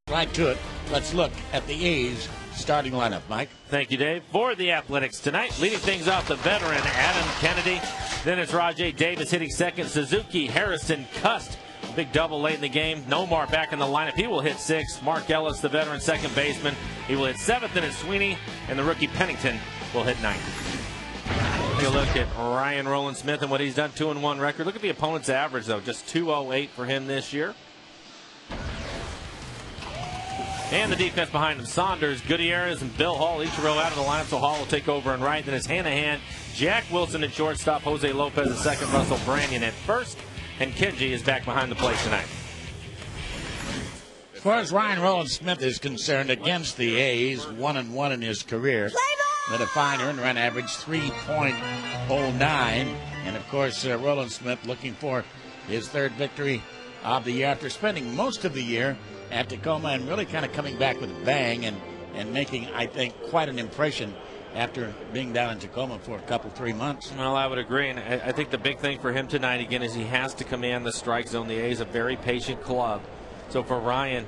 Right to it. Let's look at the A's starting lineup, Mike. Thank you, Dave. For the Athletics tonight, leading things off, the veteran Adam Kennedy. Then it's Rajai Davis hitting second. Suzuki, Harrison, Cust. Big double late in the game. Nomar back in the lineup. He will hit sixth. Mark Ellis, the veteran second baseman. He will hit seventh. Then it's Sweeney. And the rookie Pennington will hit ninth. Take a look at Ryan Rowland-Smith and what he's done. 2-1 record. Look at the opponent's average, though. Just 208 for him this year. And the defense behind him, Saunders, Gutierrez, and Bill Hall, each row out of the lineup, so Hall will take over and right. Then it's Hanahan, Jack Wilson at shortstop, Jose Lopez at second, Russell Branyan at first, and Kenji is back behind the plate tonight. As far as Ryan Rowland-Smith is concerned, against the A's, 1-1 in his career. With a fine earned run average, 3.09. And, of course, Rowland-Smith looking for his third victory of the year after spending most of the year at Tacoma and really kind of coming back with a bang and making, I think, quite an impression after being down in Tacoma for a couple, 3 months. Well, I would agree, and I think the big thing for him tonight, again, is he has to command the strike zone. The A's a very patient club. So for Ryan,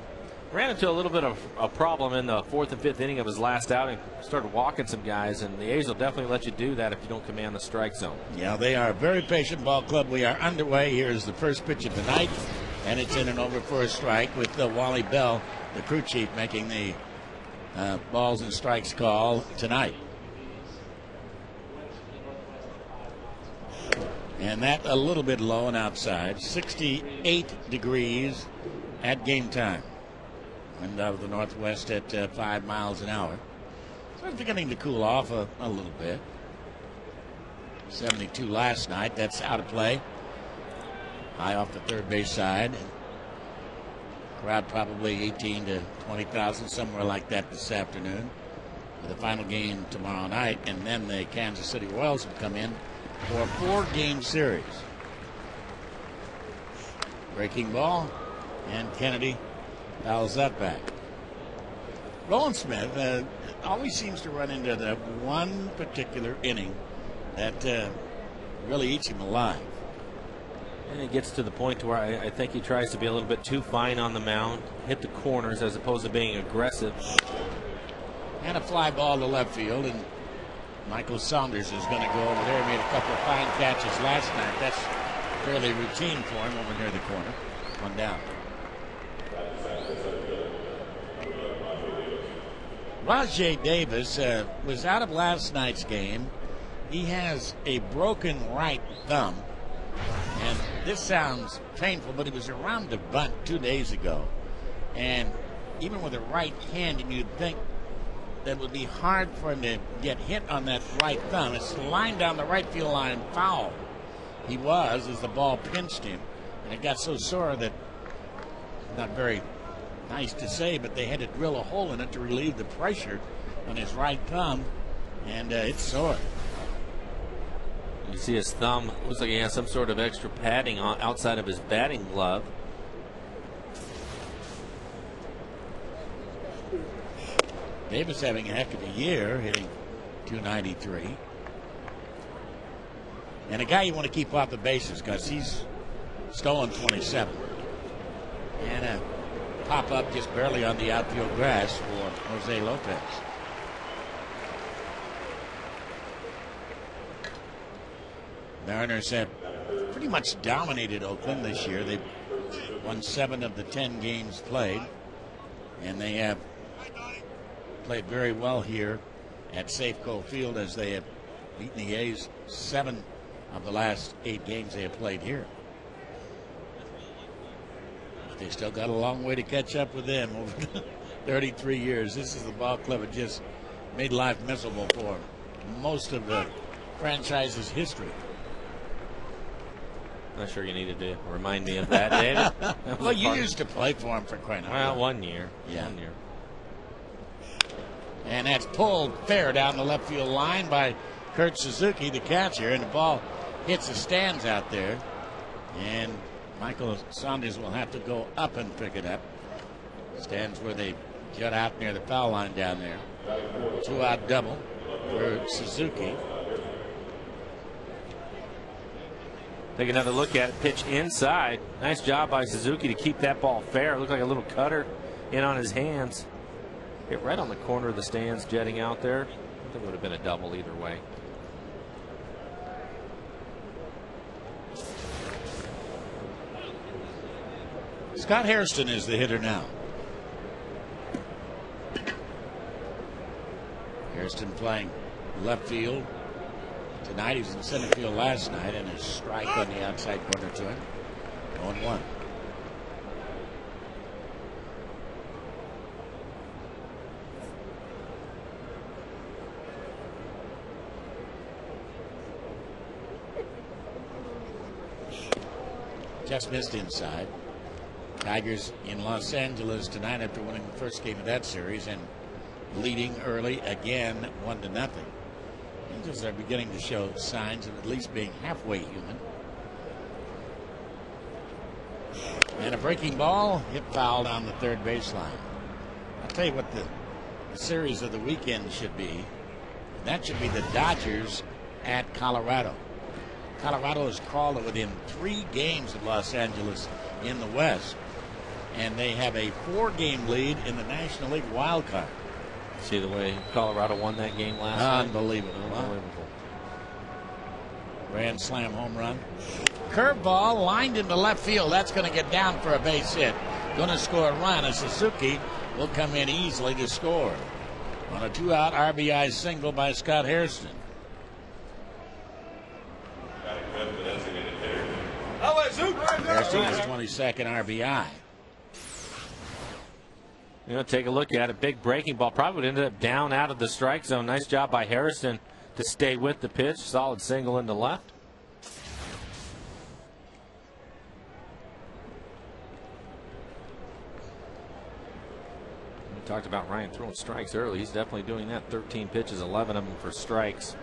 ran into a little bit of a problem in the fourth and fifth inning of his last outing. Started walking some guys, and the A's will definitely let you do that if you don't command the strike zone. Yeah, they are a very patient ball club. We are underway. Here's the first pitch of the night. And it's in and over for a strike with Wally Bell, the crew chief, making the balls and strikes call tonight. And that a little bit low and outside. 68 degrees at game time. Wind out of the northwest at 5 miles an hour. So it's beginning to cool off a little bit. 72 last night. That's out of play. High off the third base side. Crowd probably 18 to 20,000, somewhere like that this afternoon. For the final game tomorrow night, and then the Kansas City Royals will come in for a 4-game series. Breaking ball, and Kennedy fouls that back. Rowland-Smith always seems to run into that one particular inning that really eats him alive. And it gets to the point to where I think he tries to be a little bit too fine on the mound, hit the corners as opposed to being aggressive. And a fly ball to left field, and Michael Saunders is going to go over there. Made a couple of fine catches last night. That's fairly routine for him over near the corner. One down. Rajai Davis was out of last night's game. He has a broken right thumb. And this sounds painful, but he was around the bunt 2 days ago. And even with a right hand, you'd think that it would be hard for him to get hit on that right thumb. It's lined down the right field line, foul. He was as the ball pinched him. And it got so sore that, not very nice to say, but they had to drill a hole in it to relieve the pressure on his right thumb. And it's sore. You see his thumb, looks like he has some sort of extra padding outside of his batting glove. Davis having a heck of a year, hitting .293. And a guy you want to keep off the bases because he's stolen 27. And a pop-up just barely on the outfield grass for Jose Lopez. Mariners have pretty much dominated Oakland this year. They've won 7 of the 10 games played, and they have played very well here at Safeco Field as they have beaten the A's 7 of the last 8 games they have played here. But they still got a long way to catch up with them over 33 years. This is the ball club that just made life miserable for most of the franchise's history. Not sure you needed to remind me of that, David. Well, you used to play for him for crying out loud. Well, 1 year. Yeah. 1 year. And that's pulled fair down the left field line by Kurt Suzuki, the catcher, and the ball hits the stands out there. And Michael Saunders will have to go up and pick it up. Stands where they jut out near the foul line down there. 2-out double for Suzuki. Take another look at it. Pitch inside. Nice job by Suzuki to keep that ball fair. It looked like a little cutter in on his hands. Hit right on the corner of the stands, jetting out there. I think it would have been a double either way. Scott Hairston is the hitter now. Hairston playing left field. Tonight he was in center field last night, and a strike on the outside corner to him. 0-1. Just missed inside. Tigers in Los Angeles tonight after winning the first game of that series and leading early again 1-0. Angels are beginning to show signs of at least being halfway human. And a breaking ball hit foul down the third baseline. I'll tell you what the series of the weekend should be. That should be the Dodgers at Colorado. Colorado has crawled to within 3 games of Los Angeles in the West, and they have a 4-game lead in the National League wild card. See the way Colorado won that game last night? Unbelievable. Grand slam home run. Curveball lined into left field. That's going to get down for a base hit. Going to score a run. A Suzuki will come in easily to score on a 2-out RBI single by Scott Hairston. Hairston his 22nd RBI. You know, take a look at it. Big breaking ball. Probably would end up down out of the strike zone. Nice job by Hairston to stay with the pitch. Solid single into left. We talked about Ryan throwing strikes early. He's definitely doing that. 13 pitches, 11 of them for strikes.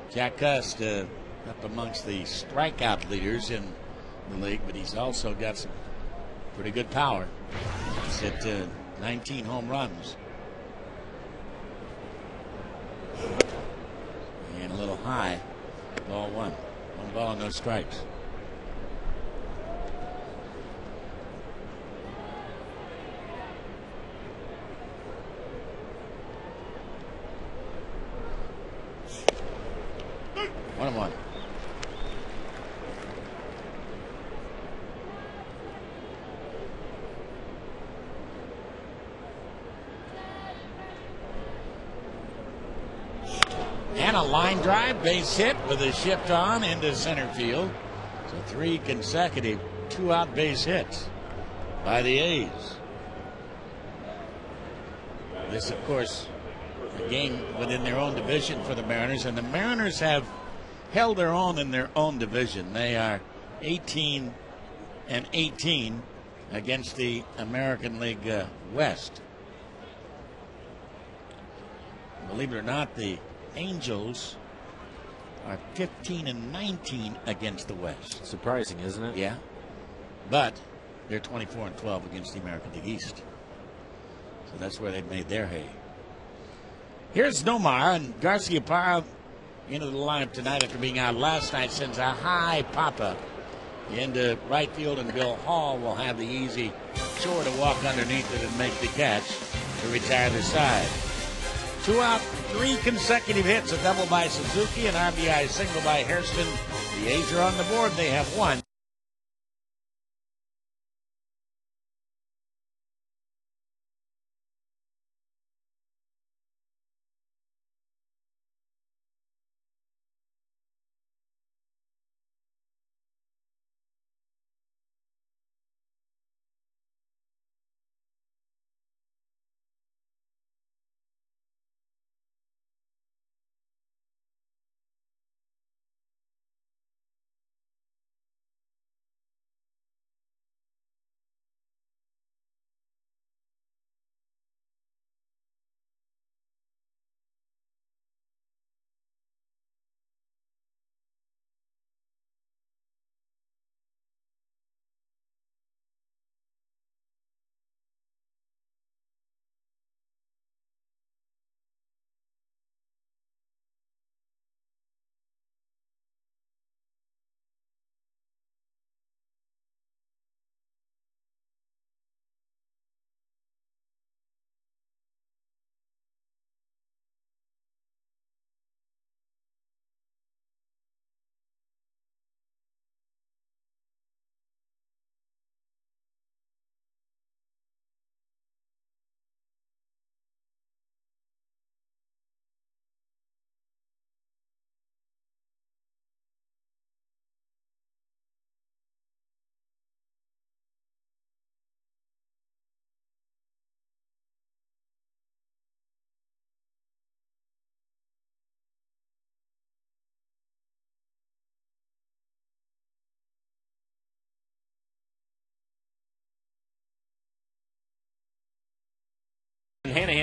Jack Cust up amongst the strikeout leaders in the league, but he's also got some pretty good power. He's at 19 home runs. And a little high. Ball 1. 1 ball, no strikes. One and one. And a line drive, base hit with a shift on into center field. So 3 consecutive 2-out base hits by the A's. This, of course, a game within their own division for the Mariners, and the Mariners have held their own in their own division. They are 18-18 against the American League West. Believe it or not, the Angels are 15-19 against the West. Surprising, isn't it? Yeah. But they're 24-12 against the American League East. So that's where they've made their hay. Here's Nomar, and Garciaparra into the lineup tonight after being out last night. Sends a high pop-up into right field, and Bill Hall will have the easy chore to walk underneath it and make the catch to retire the side. 2 out, 3 consecutive hits, a double by Suzuki, an RBI single by Hairston. The A's are on the board. They have 1.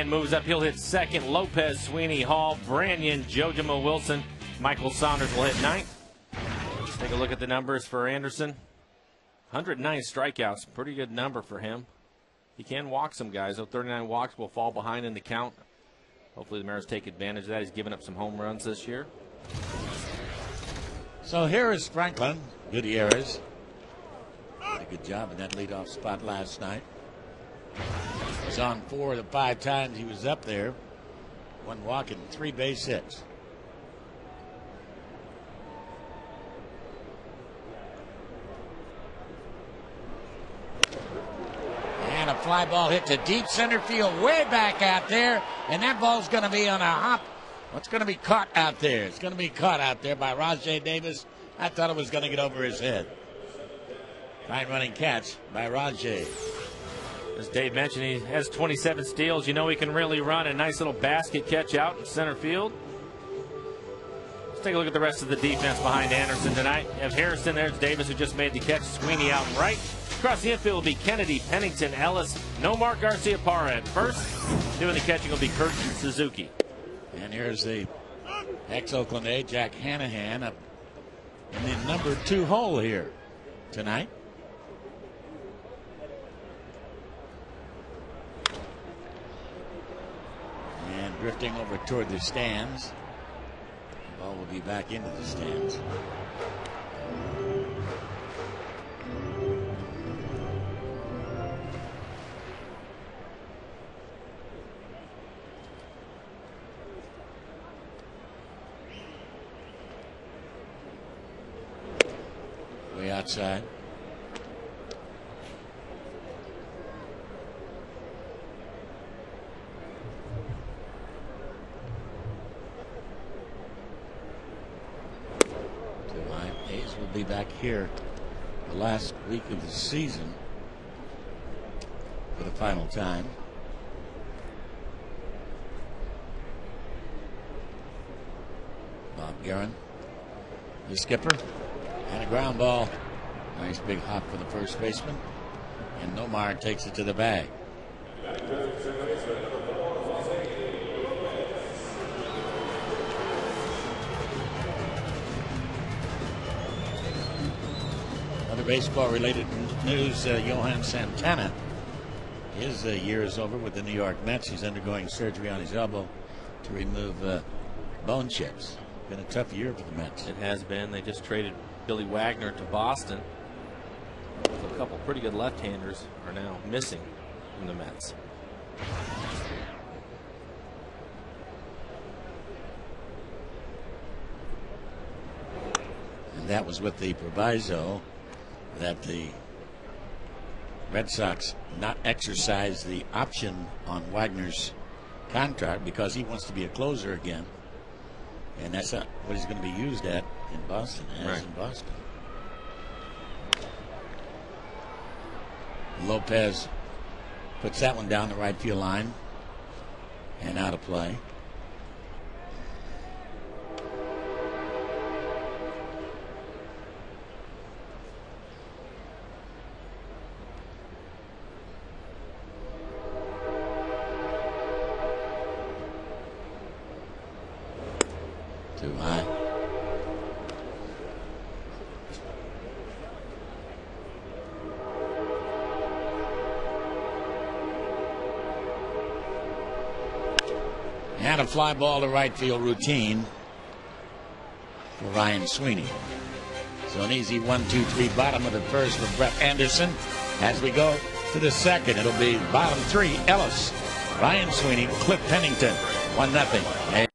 Hanahan moves up. He'll hit second. Lopez, Sweeney, Hall, Branyan, Jojimo Wilson. Michael Saunders will hit ninth. Let's take a look at the numbers for Anderson. 109 strikeouts. Pretty good number for him. He can walk some guys, though. 39 walks will fall behind in the count. Hopefully the Mariners take advantage of that. He's given up some home runs this year. So here is Franklin Gutierrez. Did a good job in that leadoff spot last night. Was on 4 of the 5 times he was up there. 1 walk and 3 base hits. And a fly ball hit to deep center field, way back out there, and that ball's going to be on a hop. What's going to be caught out there? It's going to be caught out there by Rajai Davis. I thought it was going to get over his head. Fine running catch by Rajai. As Dave mentioned, he has 27 steals. You know he can really run. A nice little basket catch out in center field. Let's take a look at the rest of the defense behind Anderson tonight. You have Harrison, there's Davis who just made the catch. Sweeney out and right. Across the infield will be Kennedy, Pennington, Ellis, Nomar Garcia-Parra at first. Doing the catching will be Kurt Suzuki. And here's the ex-Oakland A, Jack Hanahan, up in the number 2 hole here tonight. And drifting over toward the stands. The ball will be back into the stands. Way outside. A's will be back here the last week of the season for the final time. Bob Guerin, the skipper, and a ground ball. Nice big hop for the first baseman, and Nomar takes it to the bag. Other baseball-related news, Johan Santana. His year is over with the New York Mets. He's undergoing surgery on his elbow to remove bone chips. Been a tough year for the Mets. It has been. They just traded Billy Wagner to Boston. So a couple pretty good left-handers are now missing from the Mets. And that was with the proviso that the Red Sox not exercise the option on Wagner's contract because he wants to be a closer again. And that's not what he's going to be used at in Boston, right. In Boston. Lopez puts that one down the right field line and out of play. Too high. And a fly ball to right field routine for Ryan Sweeney. So an easy 1-2-3 bottom of the first for Brett Anderson. As we go to the second, it'll be bottom 3, Ellis, Ryan Sweeney, Cliff Pennington, 1-0.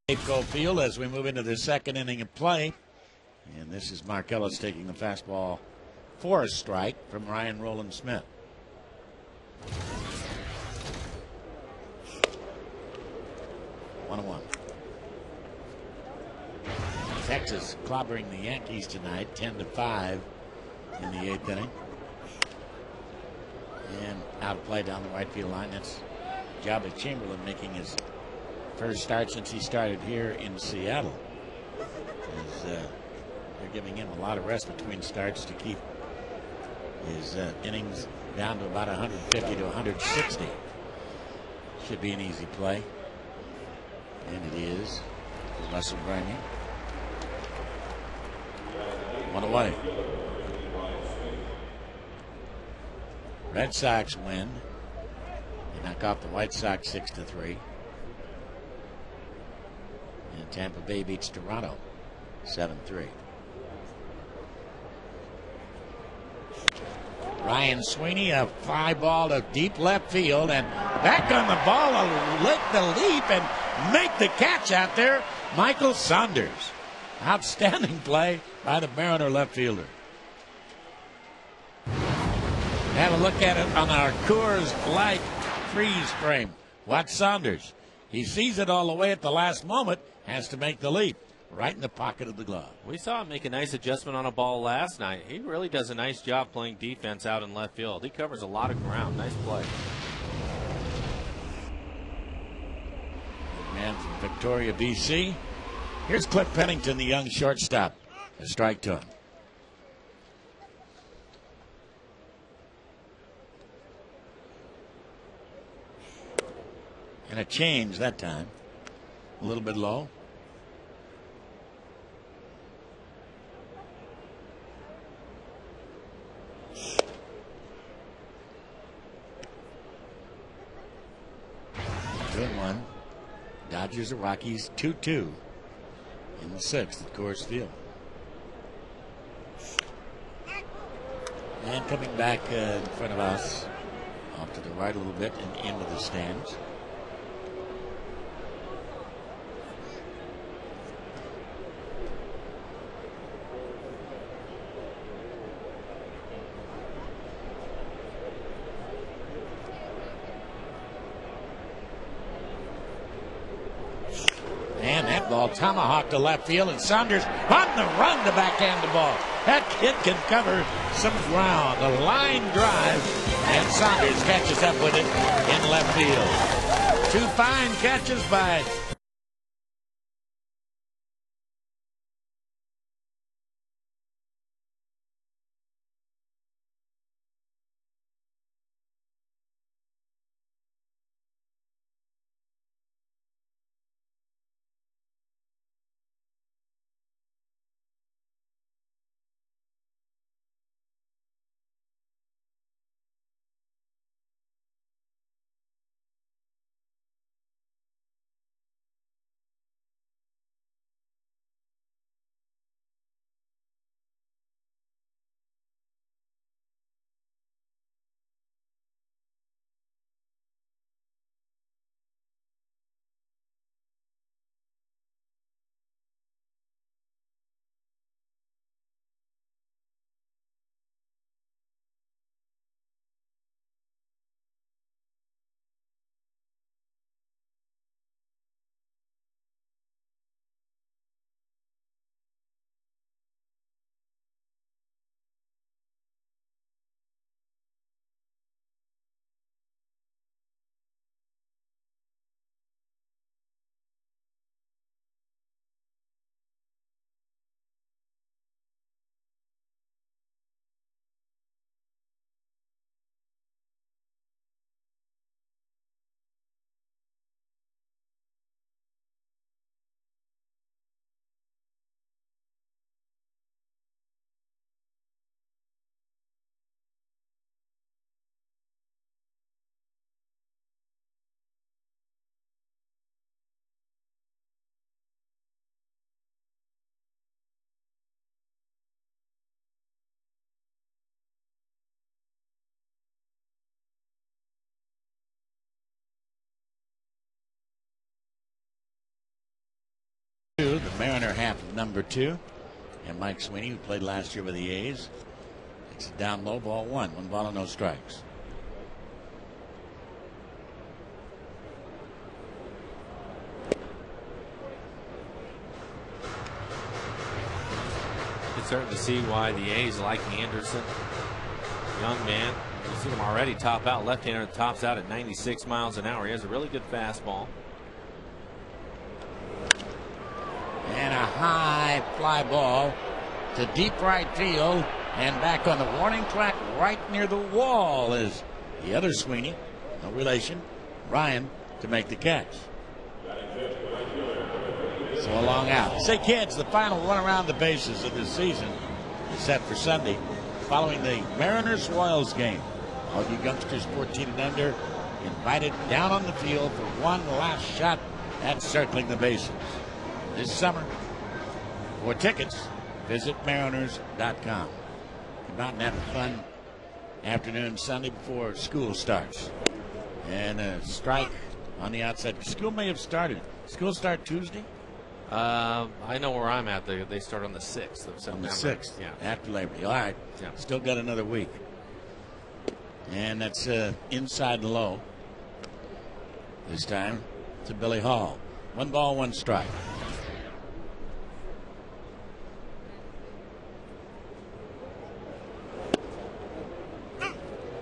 Safeco Field as we move into the second inning of play. And this is Mark Ellis taking the fastball for a strike from Ryan Roland Smith. One and one. Texas clobbering the Yankees tonight, 10-5 in the eighth inning. And out of play down the right field line. That's Joba Chamberlain making his first start since he started here in Seattle. They're giving him a lot of rest between starts to keep his innings down to about 150 to 160. Should be an easy play. And it is for Russell Branyan. One away. Red Sox win. They knock off the White Sox 6-3. And Tampa Bay beats Toronto 7-3. Ryan Sweeney, a fly ball to deep left field, and back on the ball will lick the leap and make the catch out there. Michael Saunders. Outstanding play by the Mariner left fielder. Have a look at it on our Coors Light freeze frame. Watch Saunders. He sees it all the way at the last moment, has to make the leap. Right in the pocket of the glove. We saw him make a nice adjustment on a ball last night. He really does a nice job playing defense out in left field. He covers a lot of ground. Nice play. Man from Victoria, BC. Here's Cliff Pennington, the young shortstop. A strike to him. And a change that time. A little bit low. One. Dodgers or Rockies 2-2 in the sixth at Coors Field. And coming back in front of us, off to the right a little bit and into the stands. Ball tomahawk to left field, and Saunders on the run to backhand the ball. That kid can cover some ground. A line drive, and Saunders catches up with it in left field. Two fine catches by Mariner half of number 2. And Mike Sweeney, who played last year with the A's, takes it down low, ball 1. 1 ball and no strikes. It's starting to see why the A's like Anderson. Young man. You've seen him already top out. Left-hander tops out at 96 miles an hour. He has a really good fastball. And a high fly ball to deep right field. And back on the warning track right near the wall is the other Sweeney, no relation, Ryan, to make the catch. So a long out. Say, kids, the final run around the bases of this season is set for Sunday following the Mariners-Royals game. All you youngsters 14 and under invited down on the field for one last shot at circling the bases. This summer, for tickets, visit mariners.com. Come out and have a fun afternoon Sunday before school starts. And a strike on the outside. School may have started. School start Tuesday? I know where I'm at. They start on the 6th of September. On the 6th, yeah. After Labor Day. All right. Yeah. Still got another week. And that's inside low. This time to Billy Hall. 1 ball, 1 strike.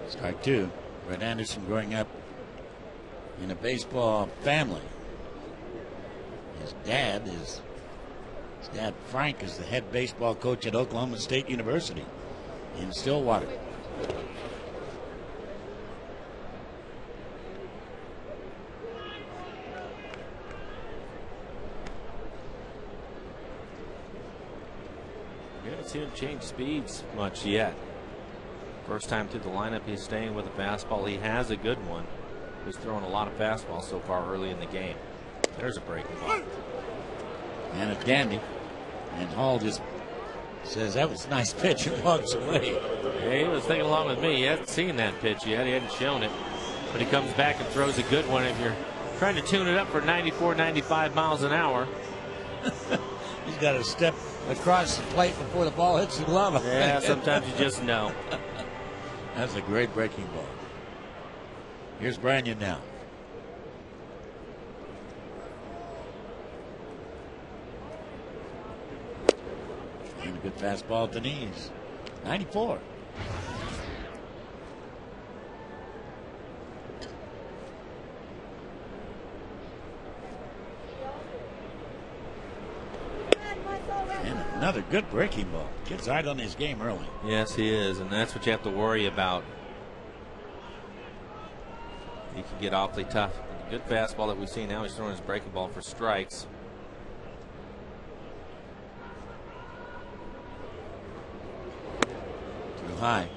Strike 2. Brett Anderson growing up in a baseball family. His dad Frank is the head baseball coach at Oklahoma State University in Stillwater. We haven't seen him change speeds much yet. First time through the lineup, he's staying with a fastball. He has a good one. He's throwing a lot of fastballs so far early in the game. There's a breaking ball. And a dandy. And Hall just says that was a nice pitch and walks away. Yeah, he was thinking along with me. He hasn't seen that pitch yet. He hadn't shown it. But he comes back and throws a good one. If you're trying to tune it up for 94, 95 miles an hour. He's got to step across the plate before the ball hits the glove. Yeah, sometimes you just know. That's a great breaking ball. Here's Branyan now. And a good fastball at the knees. 94. And another good breaking ball. Kid's right on his game early. Yes, he is, and that's what you have to worry about. He can get awfully tough. Good fastball that we've seen now. He's throwing his breaking ball for strikes. Too high.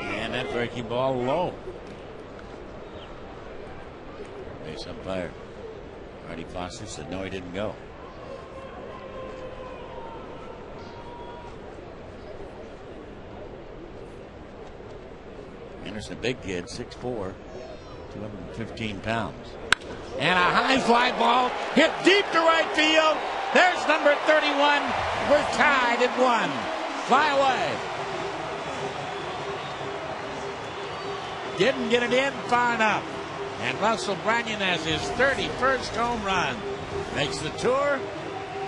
And that breaking ball low. Base umpire Marty Foster said no, he didn't go. Anderson, a big kid, 6'4", 215 pounds. And a high fly ball hit deep to right field. There's number 31. We're tied at 1. Fly away. Didn't get it in far enough. And Russell Branyan has his 31st home run. Makes the tour.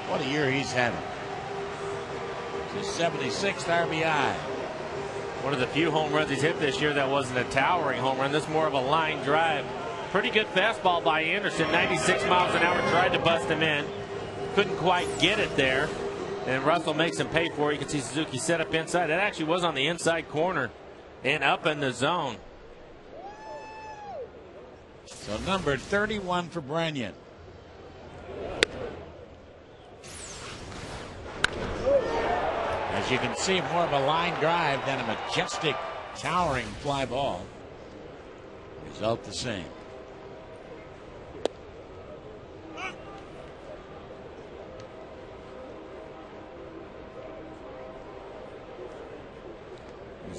What a year he's having. His 76th RBI. One of the few home runs he's hit this year that wasn't a towering home run. This is more of a line drive. Pretty good fastball by Anderson. 96 miles an hour. Tried to bust him in. Couldn't quite get it there. And Russell makes him pay for it. You can see Suzuki set up inside. That actually was on the inside corner and up in the zone. So number 31 for Branyan. As you can see, more of a line drive than a majestic, towering fly ball. Result the same.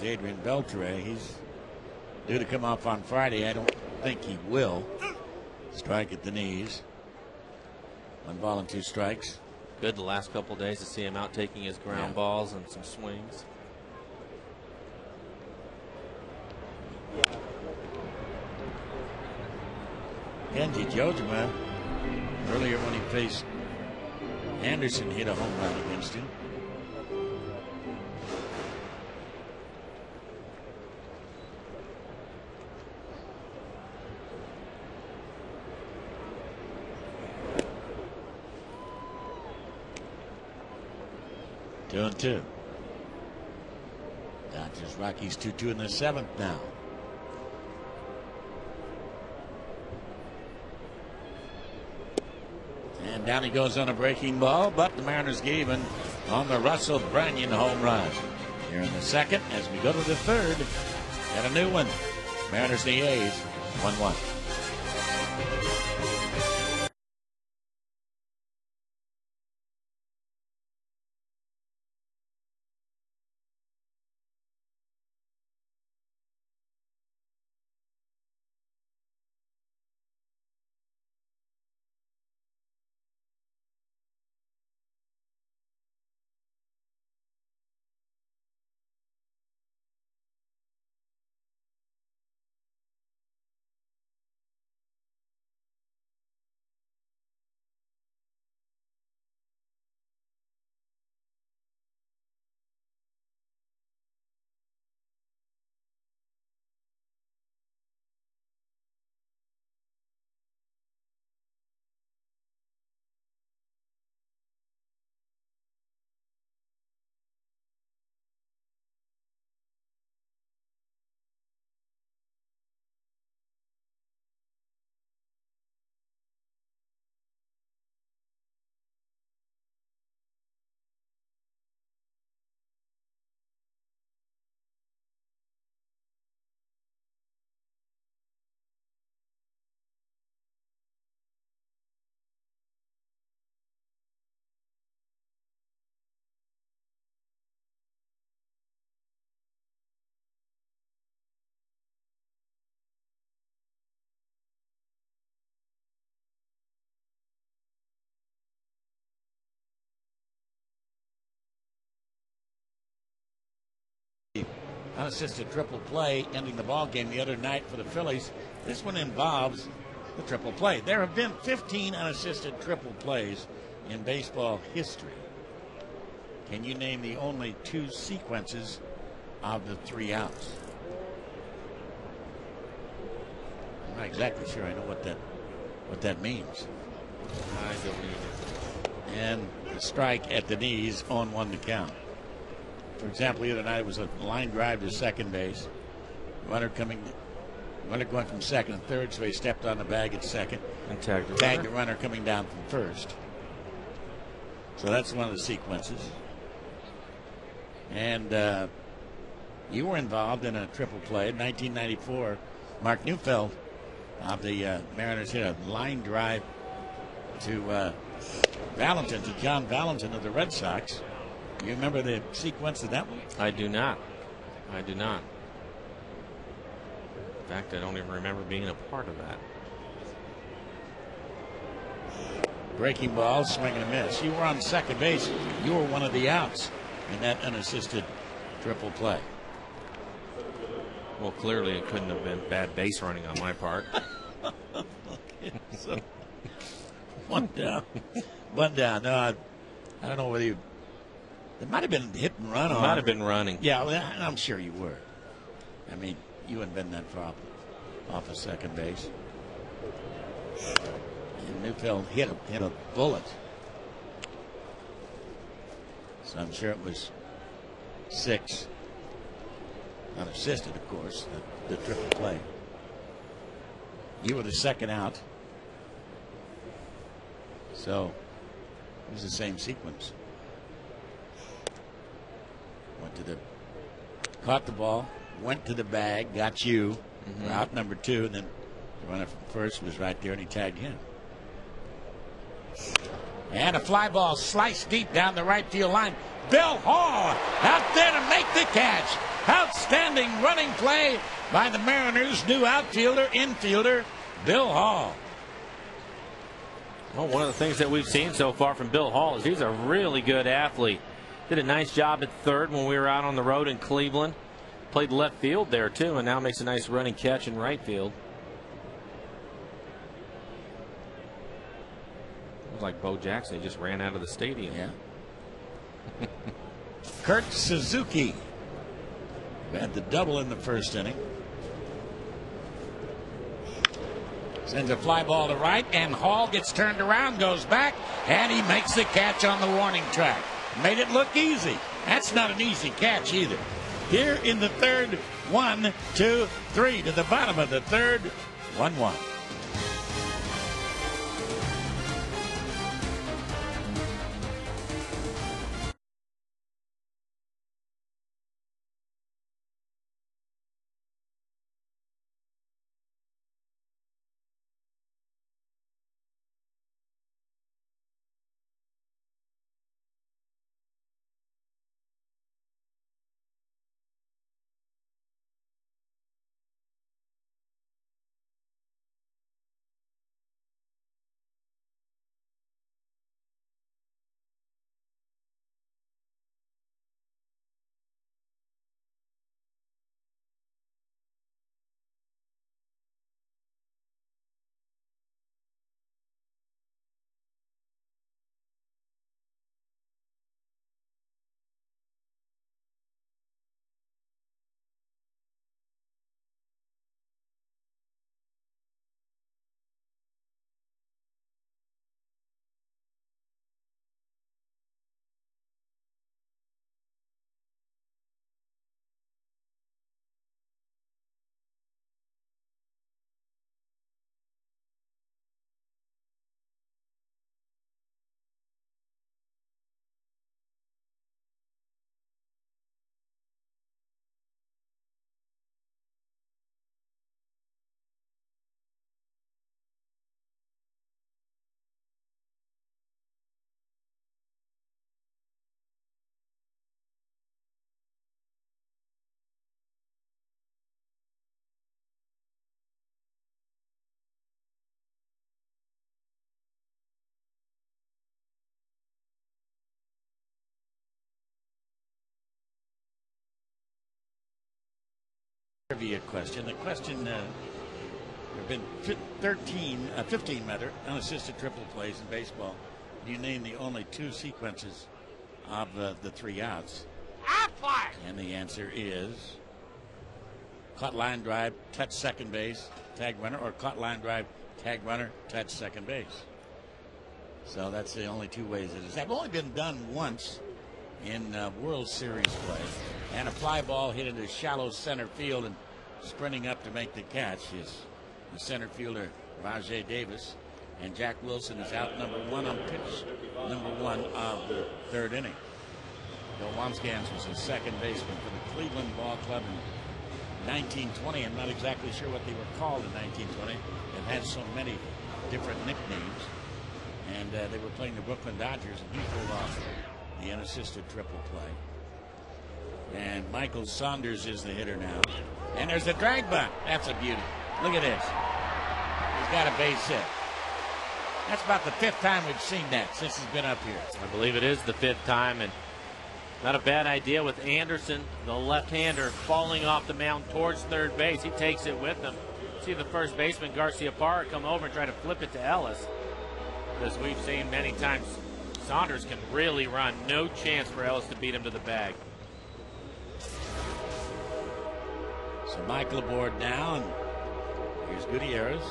is Adrian Beltre. He's due to come off on Friday. I don't think he will. Strike at the knees. 1 ball and 2 strikes. Good the last couple of days to see him out taking his ground balls and some swings. Kenji Jojima, earlier when he faced Anderson, hit a home run against him. Two and two. Dodgers Rockies 2-2 in the 7th now. And down he goes on a breaking ball, but the Mariners get even on the Russell Branyan home run. Here in the 2nd, as we go to the 3rd, got a new one. Mariners and the A's, 1-1. Unassisted triple play ending the ball game the other night for the Phillies. This one involves the triple play. There have been 15 unassisted triple plays in baseball history. Can you name the only 2 sequences of the 3 outs? I'm not exactly sure I know what that means. I don't either. And the strike at the knees on 1 to count. For example, the other night it was a line drive to second base. Runner going from second and third, so he stepped on the bag at second. And tagged the runner coming down from first. So that's one of the sequences. And you were involved in a triple play in 1994. Mark Neufeld of the Mariners hit a line drive to John Valentin of the Red Sox. You remember the sequence of that one? I do not. In fact, I don't even remember being a part of that. Breaking ball, swing and a miss. You were on second base. You were one of the outs in that unassisted triple play. Well, clearly it couldn't have been bad base running on my part. So, one down. No, I don't know whether you. It might have been hit and run. Might have been running. Yeah, well, I'm sure you were. I mean, you hadn't been that far off of second base. And Neufeld hit a bullet. So I'm sure it was 6. Unassisted, of course, the triple play. You were the second out. So it was the same sequence. Caught the ball, went to the bag, got you for out number 2, and then the runner from first was right there and he tagged him. And a fly ball sliced deep down the right field line. Bill Hall out there to make the catch. Outstanding running play by the Mariners' new outfielder, infielder, Bill Hall. Well, one of the things that we've seen so far from Bill Hall is he's a really good athlete. Did a nice job at third when we were out on the road in Cleveland. Played left field there, too, and now makes a nice running catch in right field. It was like Bo Jackson. He just ran out of the stadium. Yeah. Kurt Suzuki had the double in the first inning. Sends a fly ball to right, and Hall gets turned around, goes back, and he makes the catch on the warning track. Made it look easy. That's not an easy catch either. Here in the third, 1, 2, 3 to the bottom of the third, 1-1. Trivia question. The question, there have been 15 unassisted triple plays in baseball. You name the only two sequences of the three outs. And the answer is caught line drive, touch second base, tag runner, or caught line drive, tag runner, touch second base. So that's the only two ways it is. They've only been done once in World Series play. And a fly ball hit into shallow center field, and sprinting up to make the catch is the center fielder Rajai Davis. And Jack Wilson is out number one on pitch number one of the third inning. Bill Wambsgans was a second baseman for the Cleveland Ball Club in 1920. I'm not exactly sure what they were called in 1920. It had so many different nicknames. And they were playing the Brooklyn Dodgers, and he pulled off the unassisted triple play. And Michael Saunders is the hitter now. And there's a drag bunt. That's a beauty. Look at this. He's got a base hit. That's about the fifth time we've seen that since he's been up here. I believe it is the fifth time, and not a bad idea with Anderson, the left-hander, falling off the mound towards third base. He takes it with him. See the first baseman, Garciaparra, come over and try to flip it to Ellis. As we've seen many times, Saunders can really run. No chance for Ellis to beat him to the bag. So Michael aboard now, and here's Gutierrez.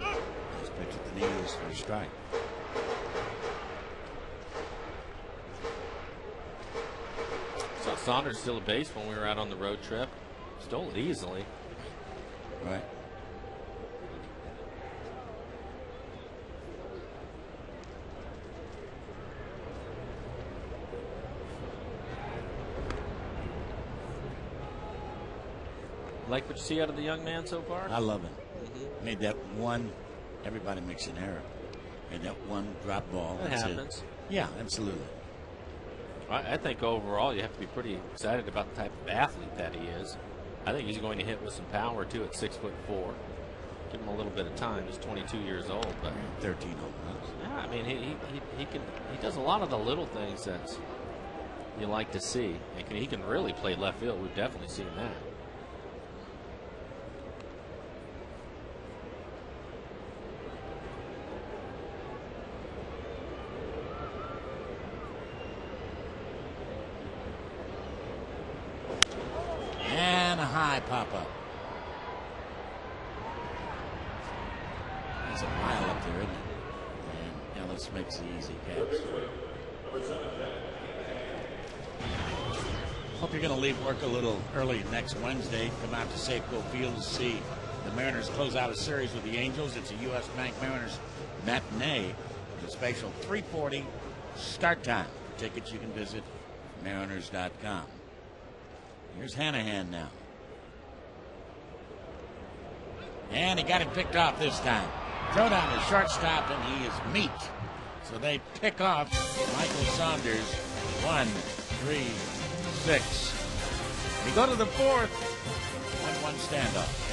Nice pitch at the knees for a strike. Saw Saunders steal a base when we were out on the road trip. Stole it easily. Right. Like what you see out of the young man so far? I love it. Made that one. Everybody makes an error. Made that one drop ball. That happens. Yeah, absolutely. I think overall you have to be pretty excited about the type of athlete that he is. I think he's going to hit with some power too at 6'4". Give him a little bit of time. He's 22 years old, but 13 home runs. Yeah, I mean he does a lot of the little things that you like to see. He can really play left field. We've definitely seen that. And a high pop-up. There's a pile up there, isn't it? And Ellis makes the easy catch. Hope you're going to leave work a little early next Wednesday. Come out to Safeco Field to see the Mariners close out a series with the Angels. It's a U.S. Bank Mariners matinee with a special 3:40 start time. For tickets, you can visit Mariners.com. Here's Hanahan now. And he got it picked off this time. Throw down the shortstop, and he is meat. So they pick off Michael Saunders. 1, 3, 6. We go to the fourth. 1-1 standoff.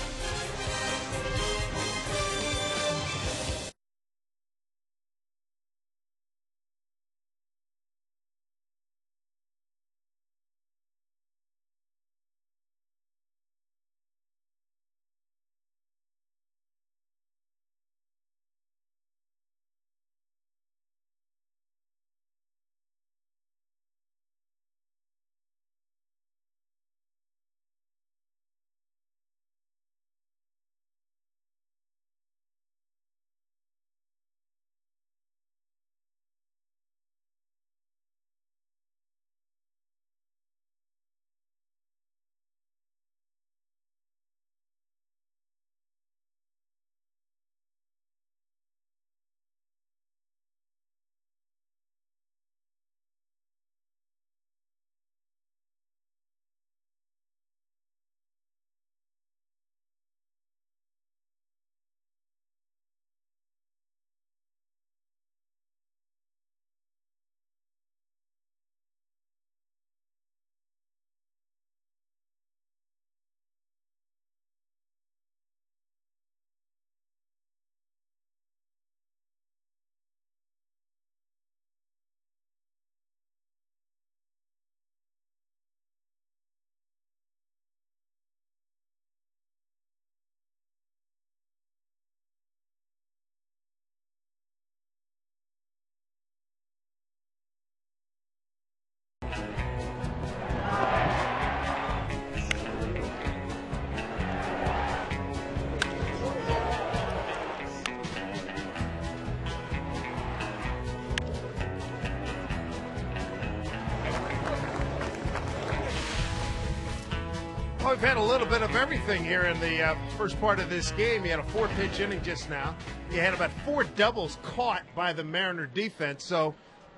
We've had a little bit of everything here in the first part of this game. You had a 4-pitch inning just now. You had about 4 doubles caught by the Mariner defense. So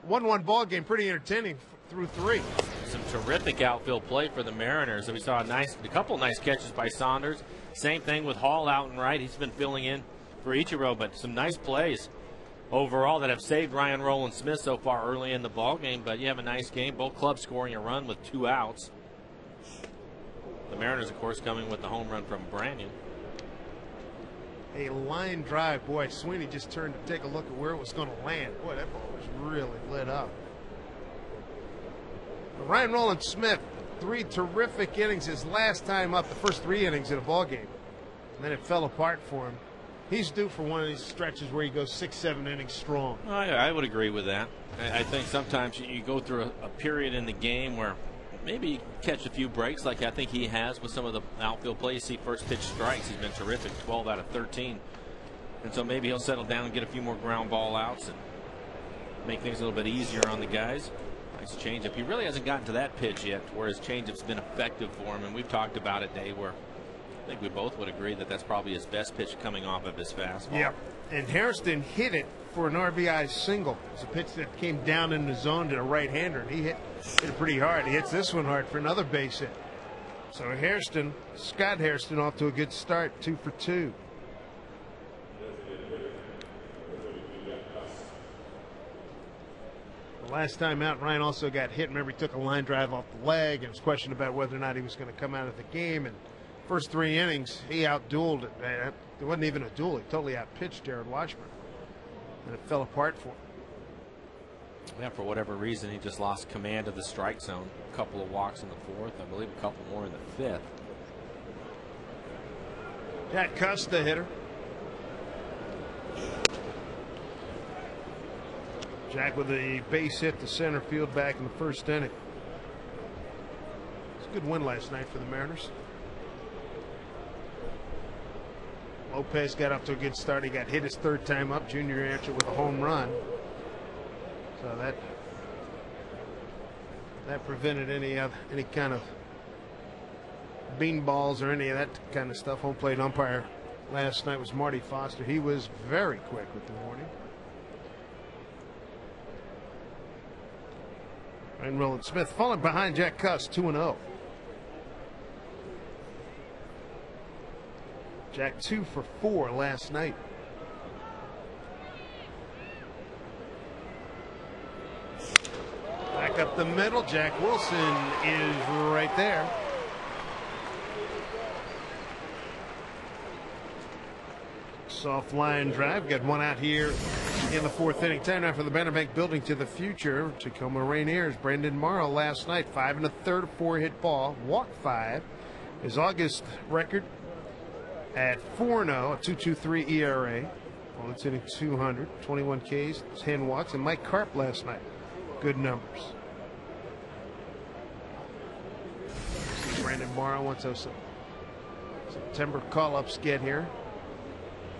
1-1 ball game, pretty entertaining through 3. Some terrific outfield play for the Mariners. We saw a couple nice catches by Saunders. Same thing with Hall out and right. He's been filling in for Ichiro, but some nice plays overall that have saved Ryan Rowland-Smith so far early in the ball game. But you have a nice game. Both clubs scoring a run with 2 outs. The Mariners, of course, coming with the home run from Branyan. A line drive. Boy, Sweeney just turned to take a look at where it was going to land. Boy, that ball was really lit up. Ryan Rowland-Smith, 3 terrific innings. His last time up, the first 3 innings in a ball game. And then it fell apart for him. He's due for one of these stretches where he goes 6-7 innings strong. I would agree with that. I think sometimes you go through a period in the game where maybe you catch a few breaks like I think he has with some of the outfield play. You see first pitch strikes. He's been terrific, 12 out of 13. And so maybe he'll settle down and get a few more ground ball outs and make things a little bit easier on the guys. Nice changeup. He really hasn't gotten to that pitch yet where his changeup's been effective for him. And we've talked about it, Dave, where I think we both would agree that that's probably his best pitch coming off of his fastball. Yeah, and Hairston hit it for an RBI single. It's a pitch that came down in the zone to a right-hander, and he hit it pretty hard. He hits this one hard for another base hit. So Hairston, Scott Hairston, off to a good start, 2 for 2. The last time out, Ryan also got hit. Remember, he took a line drive off the leg, and it was questioned about whether or not he was going to come out of the game. And first 3 innings, he outdueled it. It wasn't even a duel. He totally outpitched Jared Washburn, and it fell apart for him. Yeah, for whatever reason, he just lost command of the strike zone. A couple of walks in the 4th, I believe a couple more in the 5th. Jack Cuss, the hitter. Jack with a base hit to center field back in the 1st inning. It's a good win last night for the Mariners. Lopez got up to a good start. He got hit his 3rd time up. Junior answered with a home run. So that prevented any kind of beanballs or any of that kind of stuff. Home plate umpire last night was Marty Foster. He was very quick with the warning. And Roland Smith falling behind Jack Cuss, 2-0. Jack 2 for 4 last night. Back up the middle, Jack Wilson is right there. Soft line drive, got one out here in the 4th inning. Time now for the Banner Bank Building to the Future. Tacoma Rainiers, Brendan Morrow last night, 5 1/3, a 4-hit ball, walked 5. His August record at 4-0, a 2.23 ERA. Well, it's hitting 200, 21 Ks, 10 walks, and Mike Karp last night. Good numbers. See Brandon Morrow once those September call-ups get here.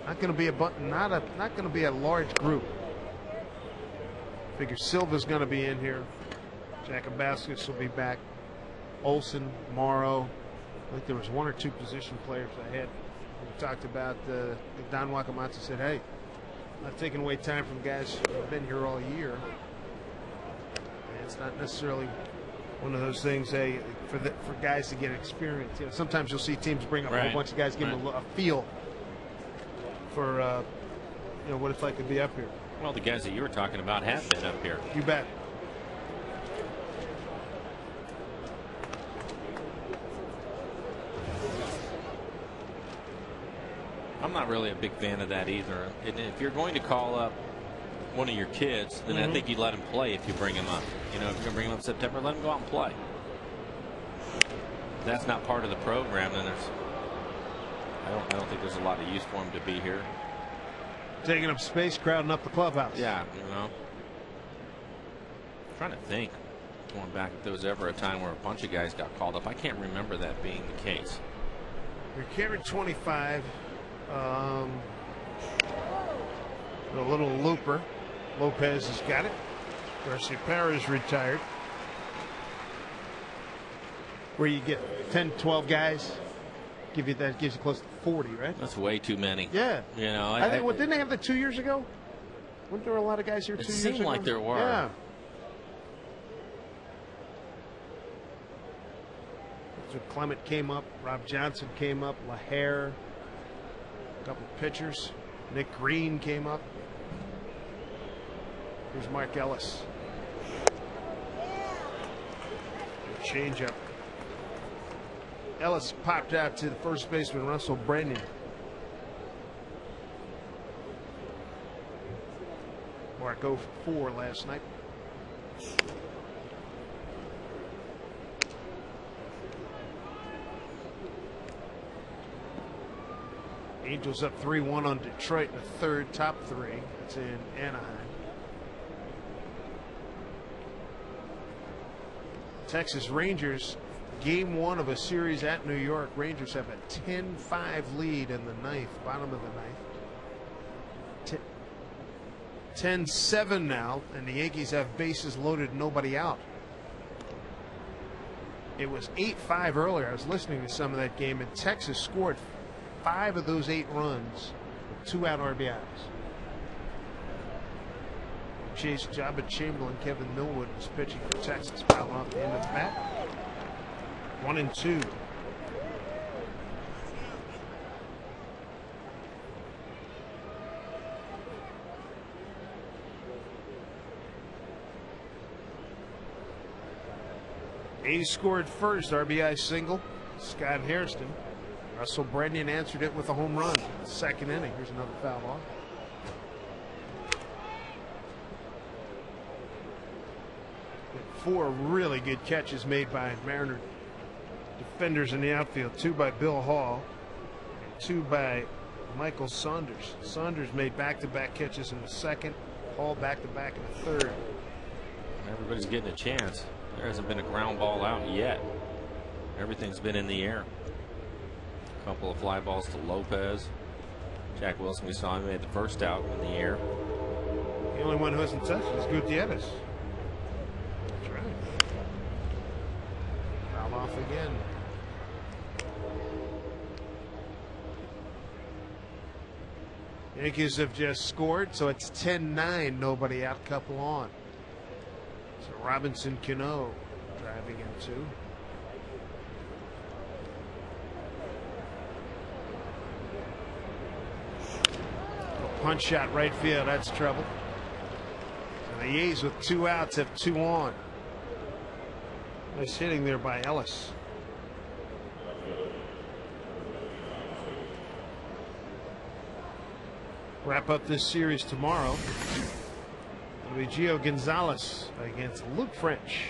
Not going to be not going to be a large group. Figure Silva's going to be in here. Jacobowskis will be back. Olson, Morrow. I think there was 1 or 2 position players ahead. We talked about Don Wakamatsu said, "Hey, not taking away time from guys who have been here all year." And it's not necessarily one of those things, for guys to get experience. You know, sometimes you'll see teams bring up a whole bunch of guys, give them a feel for what it's like to be up here. Well, the guys that you were talking about have been up here. You bet. I'm not really a big fan of that either. And if you're going to call up one of your kids, then I think you let him play if you bring him up. You know, if you're going to bring him up in September, let him go out and play. If that's not part of the program, then I don't think there's a lot of use for him to be here. Taking up space, crowding up the clubhouse. Yeah, you know. I'm trying to think, going back, if there was ever a time where a bunch of guys got called up. I can't remember that being the case. You're carrying 25. A little looper. Lopez has got it. Garcia Parra's retired. Where you get 10, 12 guys, gives you close to 40, right? That's way too many. Yeah. You know, I think. Didn't they have that 2 years ago? Weren't there a lot of guys here 2 years ago? It seemed like there were. Yeah. So Clement came up. Rob Johnson came up. LaHare. A couple of pitchers. Nick Green came up. Here's Mark Ellis. Change up. Ellis popped out to the first baseman, Russell Brennan. Mark 0 for 4 last night. Angels up 3-1 on Detroit in the 3rd, top 3. It's in Anaheim. Texas Rangers, game 1 of a series at New York. Rangers have a 10-5 lead in the 9th, bottom of the 9th. 10-7 now, and the Yankees have bases loaded, nobody out. It was 8-5 earlier. I was listening to some of that game, and Texas scored 5 of those 8 runs with 2 out RBIs. Chase Jabba Chamberlain, Kevin Millwood was pitching for Texas, fouling off the end of the bat. 1-2. A's scored first, RBI single. Scott Hairston. Russell Brennan answered it with a home run. Second inning. Here's another foul ball. Four really good catches made by Mariner defenders in the outfield. Two by Bill Hall, and two by Michael Saunders. Saunders made back-to-back catches in the second. Hall back-to-back in the third. Everybody's getting a chance. There hasn't been a ground ball out yet. Everything's been in the air. A couple of fly balls to Lopez. Jack Wilson, we saw him made the first out in the air. The only one who hasn't touched is Gutierrez. That's right. Foul off again. Yankees have just scored, so it's 10-9. Nobody out, couple on. So Robinson Cano driving in two. A punch shot right field. That's trouble. And the A's with two outs have two on. Nice hitting there by Ellis. Wrap up this series tomorrow. It'll be Gio Gonzalez against Luke French.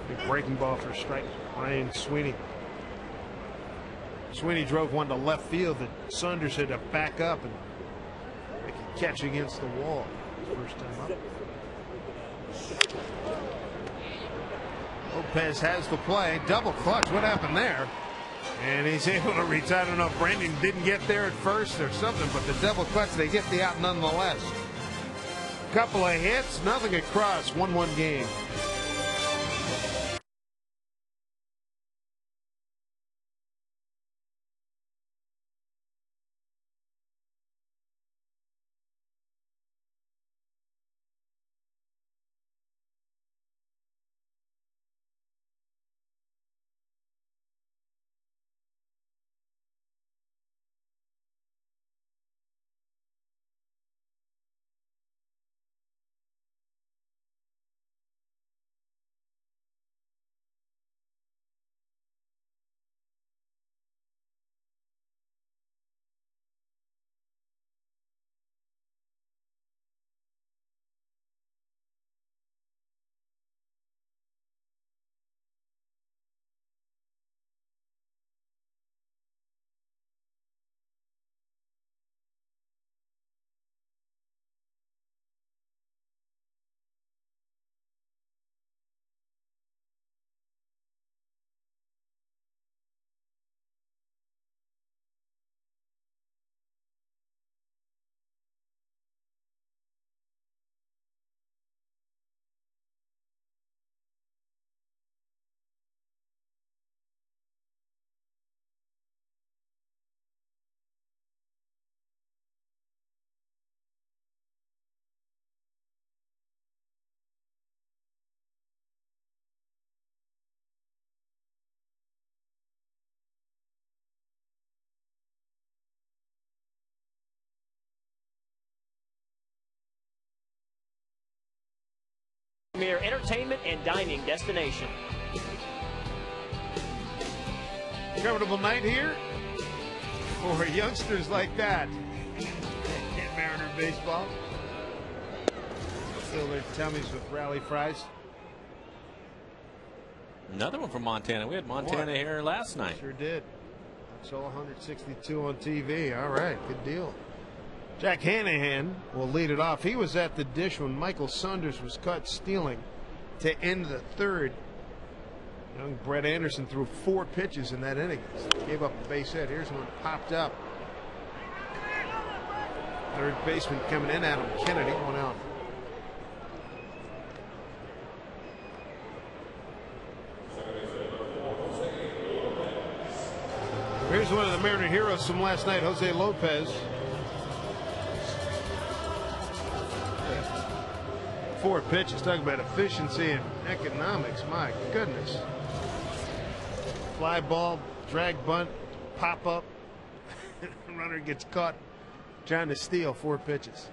Big breaking ball for strike. Ryan Sweeney. Sweeney drove one to left field that Saunders had to back up and make a catch against the wall. First time up. Lopez has the play. Double clutch. What happened there? And he's able to reach. I don't know if Brandon didn't get there at first or something, but the double clutch, they get the out nonetheless. Couple of hits, nothing across. 1-1 game. Premier entertainment and dining destination. Comfortable night here for youngsters like that. In Mariner baseball. Fill their tummies with rally fries. Another one from Montana. We had Montana here last night. Sure did. Saw 162 on TV. All right, good deal. Jack Hanahan will lead it off. He was at the dish when Michael Saunders was caught stealing to end the third. Young Brett Anderson threw 4 pitches in that inning. Gave up a base hit. Here's one popped up. Third baseman coming in, Adam Kennedy, one out. Here's one of the Mariner heroes from last night, Jose Lopez. 4 pitches. Talking about efficiency and economics. My goodness. Fly ball drag bunt, pop up. Runner gets caught trying to steal 4 pitches.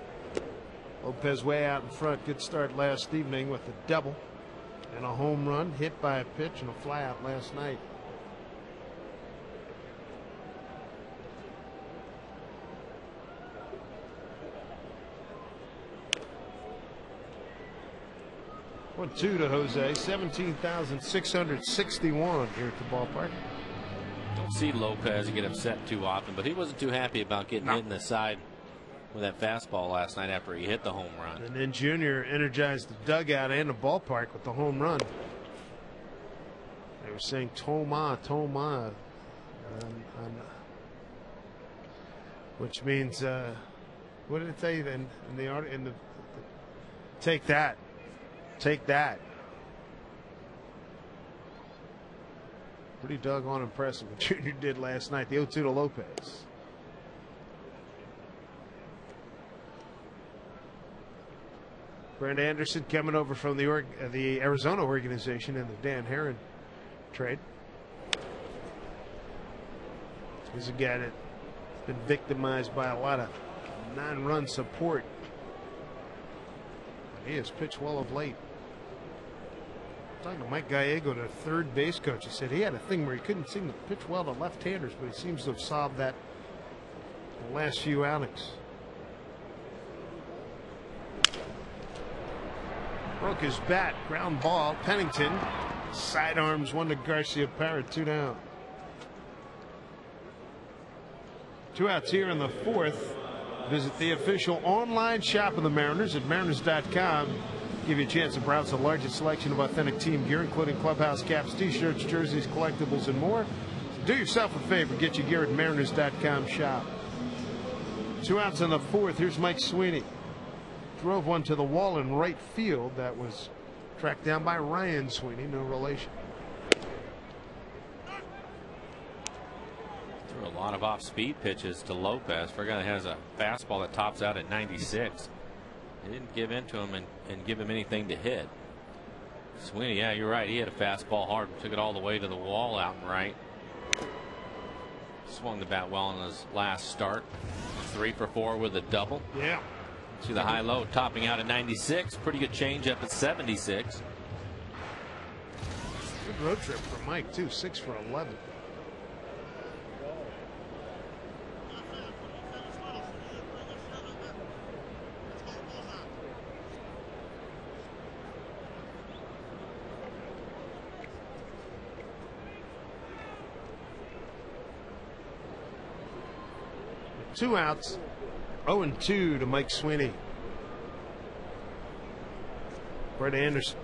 Lopez way out in front. Good start last evening with a double and a home run, hit by a pitch and a fly out last night. One two to Jose. 17,661 here at the ballpark. Don't see Lopez get upset too often, but he wasn't too happy about getting hit in the side with that fastball last night after he hit the home run. And then Junior energized the dugout and the ballpark with the home run. They were saying Toma, Toma, which means what did it say in the art in the take that. Take that. Pretty doggone impressive what Junior did last night. The 0-2 to Lopez. Brent Anderson coming over from the Arizona organization in the Dan Herron trade. He's a guy that's been victimized by a lot of non-run support. He has pitched well of late. Talking to Mike Gallego, the third base coach, he said he had a thing where he couldn't seem to pitch well to left-handers, but he seems to have solved that in the last few outings. Broke his bat, ground ball. Pennington sidearms one to Garcia Parra, 2 down. 2 outs here in the 4th. Visit the official online shop of the Mariners at mariners.com. Give you a chance to browse the largest selection of authentic team gear, including clubhouse caps, t-shirts, jerseys, collectibles, and more. So do yourself a favor, get your gear at mariners.com shop. 2 outs in the 4th. Here's Mike Sweeney. Drove one to the wall in right field. That was tracked down by Ryan Sweeney, no relation. Threw a lot of off-speed pitches to Lopez. Forgot he has a fastball that tops out at 96. They didn't give in to him and give him anything to hit. Sweeney, yeah, you're right. He had a fastball hard, took it all the way to the wall out and right. Swung the bat well in his last start. 3 for 4 with a double. Yeah. See the high-low topping out at 96. Pretty good changeup at 76. Good road trip for Mike, too. 6 for 11. Two outs. 0-2 to Mike Sweeney. Brett Anderson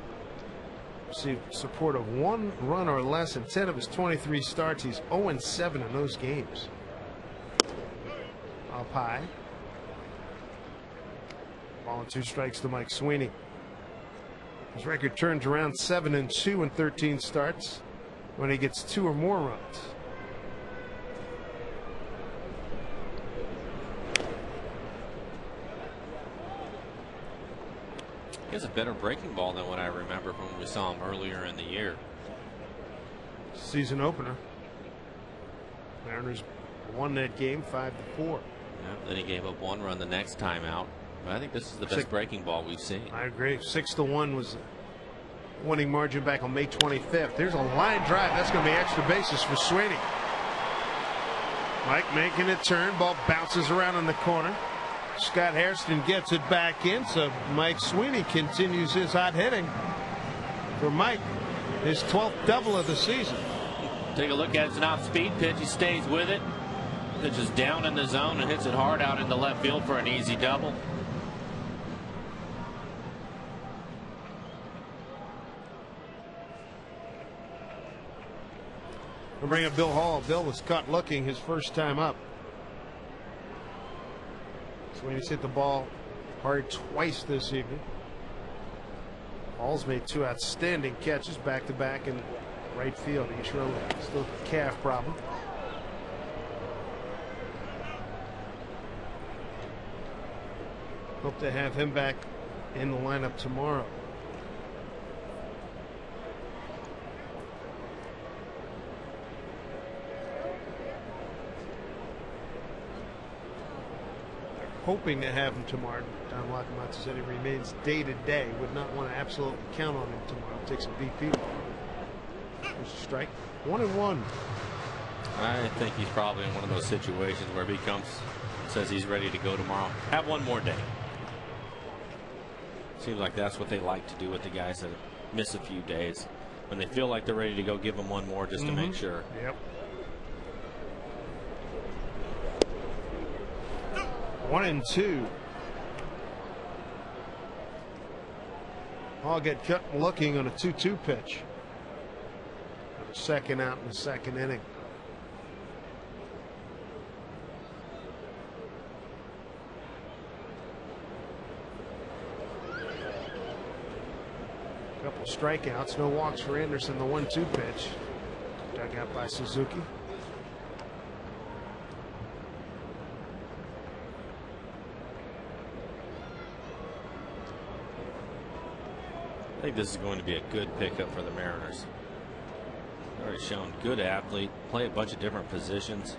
received support of 1 run or less in 10 of his 23 starts. He's 0-7 in those games. Up high. Ball and 2 strikes to Mike Sweeney. His record turns around 7-2 in 13 starts when he gets 2 or more runs. He has a better breaking ball than what I remember from when we saw him earlier in the year. Season opener. Mariners won that game 5-4. Yeah, then he gave up 1 run the next time out. But I think this is the best breaking ball we've seen. I agree. 6-1 was the winning margin back on May 25th. There's a line drive. That's going to be extra bases for Sweeney. Mike making a turn. Ball bounces around in the corner. Scott Hairston gets it back in, so Mike Sweeney continues his hot hitting. For Mike, his 12th double of the season. Take a look at it. It's an off-speed pitch. He stays with it. Pitches down in the zone and hits it hard out into left field for an easy double. We'll bring up Bill Hall. Bill was caught looking his first time up. Sweeney's hit the ball hard twice this evening. Hall's made 2 outstanding catches back-to-back in right field. Ichiro still a calf problem. Hope to have him back in the lineup tomorrow. hoping to have him tomorrow. Don Wakamatsu said he remains day to day. Would not want to absolutely count on him tomorrow. Take some BP. There's a strike. 1-1. I think he's probably in one of those situations where if he says he's ready to go tomorrow, have one more day. Seems like that's what they like to do with the guys that miss a few days. When they feel like they're ready to go, give them one more just to make sure. Yep. 1-2. Hall get cut looking on a 2-2 pitch. Second out in the second inning. Couple strikeouts, no walks for Anderson. The 1-2 pitch, dug out by Suzuki. I think this is going to be a good pickup for the Mariners. Already shown good athlete, play a bunch of different positions.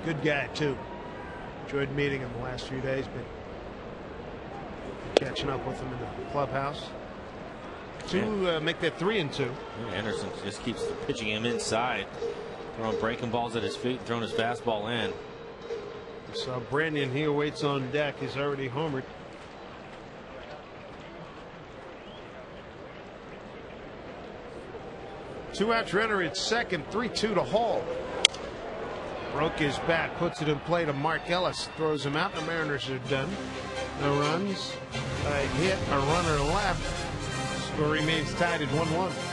Good guy too. Enjoyed meeting him the last few days, but catching up with him in the clubhouse. Make that 3-2. Yeah, Anderson just keeps pitching him inside, throwing breaking balls at his feet, throwing his fastball in. So Brandon, he awaits on deck. He's already homered. Two-out runner at second, 3-2 to Hall. Broke his bat, puts it in play to Mark Ellis, throws him out. The Mariners are done. No runs, a hit, a runner left. Score remains tied at 1-1.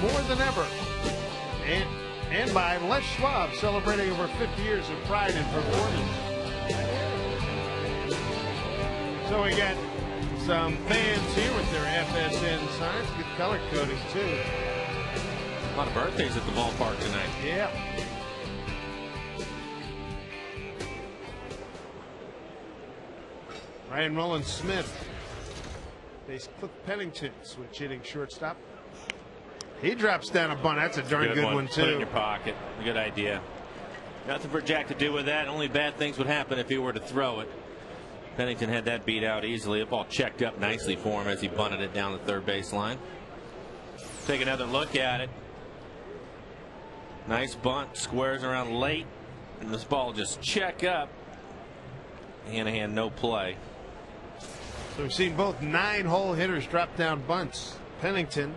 More than ever. And by Les Schwab, celebrating over 50 years of pride in performance. So we got some fans here with their FSN signs. Good color coding, too. A lot of birthdays at the ballpark tonight. Yeah. Ryan Mullins-Smith. Base Cliff Pennington, switch hitting shortstop. He drops down a bunt. That's a darn good one, too. Put it in your pocket. Good idea. Nothing for Jack to do with that. Only bad things would happen if he were to throw it. Pennington had that beat out easily. The ball checked up nicely for him as he bunted it down the third baseline. Take another look at it. Nice bunt. Squares around late. And this ball just check up. Hanahan no play. So we've seen both 9-hole hitters drop down bunts. Pennington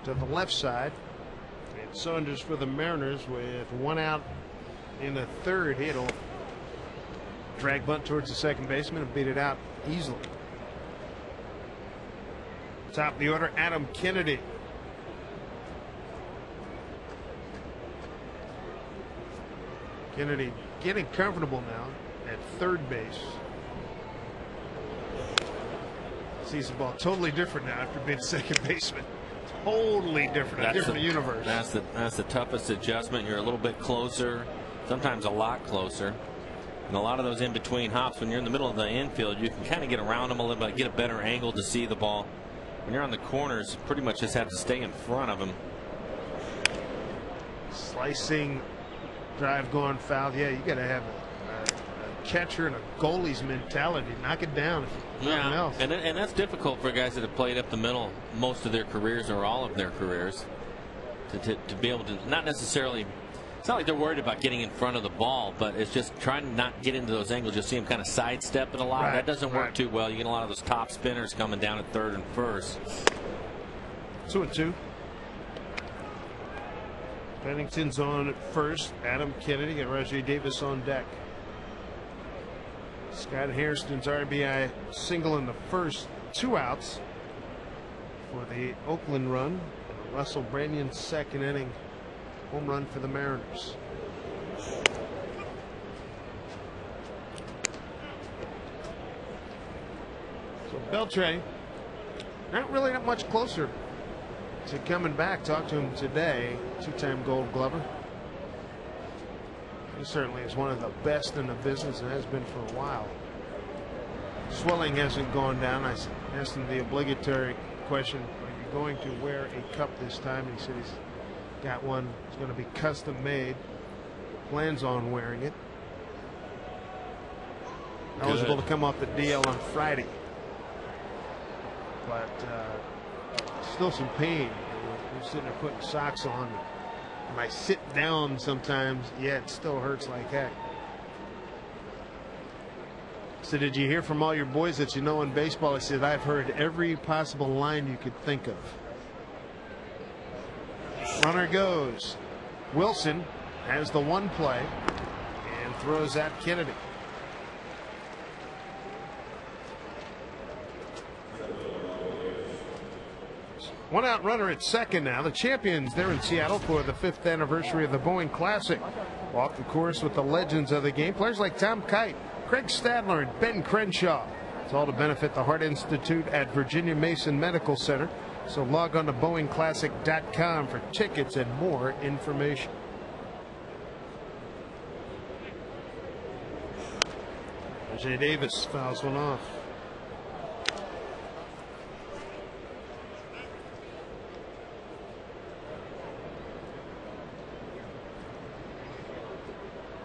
to the left side. And Saunders for the Mariners with one out in the third. He'll drag bunt towards the second baseman and beat it out easily. Top of the order, Adam Kennedy. Kennedy getting comfortable now at third base. Sees the ball totally different now after being second baseman. Totally different, a different universe. That's the toughest adjustment. You're a little bit closer, sometimes a lot closer. And a lot of those in between hops, when you're in the middle of the infield, you can kind of get around them a little bit, get a better angle to see the ball. When you're on the corners, pretty much just have to stay in front of them. Slicing drive going foul. Yeah, you got to have a catcher and a goalie's mentality. Knock it down. If nothing else. And that's difficult for guys that have played up the middle most of their careers or all of their careers to be able to not necessarily. It's not like they're worried about getting in front of the ball, but it's just trying to not get into those angles. You'll see them kind of sidestep it a lot. That doesn't work too well. You get a lot of those top spinners coming down at third and first. 2-2. Pennington's on at first. Adam Kennedy and Rajai Davis on deck. Scott Hairston's RBI single in the first, 2 outs for the Oakland run. Russell Brannion's second inning home run for the Mariners. So Beltre not really that much closer to coming back. Talked to him today. 2-time Gold Glover. He certainly is one of the best in the business and has been for a while. Swelling hasn't gone down. I asked him the obligatory question, are you going to wear a cup this time? And he said he's got one. It's going to be custom made. Plans on wearing it. Eligible to come off the DL on Friday. But still some pain. You're sitting there putting socks on. When I sit down sometimes, yeah, it still hurts like heck. So did you hear from all your boys that you know in baseball? I said, I've heard every possible line you could think of. Runner goes. Wilson has the one play and throws at Kennedy. One out runner at second now. The champions there in Seattle for the 5th anniversary of the Boeing Classic. Walk the course with the legends of the game. Players like Tom Kite, Craig Stadler, and Ben Crenshaw. It's all to benefit the Heart Institute at Virginia Mason Medical Center. So log on to BoeingClassic.com for tickets and more information. Rajai Davis fouls one off.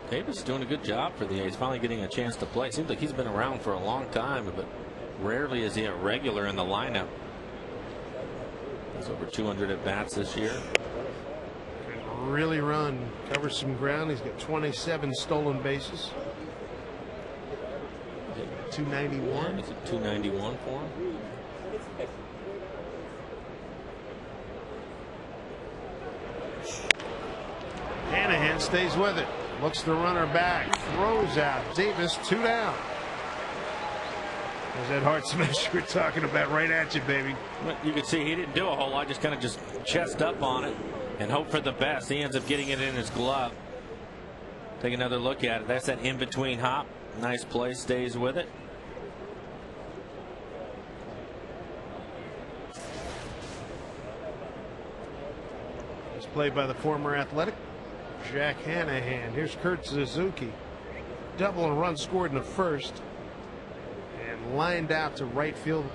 Davis is doing a good job for the A's. Finally getting a chance to play. Seems like he's been around for a long time, but rarely is he a regular in the lineup. He's over 200 at bats this year. Can really run, covers some ground. He's got 27 stolen bases. 291. Is it 291 for him? Hanahan stays with it. Looks the runner back. Throws out. Davis 2 down. There's that hard smash we're talking about right at you, baby. Well, you can see he didn't do a whole lot. Just kind of just chest up on it and hope for the best. He ends up getting it in his glove. Take another look at it. That's that in-between hop. Nice play. Stays with it. It's played by the former Athletic Jack Hanahan. Here's Kurt Suzuki. Double and run scored in the first. And lined out to right field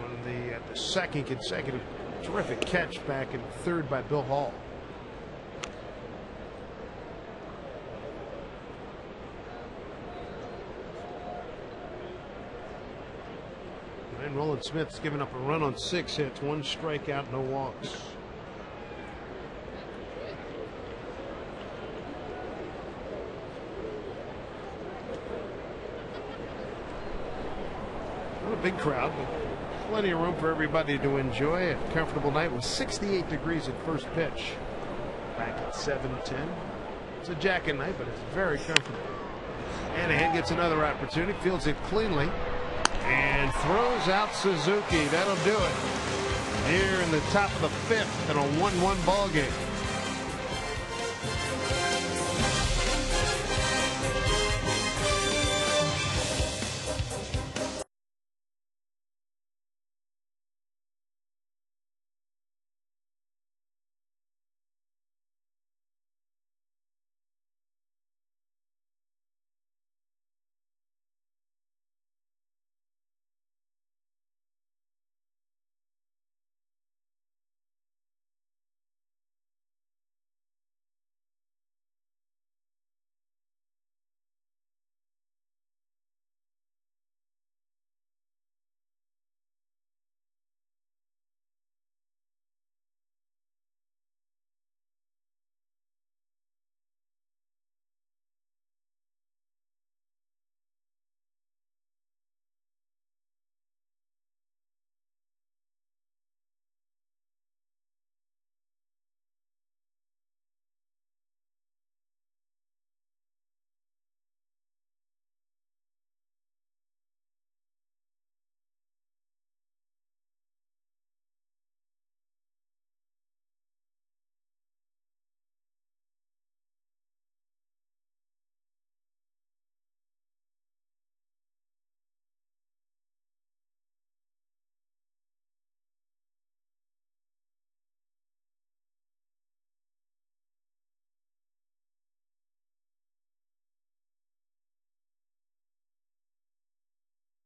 on the second consecutive. Terrific catch back in third by Bill Hall. And Roland Smith's given up a run on 6 hits, 1 strikeout, no walks. Not a big crowd, but plenty of room for everybody to enjoy. A comfortable night with 68 degrees at first pitch. Back at 7:10. It's a jacket night, but it's very comfortable. Hanahan gets another opportunity, fields it cleanly, and throws out Suzuki. That'll do it here in the top of the 5th in a 1-1 ball game.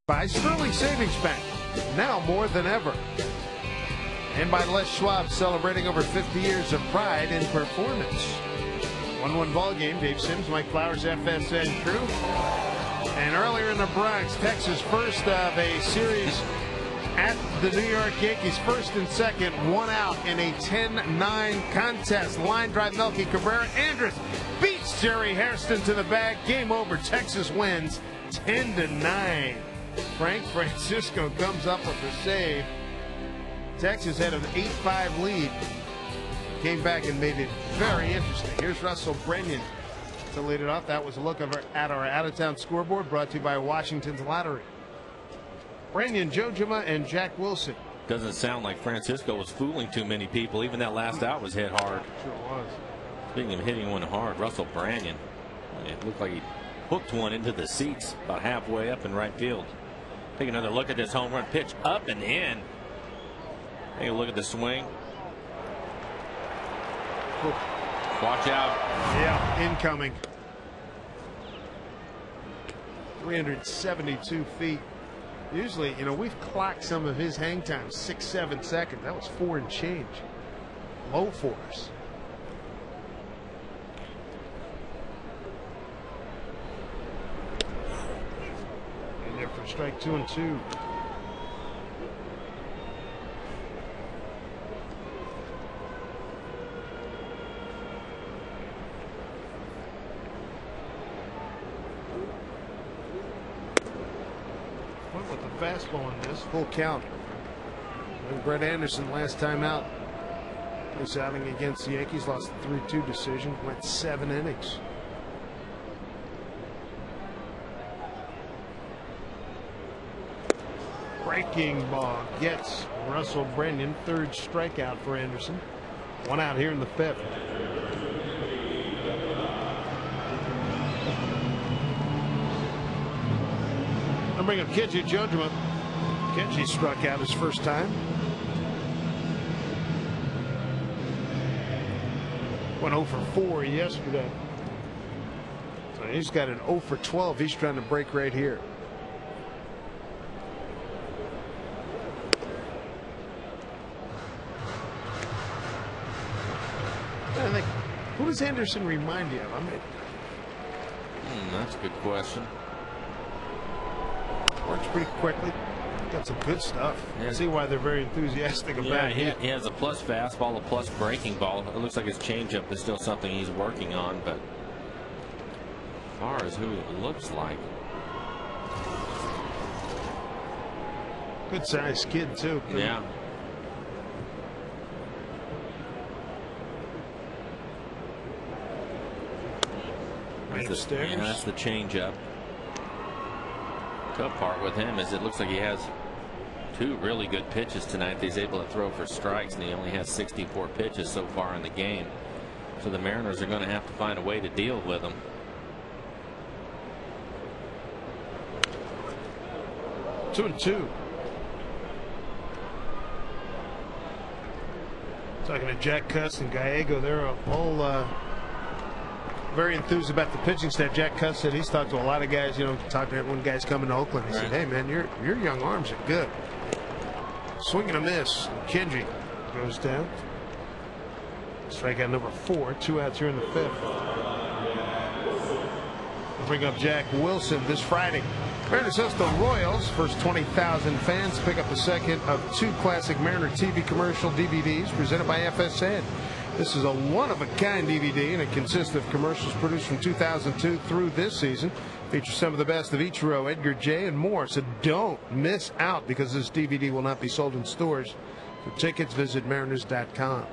By Sterling Savings Bank, now more than ever. And by Les Schwab, celebrating over 50 years of pride in performance. 1-1 ball game. Dave Sims, Mike Flowers, FSN crew. And earlier in the Bronx, Texas first of a series at the New York Yankees. First and second, one out in a 10-9 contest. Line drive, Melky Cabrera. Andrus beats Jerry Hairston to the bag. Game over. Texas wins 10-9. Frank Francisco comes up with the save. Texas had an 8-5 lead. Came back and made it very interesting. Here's Russell Brennan to lead it off. That was a look at our out-of-town scoreboard, brought to you by Washington's Lottery. Brennan, Joe Jama, and Jack Wilson. Doesn't sound like Francisco was fooling too many people. Even that last out was hit hard. Sure was. Speaking of hitting one hard, Russell Branyan, it looked like he hooked one into the seats about halfway up in right field. Take another look at this home run pitch, up and in. Take a look at the swing. Watch out. Yeah, incoming. 372 feet. Usually, you know, we've clocked some of his hang time 6-7 seconds. That was 4 and change. Low force. And there for strike 2 and 2. With the fastball in this full count. And Brett Anderson last time out, this outing against the Yankees, lost a 3-2 decision, went 7 innings. Breaking ball gets Russell Brennan, third strikeout for Anderson. One out here in the fifth. I'll bring up Kenji Jojima. Kenji struck out his first time. Went 0 for 4 yesterday. So he's got an 0 for 12 he's trying to break right here. I think, who does Anderson remind you of? I mean, That's a good question. Works pretty quickly. Got some good stuff. Yeah. I see why they're very enthusiastic about it. He has a plus fastball, a plus breaking ball. It looks like his changeup is still something he's working on, but as far as who it looks like. Good sized kid, too. Yeah. That's the changeup. Tough part with him is it looks like he has 2 really good pitches tonight. He's able to throw for strikes, and he only has 64 pitches so far in the game. So the Mariners are going to have to find a way to deal with him. Two and two. Talking to Jack Cust and Gallego, they're all very enthused about the pitching staff. Jack Cust said he's talked to a lot of guys. You know, talked to one guy's coming to Oakland. He said, "Hey man, your young arms are good." Swing and a miss. Kenji goes down. Strikeout number 4. 2 outs here in the fifth. We'll bring up Jack Wilson this Friday. Mariners host the Royals. First 20,000 fans pick up the second of 2 classic Mariner TV commercial DVDs presented by FSN. This is a one-of-a-kind DVD, and it consists of commercials produced from 2002 through this season. Features some of the best of Ichiro, Edgar J., and more. So don't miss out, because this DVD will not be sold in stores. For tickets, visit Mariners.com.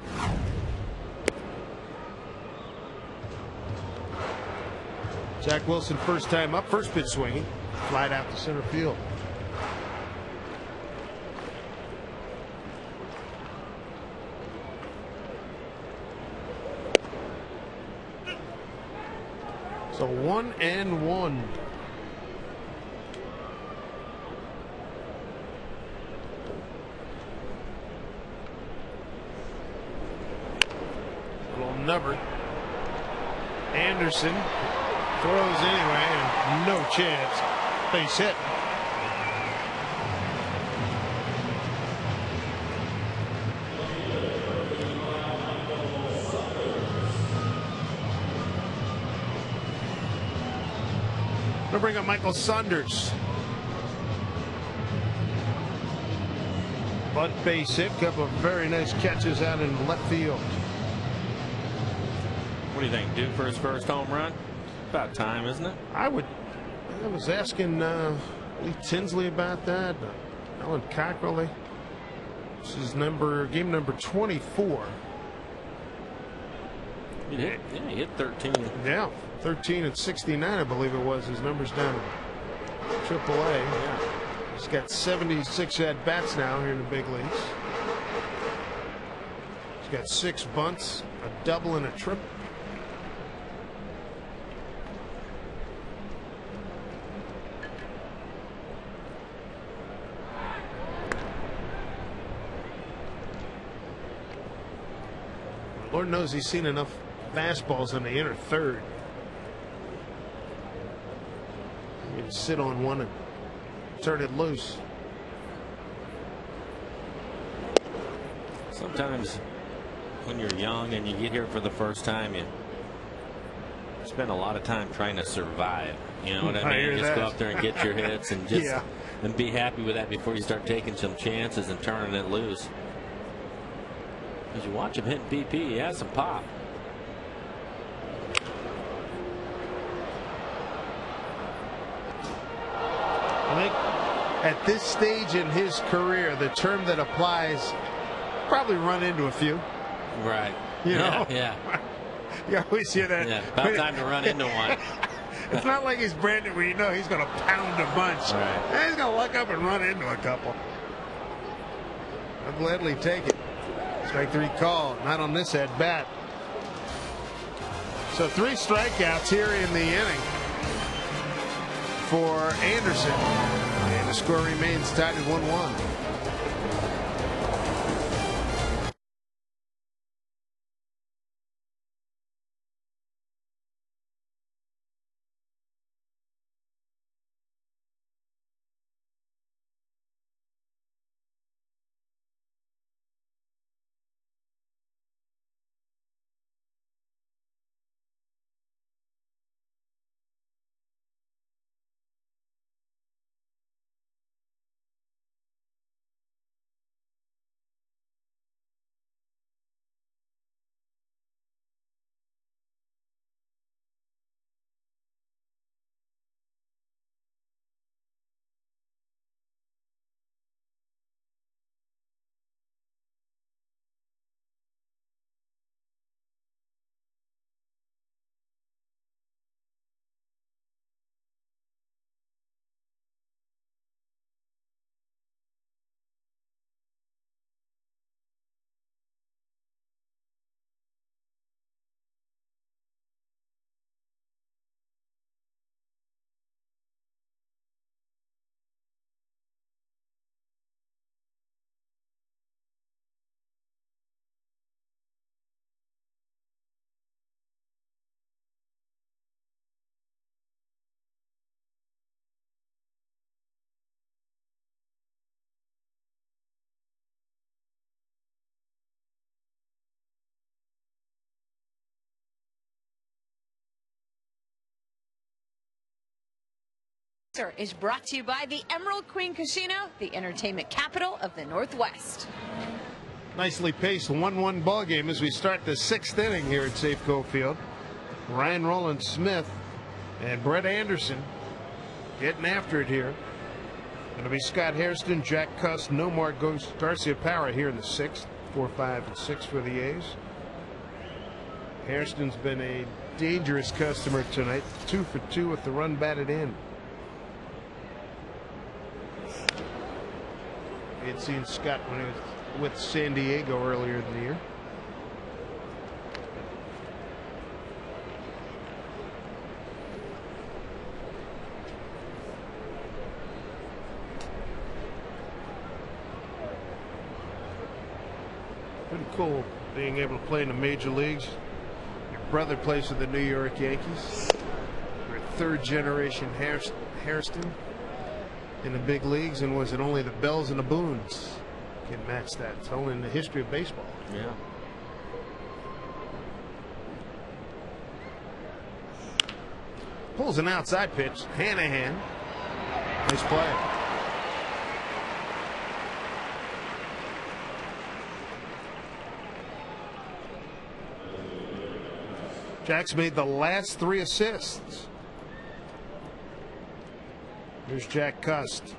Jack Wilson, first time up, first pitch swinging, flied out to center field. So 1-1. Little number. Anderson throws anyway, and no chance. Base hit. We'll bring up Michael Saunders. Bunt base hit, couple of very nice catches out in left field. What do you think? Due for his first home run? About time, isn't it? I was asking Lee Tinsley about that. Alan Cockrelly. This is game number 24. He hit 13. Yeah, 13 and 69, I believe it was. His numbers down in AAA. Yeah. He's got 76 at bats now here in the big leagues. He's got 6 bunts, a double, and a triple. Lord knows he's seen enough fastballs on the inner third. You can sit on one and turn it loose. Sometimes when you're young and you get here for the first time, you spend a lot of time trying to survive. You know what I mean? Just go up there and get your hits and just and be happy with that before you start taking some chances and turning it loose. As you watch him hit BP, he has some pop. I think at this stage in his career, the term that applies, probably run into a few. Right. You know? Yeah. You always hear that. Yeah. About time to run into one. It's not like he's Brandon where you know he's going to pound a bunch. Right. And he's going to luck up and run into a couple. I'll gladly take it. Strike 3 call. Not on this at bat. So 3 strikeouts here in the inning for Anderson. And the score remains tied at 1-1. Is brought to you by the Emerald Queen Casino, the entertainment capital of the Northwest. Nicely paced 1-1 ball game as we start the 6th inning here at Safeco Field. Ryan Roland Smith and Brett Anderson getting after it here. Going to be Scott Hairston, Jack Cuss, Nomar Garciaparra here in the 6th. 4, 5, and 6 for the A's. Hairston's been a dangerous customer tonight. 2 for 2 with the run batted in. We had seen Scott when he was with San Diego earlier in the year. Pretty cool being able to play in the major leagues. Your brother plays for the New York Yankees. You're a 3rd generation Hairston in the big leagues, and was it only the Bells and the Boons can match that? It's only in the history of baseball. Yeah. Pulls an outside pitch. Hanahan. Nice play. Jack's made the last 3 assists. Here's Jack Cust.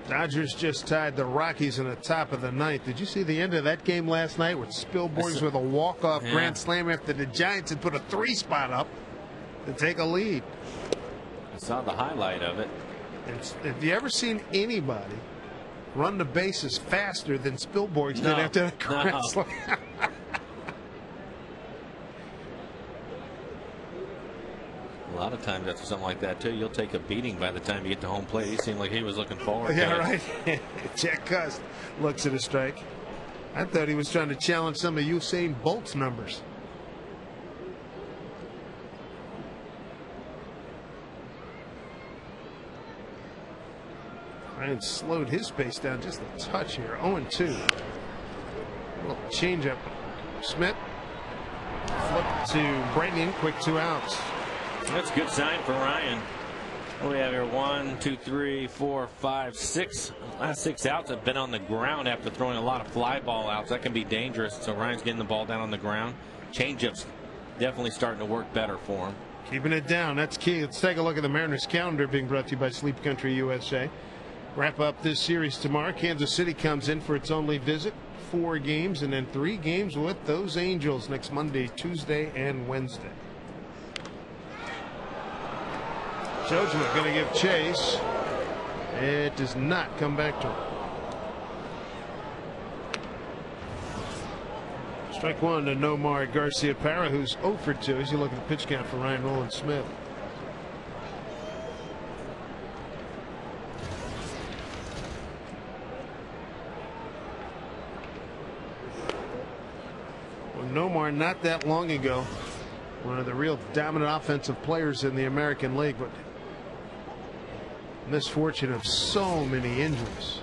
Dodgers just tied the Rockies in the top of the 9th. Did you see the end of that game last night with Spilborghs with a walk-off grand slam after the Giants had put a 3-spot up to take a lead? I saw the highlight of it. Have you ever seen anybody run the bases faster than Spilborghs did after that grand slam? A lot of times after something like that, too, you'll take a beating by the time you get to home plate. He seemed like he was looking forward to it. Yeah, right. Jack Cust looks at a strike. I thought he was trying to challenge some of Usain Bolt's numbers. Ryan slowed his pace down just a touch here. 0-2. A little changeup. Smith. Flip to Brennan. Quick 2 outs. That's a good sign for Ryan. What do we have here? 1, 2, 3, 4, 5, 6. Last 6 outs have been on the ground after throwing a lot of fly ball outs. That can be dangerous. So Ryan's getting the ball down on the ground. Changeup's definitely starting to work better for him. Keeping it down. That's key. Let's take a look at the Mariners calendar being brought to you by Sleep Country USA. Wrap up this series tomorrow. Kansas City comes in for its only visit. 4 games and then 3 games with those Angels next Monday, Tuesday, and Wednesday. Jojima going to give chase. It does not come back to him. Strike 1 to Nomar Garciaparra, who's 0 for 2 as you look at the pitch count for Ryan Rowland-Smith. Well, Nomar not that long ago, one of the real dominant offensive players in the American League, but misfortune of so many injuries.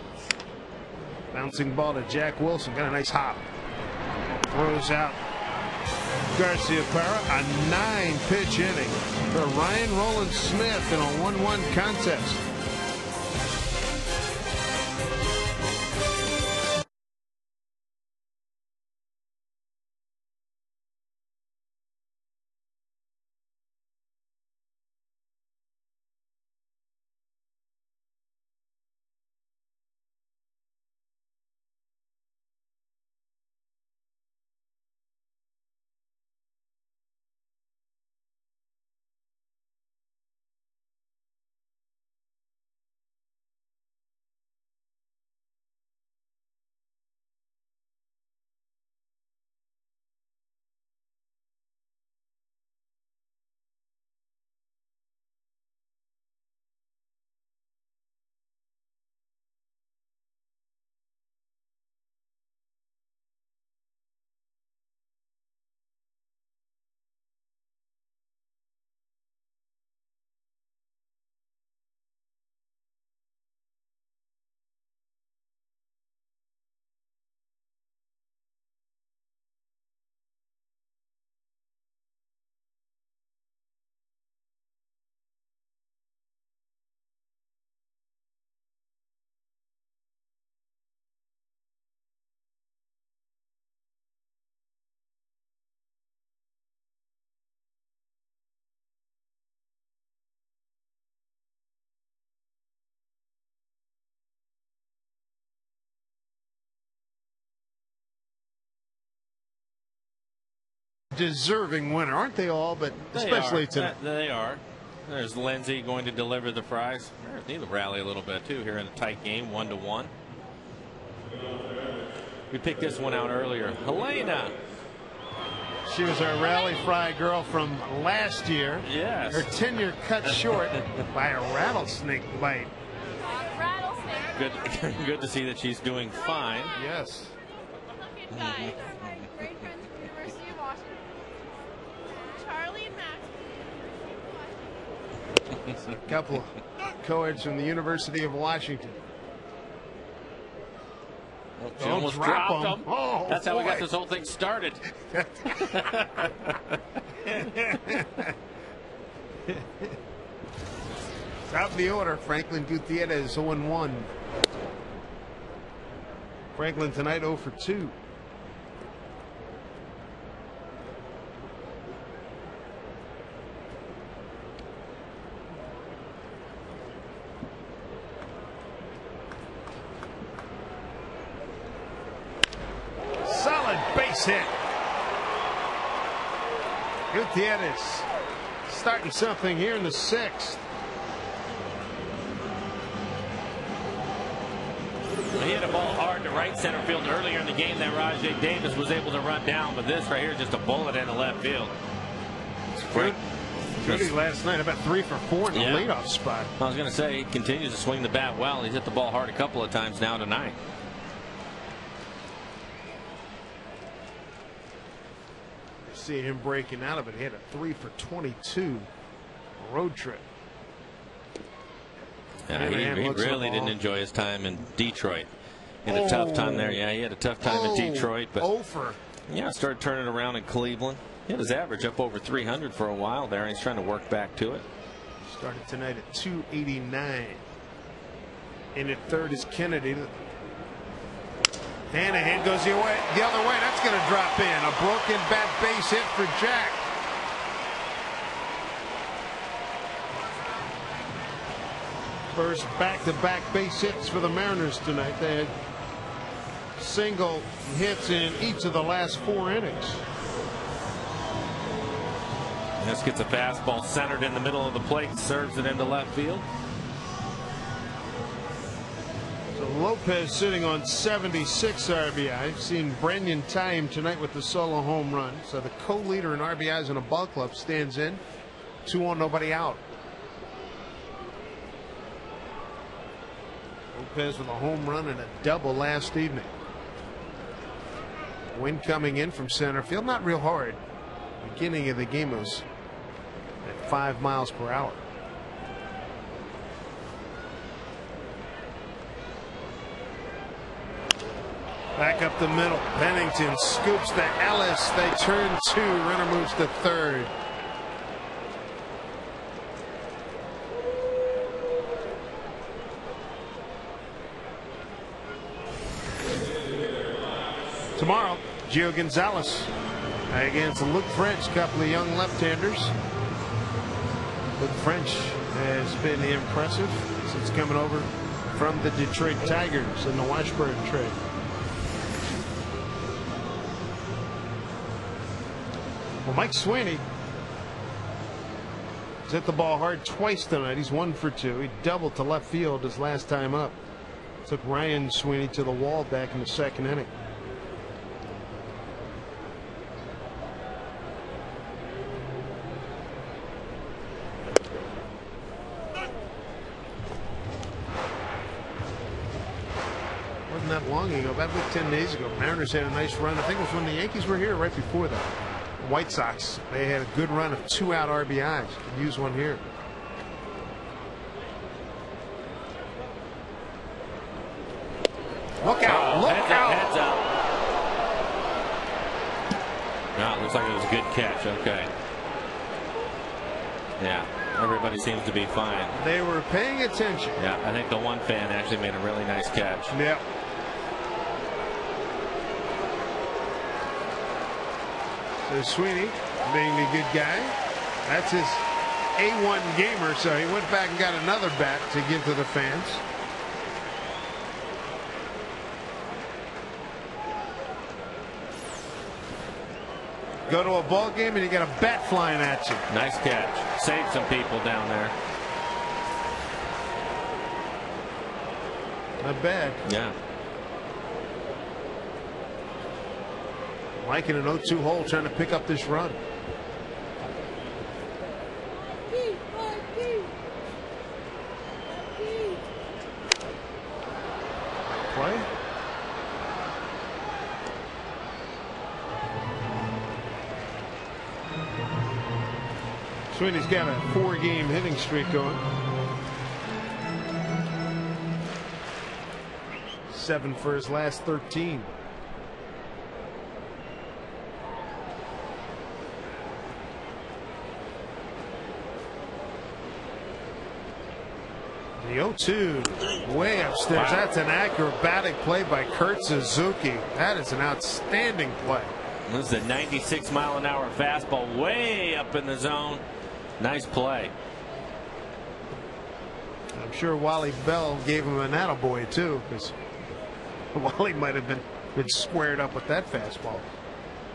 Bouncing ball to Jack Wilson. Got a nice hop. Throws out Garciaparra. A 9-pitch inning for Ryan Rowland-Smith in a 1-1 contest. Deserving winner, aren't they all? But especially tonight. They are. There's Lindsey going to deliver the fries. Need to rally a little bit too here in a tight game, 1-1. We picked this one out earlier. Helena. She was our rally fry girl from last year. Yes. Her tenure cut short by a rattlesnake bite. Good to see that she's doing fine. Yes. Guys, great friends from the University of Washington. Charlie and Max. A couple of co-eds from the University of Washington. She almost drop dropped 'em. him. Oh, That's how we got boy. this whole thing started. Top of the order, Franklin Gutierrez 0-1. Franklin tonight 0 for 2. Solid base hit. Gutierrez starting something here in the 6th. He hit a ball hard to right center field earlier in the game that Rajai Davis was able to run down, but this right here is just a bullet in the left field. Judy last night about 3 for 4 in the Yeah. leadoff spot. I was going to say he continues to swing the bat well. He's hit the ball hard a couple of times now tonight. See him breaking out of it. He had a 3 for 22 road trip. Yeah, he really didn't enjoy his time in Detroit. He had a tough time there. Yeah, he had a tough time in Detroit, but over. Yeah, started turning around in Cleveland. He had his average up over 300 for a while there, and he's trying to work back to it. Started tonight at 289. In at third is Kennedy. Hanahan goes the other way. That's going to drop in. A broken bat base hit for Jack. First back-to-back base hits for the Mariners tonight. They had single hits in each of the last 4 innings. This gets a fastball centered in the middle of the plate, serves it into left field. So Lopez sitting on 76 RBIs. Seen Brennan tie him tonight with the solo home run. So the co-leader in RBIs in a ball club stands in. 2 on, nobody out. Lopez with a home run and a double last evening. Wind coming in from center field, not real hard. Beginning of the game was at 5 miles per hour. Back up the middle. Pennington scoops to Ellis. They turn 2. Runner moves to third. Tomorrow, Gio Gonzalez against Luke French, couple of young left-handers. Luke French has been impressive since coming over from the Detroit Tigers in the Washburn trade. Well, Mike Sweeney has hit the ball hard twice tonight. He's 1 for 2. He doubled to left field his last time up. Took Ryan Sweeney to the wall back in the 2nd inning. Wasn't that long ago, about 10 days ago, Mariners had a nice run. I think it was when the Yankees were here, right before that. The White Sox, they had a good run of 2-out RBIs. Could use one here. Look out! Look out! Heads up. No, it looks like it was a good catch. Okay. Yeah, everybody seems to be fine. They were paying attention. Yeah, I think the one fan actually made a really nice catch. Yep. So Sweeney being the good guy. That's his A1 gamer, so he went back and got another bat to give to the fans. Go to a ball game and you get a bat flying at you. Nice catch. Saved some people down there. Not bad. Yeah. Mike in an 0-2 hole trying to pick up this run. Play. Sweeney's got a 4-game hitting streak going. 7 for his last 13. The 0-2 way upstairs. Wow. That's an acrobatic play by Kurt Suzuki. That is an outstanding play. This is a 96-mile-an-hour fastball way up in the zone. Nice play. I'm sure Wally Bell gave him an attaboy too, because Wally might have been squared up with that fastball.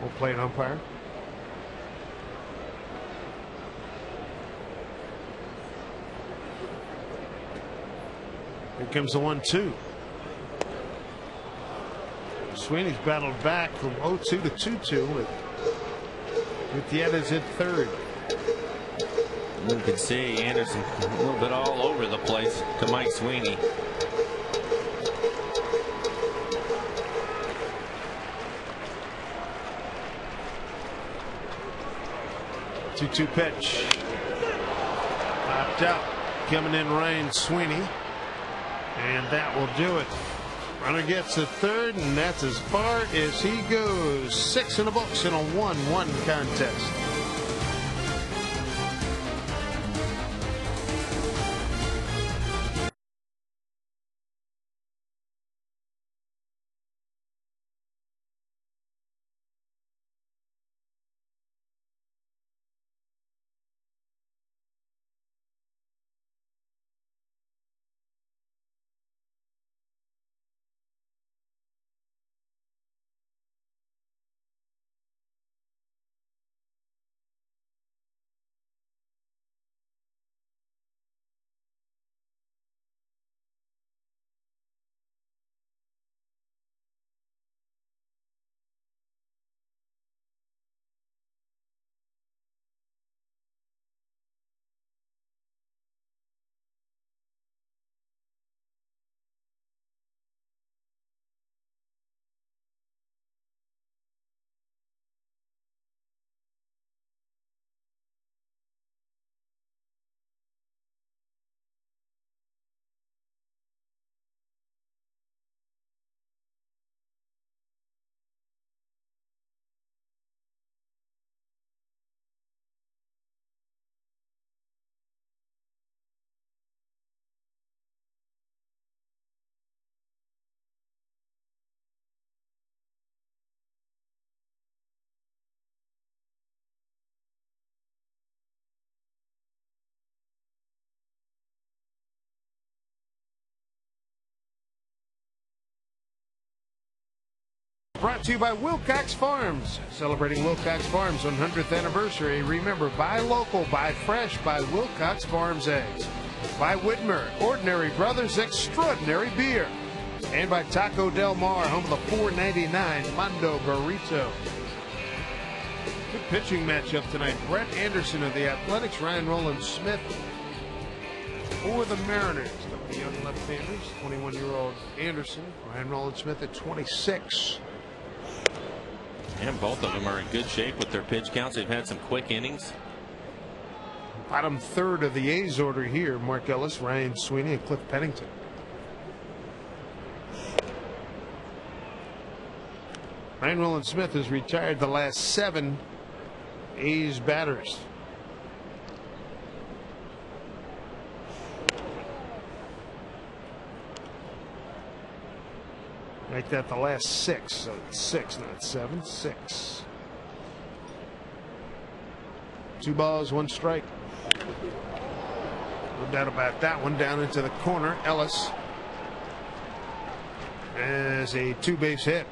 We'll play an umpire. Here comes the 1-2. Sweeney's battled back from 0-2 to 2-2 with Gutierrez at third. You can see Anderson a little bit all over the place to Mike Sweeney. Two pitch. Popped out. Coming in Ryan Sweeney. And that will do it. Runner gets to third, and that's as far as he goes. 6 in the books in a 1-1 contest. Brought to you by Wilcox Farms. Celebrating Wilcox Farms' 100th anniversary. Remember, buy local, buy fresh, buy Wilcox Farms eggs. By Whitmer, Ordinary Brothers Extraordinary Beer. And by Taco Del Mar, home of the $4.99 Mondo Burrito. Good pitching matchup tonight. Brett Anderson of the Athletics, Ryan Rowland-Smith for the Mariners. The young left-handers, 21-year-old Anderson, Ryan Rowland-Smith at 26. And both of them are in good shape with their pitch counts. They've had some quick innings. Bottom third of the A's order here. Mark Ellis, Ryan Sweeney, and Cliff Pennington. Ryan Rowland-Smith has retired the last 7 A's batters. Make that the last 6, so it's 6, not 7, 6. 2 balls, 1 strike. No doubt about that one. Down into the corner. Ellis as a 2-base hit.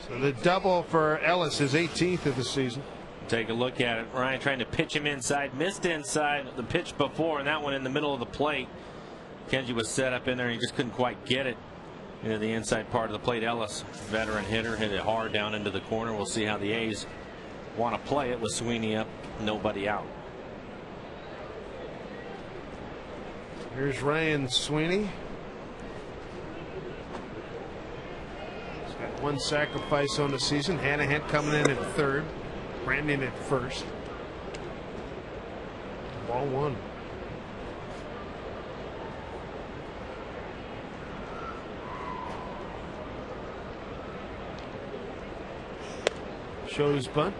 So the double for Ellis is 18th of the season. Take a look at it. Ryan trying to pitch him inside. Missed inside the pitch before, and that one in the middle of the plate. Kenji was set up in there, and he just couldn't quite get it into the inside part of the plate. Ellis, veteran hitter, hit it hard down into the corner. We'll see how the A's want to play it with Sweeney up, nobody out. Here's Ryan Sweeney. He's got 1 sacrifice on the season. Hanahan coming in at third. Brandon at first. Ball 1. Shows bunt.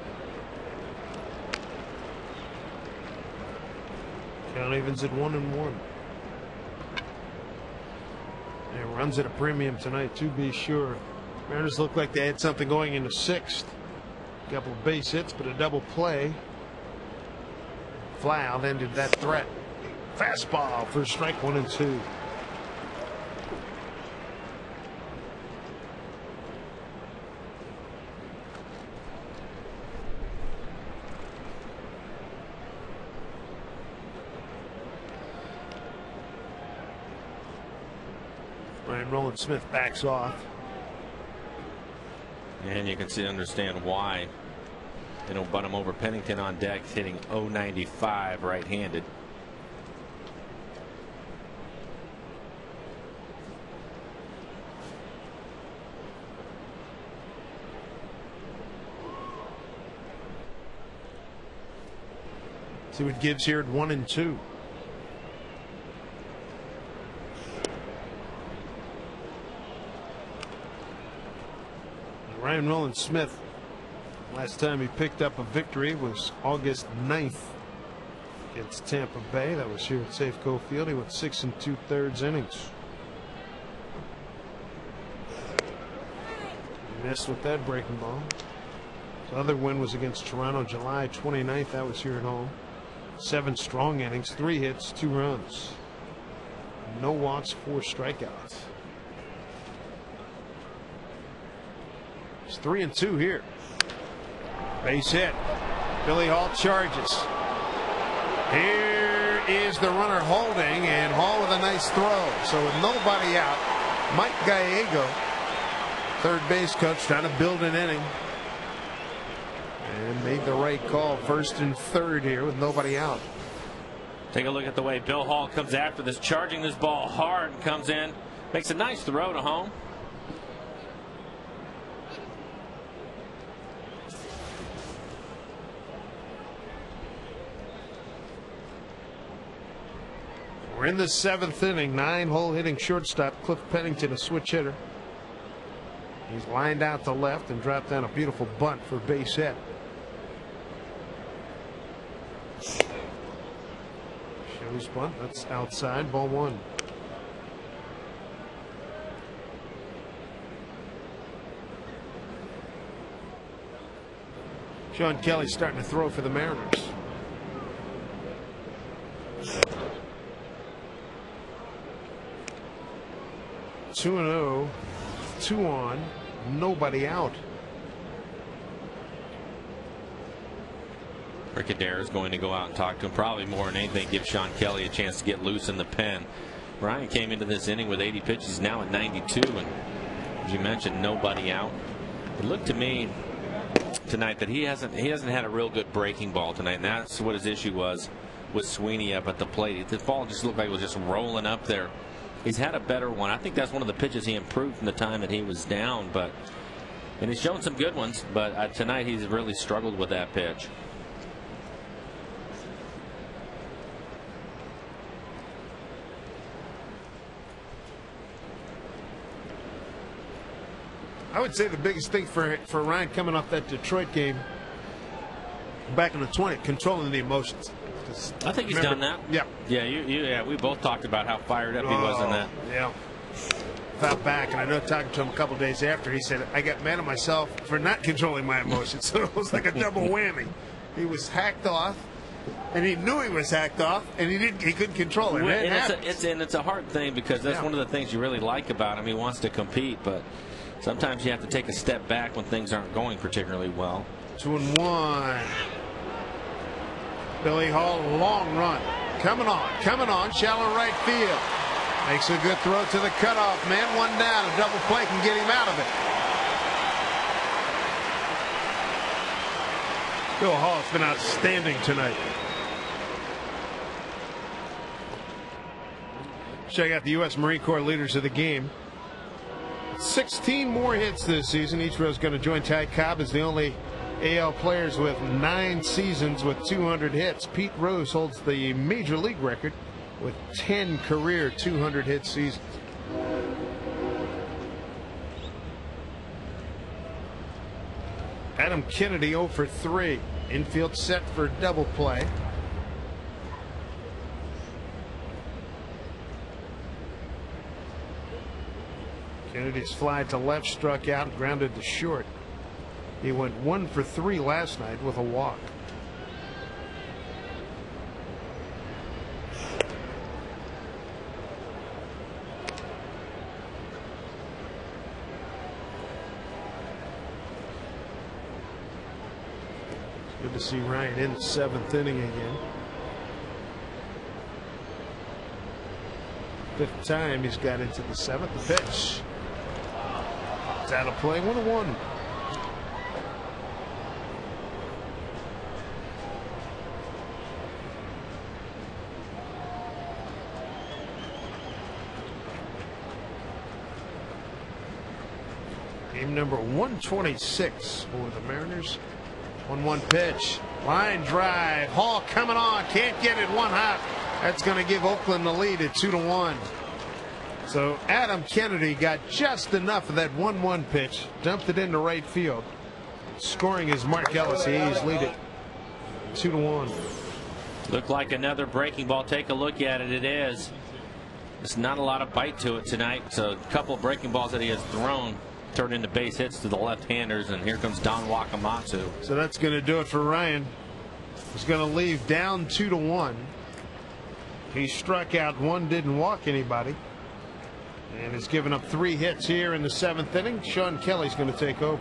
Count evens at 1-1. And runs at a premium tonight, to be sure. Mariners look like they had something going in the 6th. A couple of base hits, but a double play. Fly out ended that threat. Fastball for strike 1 and 2. Ryan Rowland-Smith backs off. And you can understand why. They don't bunt him over. Pennington on deck, hitting .095 right-handed. See what Gibbs here at 1 and 2. Ryan Rowland-Smith, last time he picked up a victory was August 9th against Tampa Bay. That was here at Safeco Field. He went 6 2/3 innings. He missed with that breaking ball. His other win was against Toronto July 29th. That was here at home. 7 strong innings, 3 hits, 2 runs. No walks, 4 strikeouts. It's 3 and 2 here. Base hit. Billy Hall charges. Here is the runner holding, and Hall with a nice throw. So with nobody out, Mike Gallego, third base coach, trying to build an inning. And made the right call, 1st and 3rd here with nobody out. Take a look at the way Bill Hall comes after this, charging this ball hard, and comes in, makes a nice throw to home. We're in the 7th inning. 9-hole hitting shortstop Cliff Pennington, a switch hitter. He's lined out to left and dropped down a beautiful bunt for base hit. Shows bunt. That's outside. Ball 1. Sean Kelly starting to throw for the Mariners. Two and 0, 2 on, nobody out. Rick Adair is going to go out and talk to him, probably more than anything, give Sean Kelly a chance to get loose in the pen. Ryan came into this inning with 80 pitches, now at 92, and as you mentioned, nobody out. It looked to me tonight that he hasn't had a real good breaking ball tonight, and that's what his issue was with Sweeney up at the plate. The ball just looked like it was just rolling up there. He's had a better one. I think that's one of the pitches he improved from the time that he was down, and he's shown some good ones, but tonight he's really struggled with that pitch. I would say the biggest thing for Ryan coming off that Detroit game back in the 20th, controlling the emotions. I think he's done that. Yeah. Yeah, we both talked about how fired up he was in that. Yeah. Felt back, and I know talking to him a couple days after, he said, I got mad at myself for not controlling my emotions. So it was like a double whammy. He was hacked off, and he knew he was hacked off, and he couldn't control it. It's a hard thing, because that's one of the things you really like about him. He wants to compete, but sometimes you have to take a step back when things aren't going particularly well. 2-1. Billy Hall, long run. Coming on, shallow right field. Makes a good throw to the cutoff man. 1 down, a double play can get him out of it. Bill Hall's been outstanding tonight. Check out the U.S. Marine Corps leaders of the game. 16 more hits this season. Each row is going to join Ty Cobb as the only AL players with 9 seasons with 200 hits. Pete Rose holds the major league record with 10 career 200 hit seasons. Adam Kennedy 0 for 3. Infield set for double play. Kennedy's fly to left struck out, grounded to short. He went 1 for 3 last night with a walk. Good to see Ryan in the 7th inning again. 5th time he's got into the 7th. The pitch. It's out of play. 1-1. Game number 126 for the Mariners. 1-1 pitch. Line drive. Hall coming on. Can't get it. One hop. That's going to give Oakland the lead at 2-1. So Adam Kennedy got just enough of that 1-1 pitch. Dumped it into right field. Scoring is Mark Ellis. He's lead it 2-1. Looked like another breaking ball. Take a look at it. It is. There's not a lot of bite to it tonight. So a couple of breaking balls that he has thrown turned into base hits to the left-handers, and here comes Don Wakamatsu. So that's going to do it for Ryan. He's going to leave down 2-1. He struck out 1, didn't walk anybody, and has given up 3 hits here in the 7th inning. Sean Kelly's going to take over.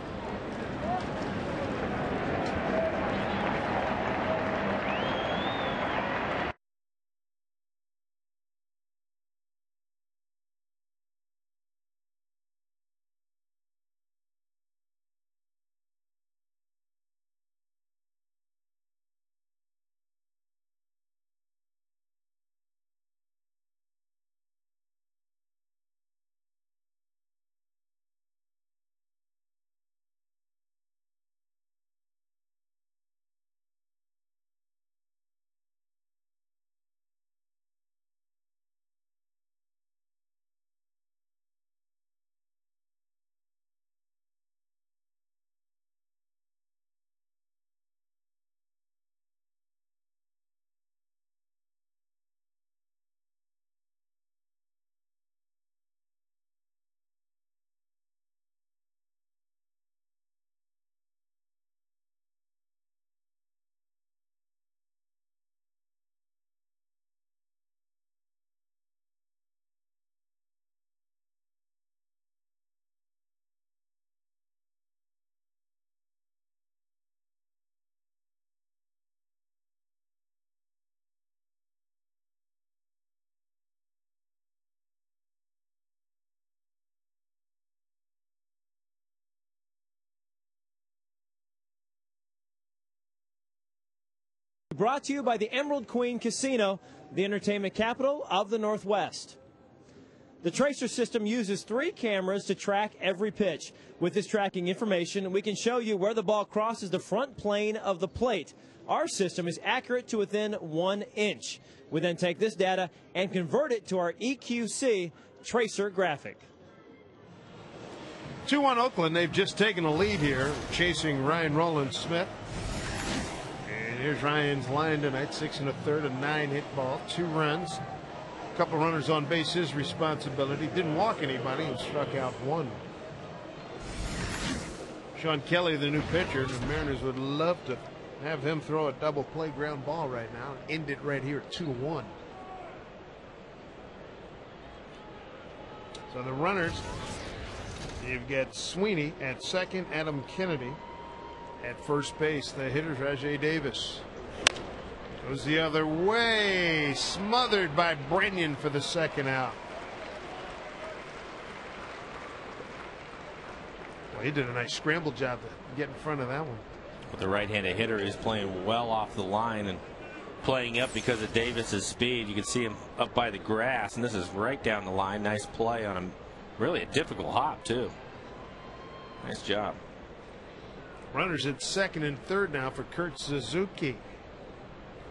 Brought to you by the Emerald Queen Casino, the entertainment capital of the Northwest. The Tracer system uses 3 cameras to track every pitch. With this tracking information, we can show you where the ball crosses the front plane of the plate. Our system is accurate to within 1 inch. We then take this data and convert it to our EQC Tracer graphic. 2-1 Oakland. They've just taken a lead here, chasing Ryan Rowland-Smith. Here's Ryan's line tonight, 6 1/3, a 9-hit ball, 2 runs. A couple runners on base, his responsibility. Didn't walk anybody and struck out 1. Sean Kelly, the new pitcher, the Mariners would love to have him throw a double play ground ball right now and end it right here at 2-1. So the runners, you've got Sweeney at second, Adam Kennedy at first base. The hitters, Rajai Davis. Goes the other way. Smothered by Brennan for the 2nd out. Well, he did a nice scramble job to get in front of that one. But the right-handed hitter is playing well off the line and playing up because of Davis's speed. You can see him up by the grass, and this is right down the line. Nice play on him. Really a difficult hop, too. Nice job. Runners at 2nd and 3rd now for Kurt Suzuki.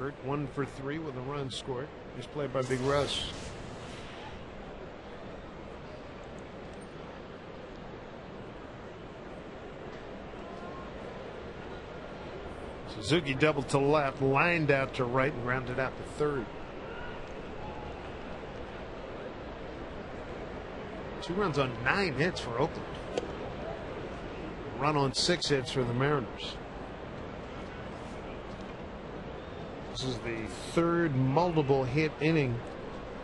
Kurt 1 for 3 with a run scored. He's played by Big Russ. Suzuki doubled to left, lined out to right, and grounded out to third. 2 runs on 9 hits for Oakland. Run on 6 hits for the Mariners. This is the 3rd multiple hit inning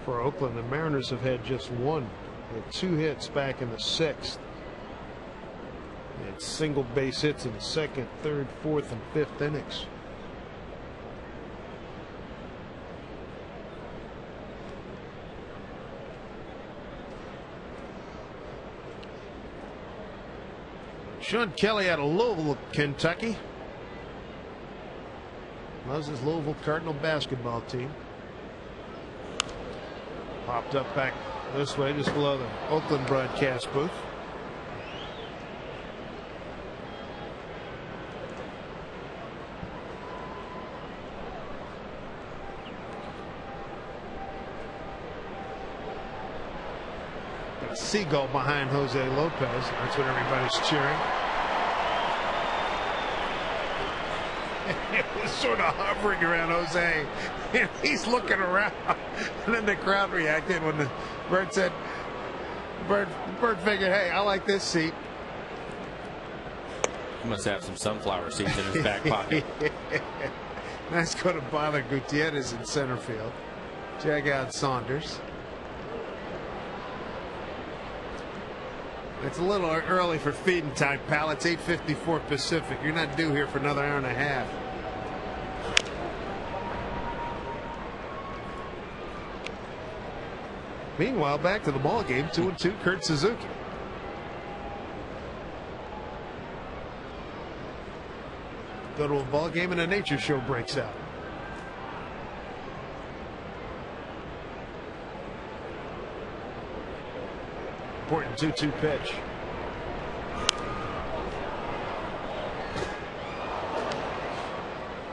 for Oakland. The Mariners have had just 1. They had 2 hits back in the 6th. They had single base hits in the 2nd, 3rd, 4th, and 5th innings. Sean Kelly out of Louisville, Kentucky. Loves his Louisville Cardinal basketball team. Popped up back this way, just below the Oakland broadcast booth. Got a seagull behind Jose Lopez. That's what everybody's cheering. It was sort of hovering around Jose, and he's looking around. And then the crowd reacted when the Bird said, Bird figured, hey, I like this seat. He must have some sunflower seeds in his back pocket. That's going to bother Gutierrez in center field. Jag out Saunders. It's a little early for feeding time, pal. It's 8:54 Pacific. You're not due here for another hour and a half. Meanwhile, back to the ball game. 2-2, Kurt Suzuki. Go to a ball game and a nature show breaks out. Important 2-2 pitch.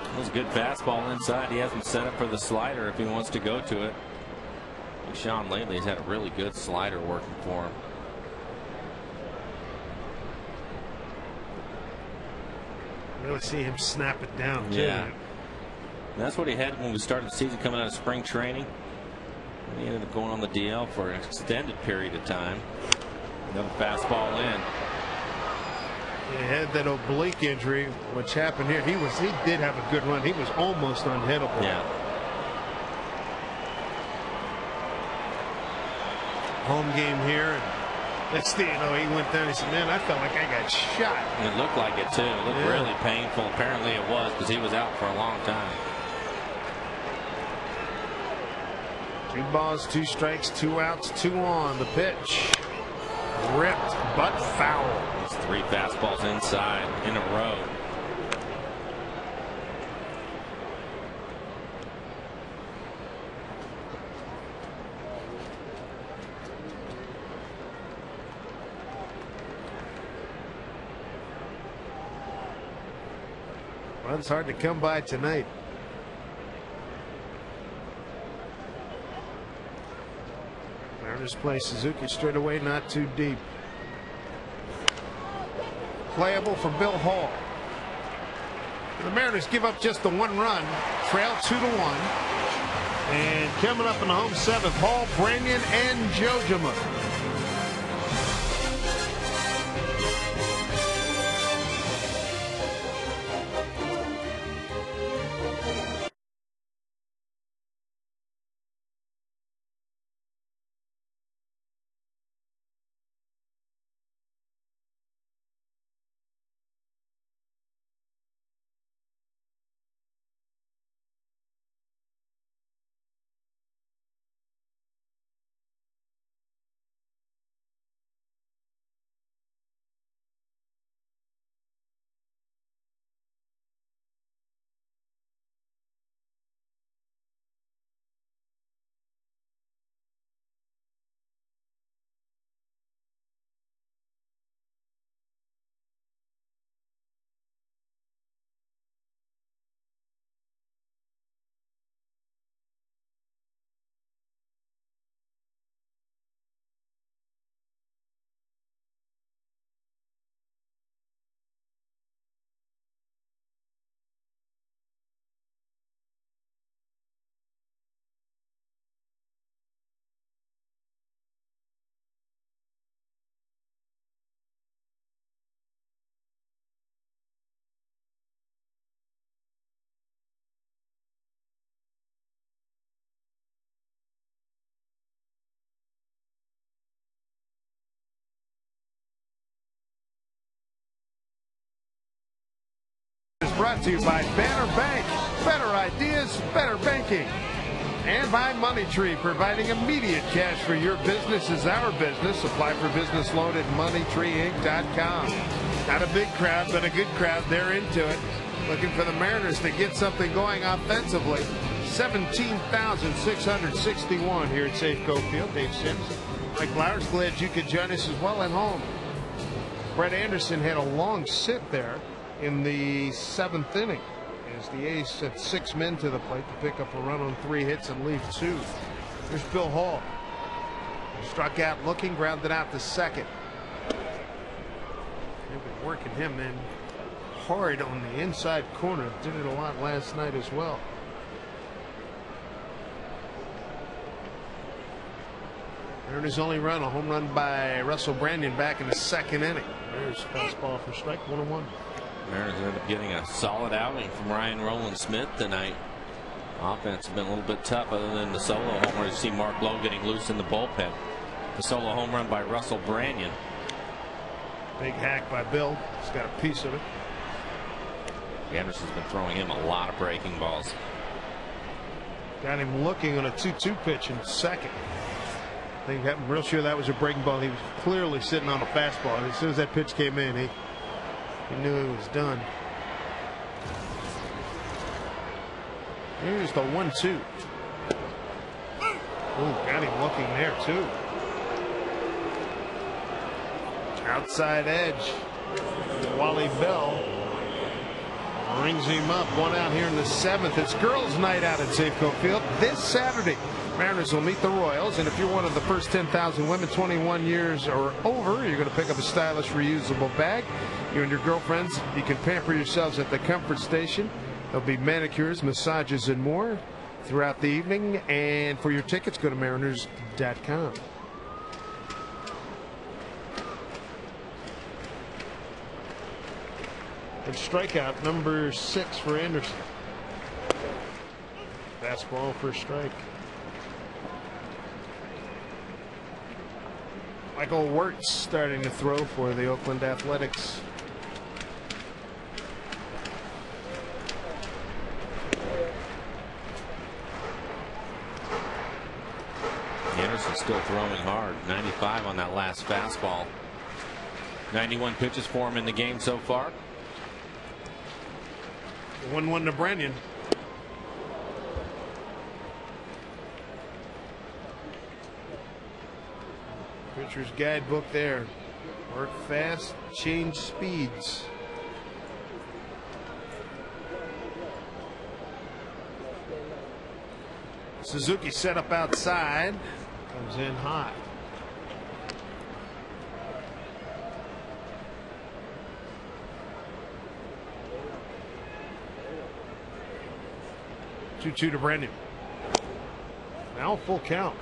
That was a good fastball inside. He hasn't set up for the slider if he wants to go to it. Sean lately has had a really good slider working for him. Really see him snap it down too. Yeah. And that's what he had when we started the season coming out of spring training. He ended up going on the DL for an extended period of time. Another fastball in. He had that oblique injury, which happened here. He did have a good run. He was almost unhittable. Yeah. Home game here, and next thing you know, he went down. He said, "Man, I felt like I got shot." It looked like it too. It looked really painful. Apparently, it was because he was out for a long time. 2 balls, 2 strikes, 2 outs, 2 on. The pitch, ripped but foul. It's 3 fastballs inside in a row. Runs hard to come by tonight. Mariners play Suzuki straight away, not too deep. Playable for Bill Hall. The Mariners give up just the 1 run, trail 2-1. And coming up in the home 7th, Hall, Branyan, and Jojima. brought to you by Banner Bank. Better ideas, better banking. And by Money Tree, providing immediate cash for your business is our business. Apply for business loan at moneytreeinc.com. Not a big crowd, but a good crowd. They're into it. Looking for the Mariners to get something going offensively. 17,661 here at Safeco Field. Dave Sims, Mike Flowers, glad you could join us as well at home. Brett Anderson had a long sit there in the 7th inning as the A's sent 6 men to the plate to pick up a run on 3 hits and leave 2. Here's Bill Hall. Struck out looking, grounded out to second. They've been working him in hard on the inside corner. Did it a lot last night as well. Mariners only run, a home run by Russell Branyan back in the 2nd inning. There's fastball for strike, 1-1. Mariners end up getting a solid outing from Ryan Rowland-Smith tonight. Offense has been a little bit tough other than the solo homer. You see Mark Lowe getting loose in the bullpen. The solo home run by Russell Branyan. Big hack by Bill. He's got a piece of it. Anderson's been throwing him a lot of breaking balls. Got him looking on a 2-2 pitch in second. I think I'm real sure that was a breaking ball. He was clearly sitting on a fastball. As soon as that pitch came in, he knew it was done. Here's the 1-2. Ooh, got him looking there too. Outside edge. Wally Bell rings him up. 1 out here in the 7th. It's girls' night out at Safeco Field this Saturday. Mariners will meet the Royals, and if you're one of the first 10,000 women 21 years or over, you're going to pick up a stylish reusable bag. You and your girlfriends, you can pamper yourselves at the Comfort Station. There'll be manicures, massages, and more throughout the evening. And for your tickets, go to mariners.com. And strikeout number 6 for Anderson. Fastball for a strike. Michael Wirtz starting to throw for the Oakland Athletics. Anderson's still throwing hard. 95 on that last fastball. 91 pitches for him in the game so far. 1-1 to Branyan. Pitcher's guidebook there. Work fast, change speeds. Suzuki set up outside. Comes in hot. Two to Branyan. Now full count.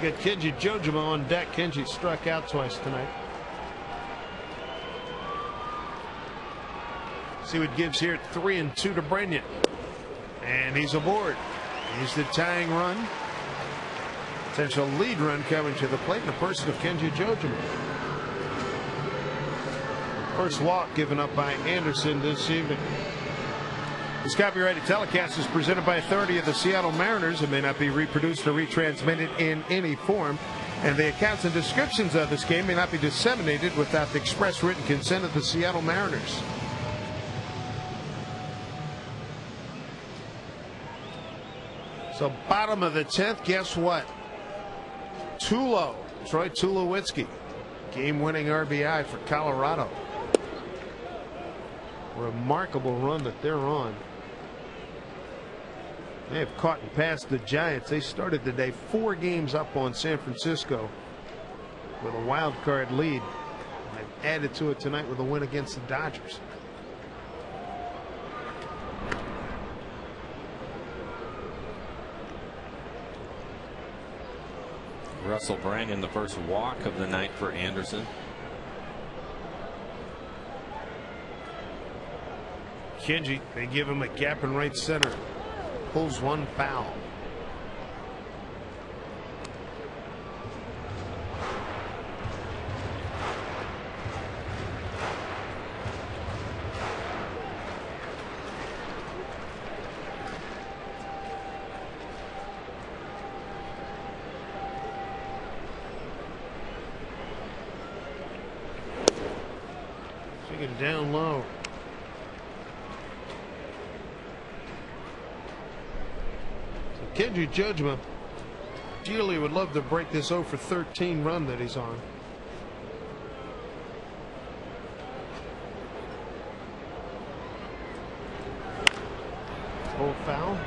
You got Kenji Jojima on deck. Kenji struck out twice tonight. See what gives here. 3-2 to Branyan. And he's aboard. He's the tying run. Potential lead run coming to the plate in the person of Kenji Jojima. First walk given up by Anderson this evening. This copyrighted telecast is presented by authority of the Seattle Mariners. It may not be reproduced or retransmitted in any form, and the accounts and descriptions of this game may not be disseminated without the express written consent of the Seattle Mariners. So bottom of the 10th, guess what? Troy Tulowitzki, game-winning RBI for Colorado. Remarkable run that they're on. They have caught and passed the Giants. They started the day 4 games up on San Francisco with a wild card lead. They've added to it tonight with a win against the Dodgers. Russell Branyan, the first walk of the night for Anderson. Kenji, they give him a gap in right center. Pulls one foul. Swinging down low. So Kenji Judgment ideally would love to break this 0 for 13 run that he's on. Full foul.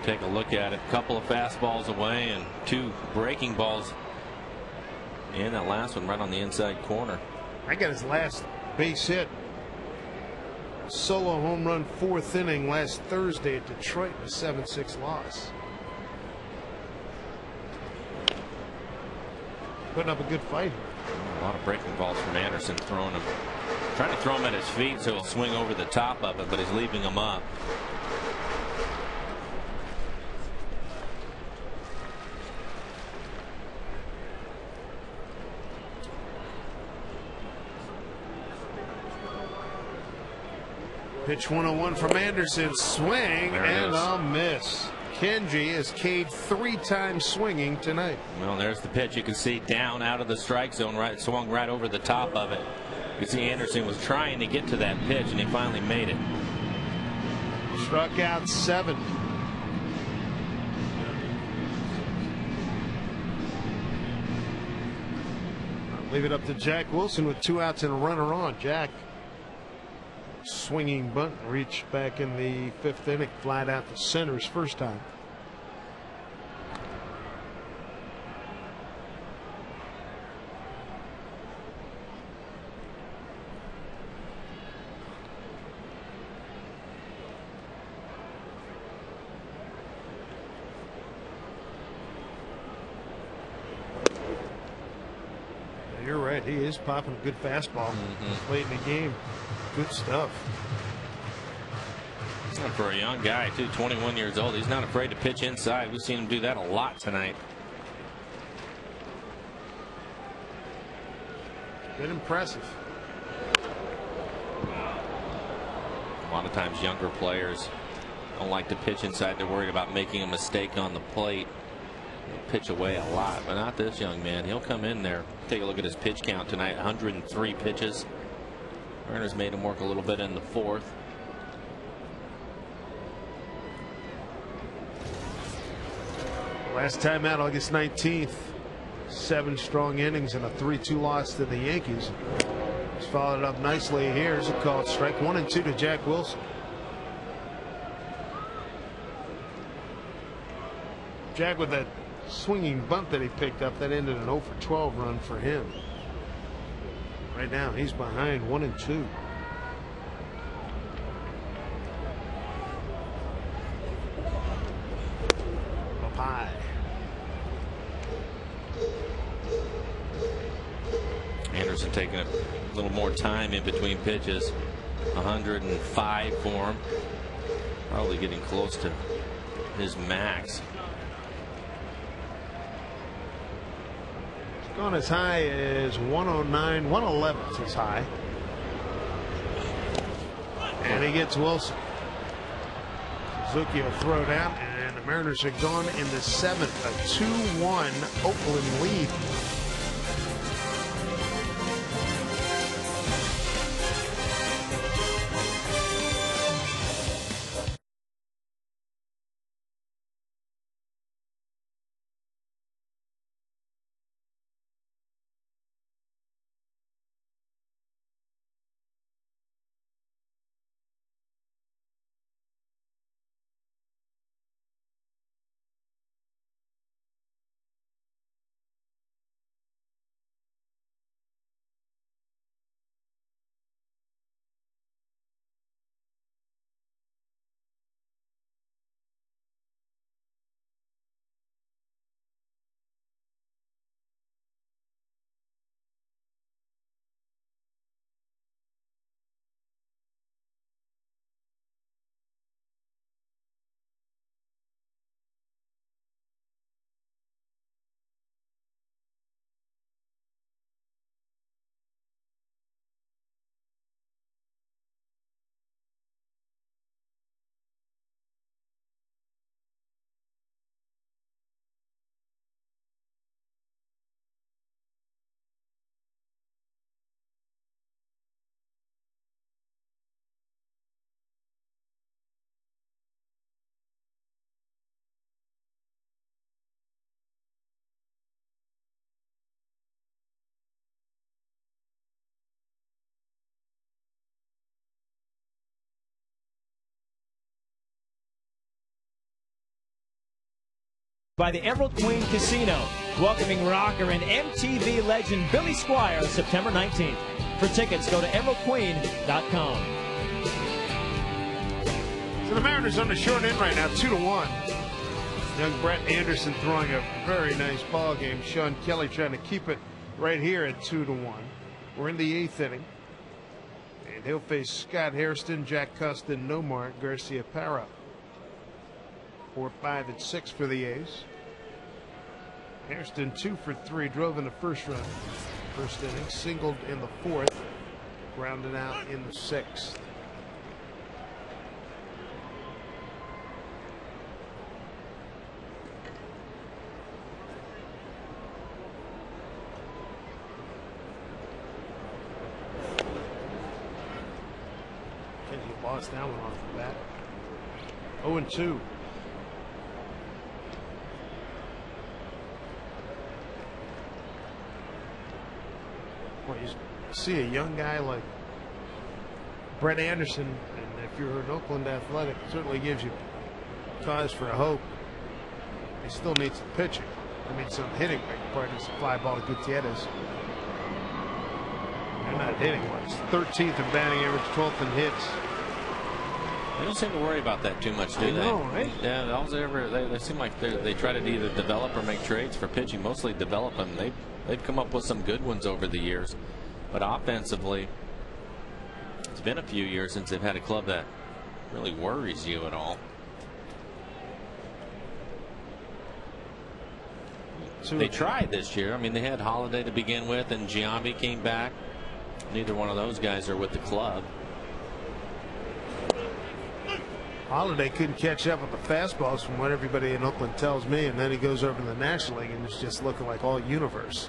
Take a look at it. A couple of fastballs away and 2 breaking balls. And that last one right on the inside corner. I got his last base hit. Solo home run 4th inning last Thursday at Detroit in a 7-6 loss. Putting up a good fight. A lot of breaking balls from Anderson, trying to throw him at his feet so he'll swing over the top of it, but he's leaving him up. Pitch 101 from Anderson. Swing and a miss. Kenji has K'd 3 times swinging tonight. Well, there's the pitch. You can see down out of the strike zone, right, swung right over the top of it. You can see Anderson was trying to get to that pitch, and he finally made it. Struck out 7. I'll leave it up to Jack Wilson with 2 outs and a runner on. Jack swinging bunt reached back in the 5th inning, flat out to center his first time. You're right, he is popping a good fastball late in the game. Good stuff. For a young guy, too, 21 years old, he's not afraid to pitch inside. We've seen him do that a lot tonight. Been impressive. A lot of times younger players don't like to pitch inside. They're worried about making a mistake on the plate. He'll pitch away a lot, but not this young man. He'll come in there. Take a look at his pitch count tonight. 103 pitches. Mariners made him work a little bit in the 4th. Last time out, August 19th. 7 strong innings and a 3-2 loss to the Yankees. He's followed up nicely here. Here's a called strike. 1-2 to Jack Wilson. Jack with that swinging bunt that he picked up, that ended an 0 for 12 run for him. Right now he's behind 1-2. Up high. Anderson taking a little more time in between pitches. 105 for him. Probably getting close to his max. Gone as high as 109, 111 is his high. And he gets Wilson. Suzuki will throw it out, and the Mariners are gone in the 7th. A 2-1 Oakland lead. By the Emerald Queen Casino, welcoming rocker and MTV legend Billy Squier September 19th. For tickets, go to emeraldqueen.com. So the Mariners on the short end right now, 2-1. Young Brett Anderson throwing a very nice ball game. Sean Kelly trying to keep it right here at 2-1. We're in the 8th inning. And he'll face Scott Hairston, Jack Custon, Nomar, Garcia Parra. 4, 5, and 6 for the A's. Hairston 2 for 3, drove in the first run. First inning, singled in the 4th, grounded out in the 6th. Kenji lost that one off the bat. 0-2. Well, you see a young guy like Brett Anderson, and if you're an Oakland Athletic, it certainly gives you cause for hope. He still needs some pitching. I mean, some hitting. Part of a fly ball to Gutierrez. They're not hitting much. 13th in batting average, 12th in hits. They don't seem to worry about that too much, do they? No, right? Yeah, all they seem like they try to either develop or make trades for pitching. Mostly develop them. They've come up with some good ones over the years, but offensively, it's been a few years since they've had a club that really worries you at all. They tried this year. I mean, they had Holiday to begin with, and Giambi came back. Neither one of those guys are with the club. Holiday couldn't catch up with the fastballs from what everybody in Oakland tells me, and then he goes over to the National League and it's just looking like all universe.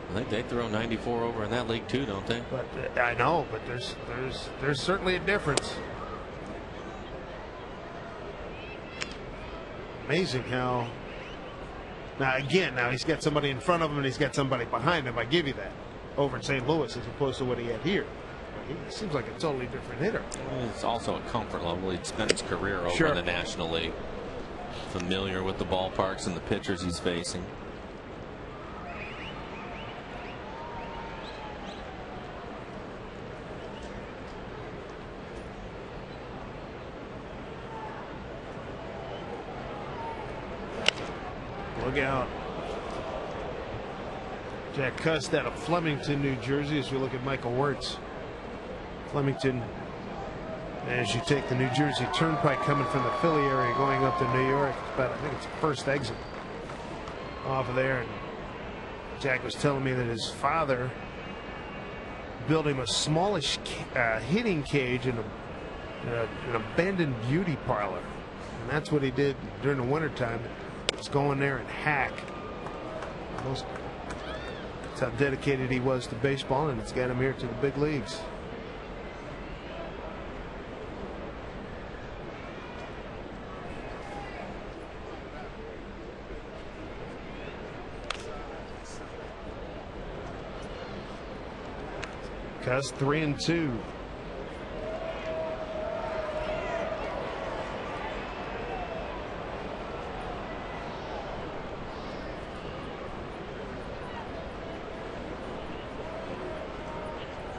I think they throw 94 over in that league too, don't they? But I know, but there's certainly a difference. Amazing how now he's got somebody in front of him and he's got somebody behind him. I give you that over in St. Louis as opposed to what he had here. He seems like a totally different hitter. It's also a comfort level. He'd spent his career over in the National League. Familiar with the ballparks and the pitchers he's facing. Look out. Jack Cust out of Flemington, New Jersey, as we look at Michael Wirtz. Flemington, as you take the New Jersey Turnpike coming from the Philly area going up to New York, I think it's the first exit off of there. And Jack was telling me that his father built him a smallish hitting cage in an abandoned beauty parlor. And that's what he did during the wintertime. Just go in there and hack. That's how dedicated he was to baseball, and it's got him here to the big leagues. Cust 3-2.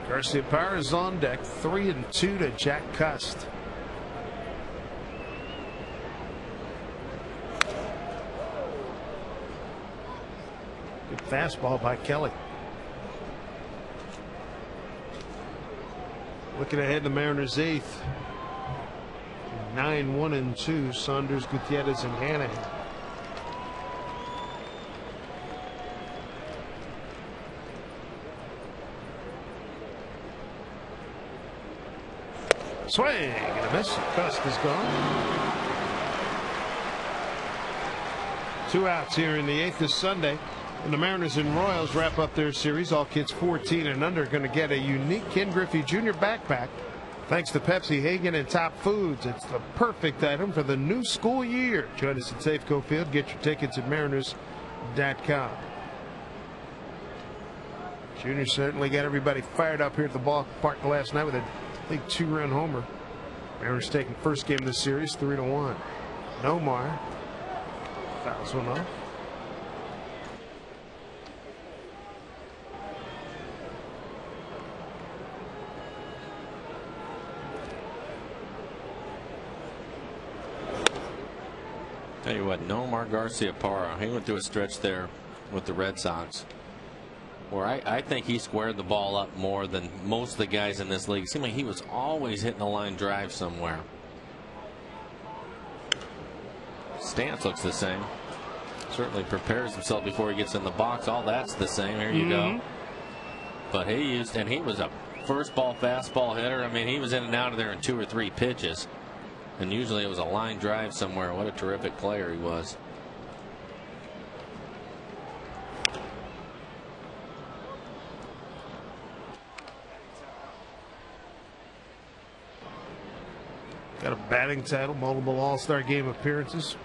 Garcia Parra is on deck. 3-2 to Jack Cust. Good fastball by Kelly. Looking ahead, the Mariners 8th. 9-1-2. Saunders, Gutierrez, and Hanahan. Swing and a miss. Cust is gone. 2 outs here in the 8th this Sunday. And the Mariners and Royals wrap up their series. All kids 14 and under are going to get a unique Ken Griffey Jr. backpack. Thanks to Pepsi, Hagen, and Top Foods. It's the perfect item for the new school year. Join us at Safeco Field. Get your tickets at Mariners.com. Jr. certainly got everybody fired up here at the ballpark last night with a big 2-run homer. Mariners taking first game of the series 3-1. Nomar Fouls one off. Tell you what, Nomar Garciaparra, he went through a stretch there with the Red Sox where I think he squared the ball up more than most of the guys in this league. It seemed like he was always hitting a line drive somewhere. Stance looks the same. Certainly prepares himself before he gets in the box. All that's the same. Here you go. But he was a first ball fastball hitter. I mean, he was in and out of there in 2 or 3 pitches. And usually it was a line drive somewhere. What a terrific player he was. Got a batting title, multiple All-Star game appearances.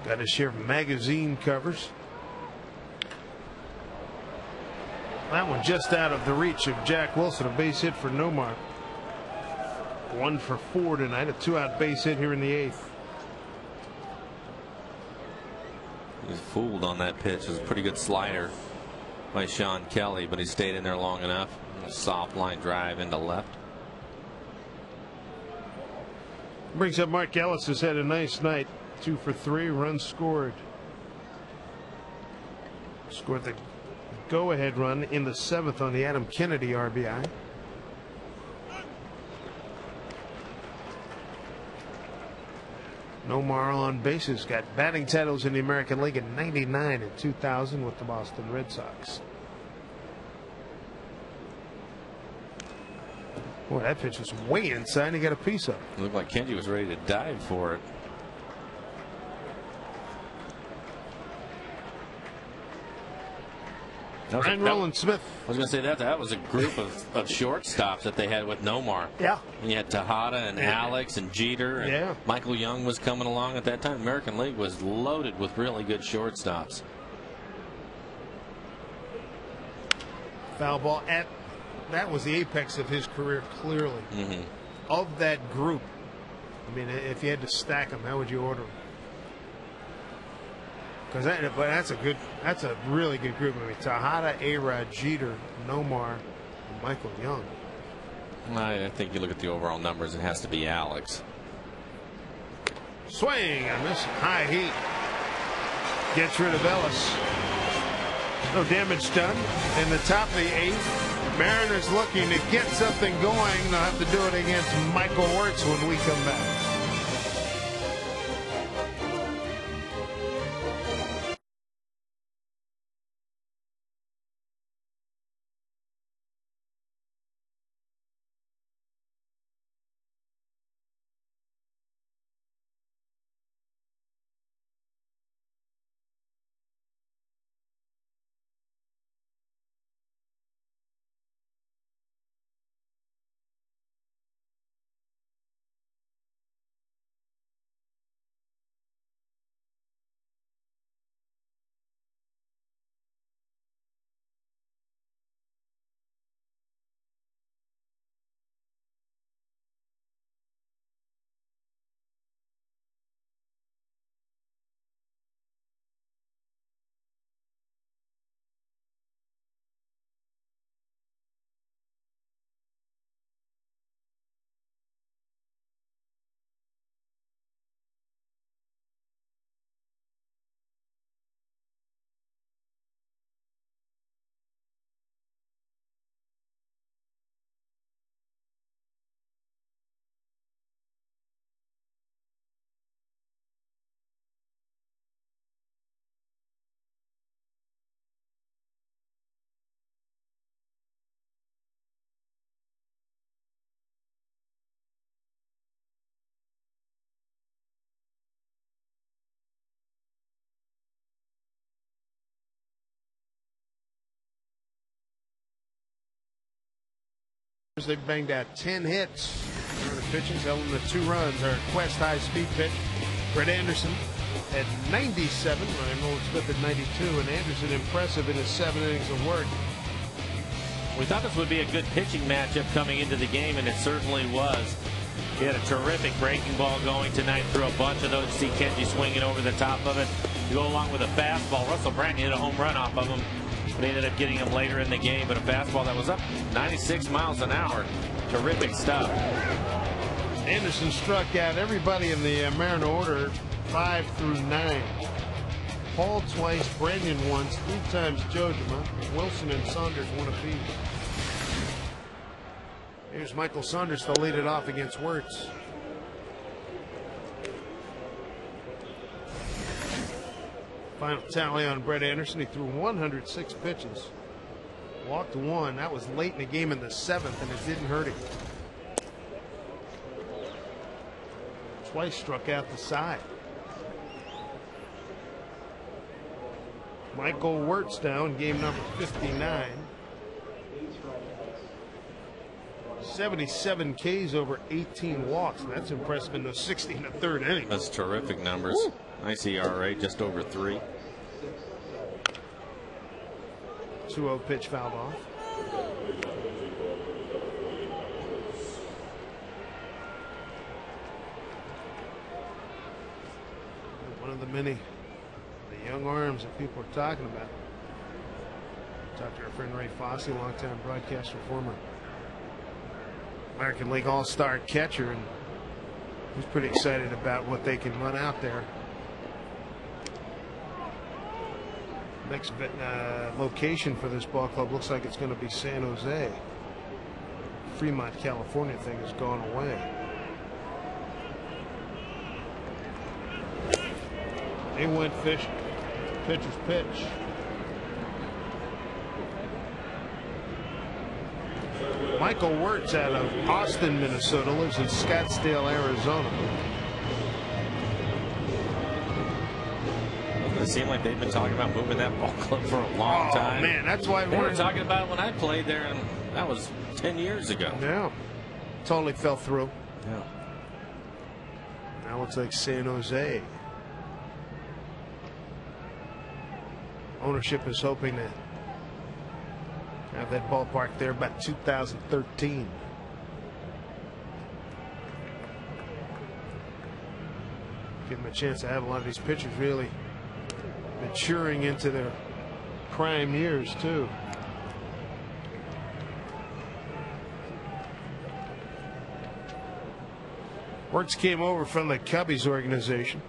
Got his share of magazine covers. That one just out of the reach of Jack Wilson. A base hit for Nomar. 1 for 4 tonight. A 2-out base hit here in the 8th. He was fooled on that pitch. It was a pretty good slider by Sean Kelly, but he stayed in there long enough. A soft line drive into left. Brings up Mark Ellis, has had a nice night. 2 for 3 runs scored. Scored the go-ahead run in the 7th on the Adam Kennedy RBI. Nomar on bases, got batting titles in the American League in '99 and 2000 with the Boston Red Sox. Boy, that pitch was way inside. He got a piece of it. It looked like Kenji was ready to dive for it. Ryan Roland Smith. I was going to say that was a group of shortstops that they had with Nomar. Yeah. You had Tejada and Alex and Jeter. And Michael Young was coming along at that time. American League was loaded with really good shortstops. Foul ball that was the apex of his career, clearly. Of that group, I mean, if you had to stack them, how would you order them? Because that's a really good group. I mean, Tejada, A-Rod, Jeter, Nomar, and Michael Young. I think you look at the overall numbers, it has to be Alex. Swing and miss. High heat. Gets rid of Ellis. No damage done. In the top of the 8th. Mariners looking to get something going. They'll have to do it against Michael Wirtz when we come back. They banged out 10 hits. The pitches held them to 2 runs. Our Quest high-speed pitch. Brett Anderson at 97. Ryan Roland Smith at 92. And Anderson impressive in his 7 innings of work. We thought this would be a good pitching matchup coming into the game, and it certainly was. He had a terrific breaking ball going tonight, threw a bunch of those. See Kenji swinging over the top of it to go along with a fastball. Russell Branton hit a home run off of him, but he ended up getting him later in the game. But a fastball that was up 96 miles an hour. Terrific stuff. Anderson struck out everybody in the Mariner order 5 through 9. Paul twice, Brandon once, 3 times Jojima, Wilson and Saunders one apiece. Here's Michael Saunders to lead it off against Wirtz. Final tally on Brett Anderson. He threw 106 pitches. Walked 1. That was late in the game in the 7th, and it didn't hurt him. Twice struck out the side. Michael Wirtz down, game number 59. 77 Ks over 18 walks. That's impressive in the 60 in the 3rd inning. That's terrific numbers. Woo. Nice ERA, just over 3. 2-0 pitch fouled off. One of the many young arms that people are talking about. Talked to our friend Ray Fosse, longtime broadcaster, former American League All-Star catcher, and he's pretty excited about what they can run out there. Next location for this ball club looks like it's going to be San Jose. Fremont, California thing has gone away. They went fishing. Pitcher's pitch. Michael Wirtz out of Austin, Minnesota, lives in Scottsdale, Arizona. It seemed like they've been talking about moving that ball club for a long time. Man, that's why they were talking about it when I played there, and that was 10 years ago. Yeah, totally fell through. Yeah. Now looks like San Jose. Ownership is hoping to have that ballpark there about 2013. Give them a chance to have a lot of these pitchers really maturing into their prime years too. Wirtz came over from the Cubbies organization.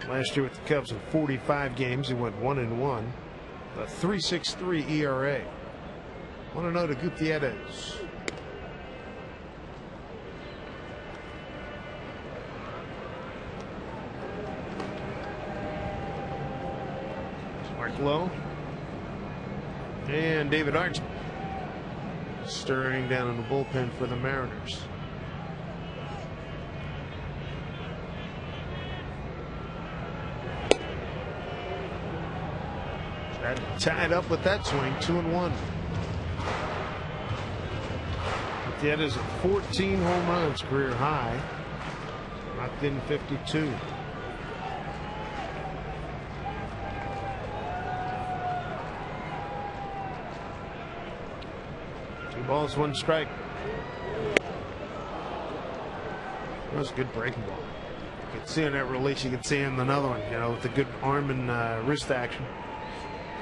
Last year with the Cubs in 45 games, he went 1-1. A 3.63 ERA. 1-0 to Gutierrez. Mark Lowe and David Archman stirring down in the bullpen for the Mariners. Tied up with that swing, 2-1. Gutierrez at 14 home runs, career high. Knocked in 52. Two balls, one strike. That was a good breaking ball. You can see on that release, you can see in another one, you know, with the good arm and wrist action.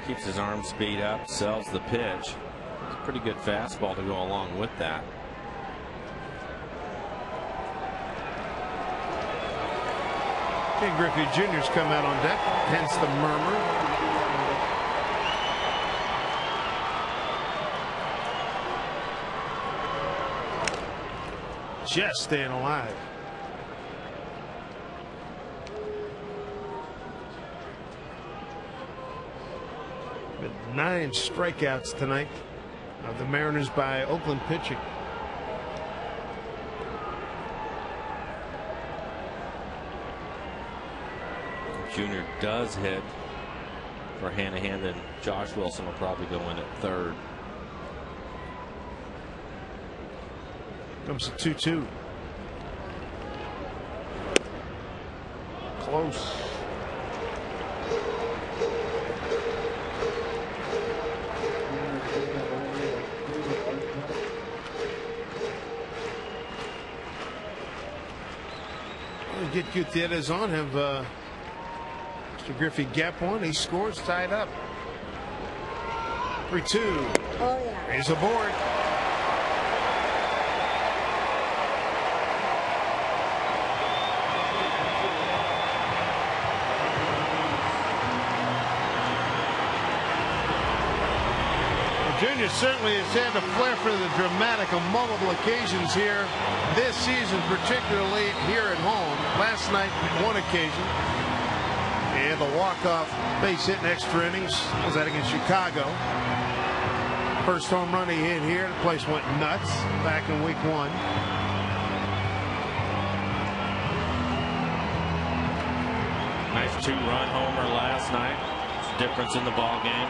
Keeps his arm speed up, sells the pitch. It's a pretty good fastball to go along with that. Ken Griffey Jr.'s come out on deck, hence the murmur. Just staying alive. But 9 strikeouts tonight of the Mariners by Oakland pitching. Junior does hit for Hanahan, then Josh Wilson will probably go in at third. Comes to 2-2. Close. get Gutierrez on him. Mr. Griffey gap one. He scores, tied up. 3-2. Oh, yeah. He's aboard. Junior certainly has had a flair for the dramatic on multiple occasions here this season, particularly here at home. Last night, one occasion. And the walk-off base hit in extra innings. Was that against Chicago? First home run he hit here. The place went nuts back in week 1. Nice 2-run homer last night. Difference in the ball game.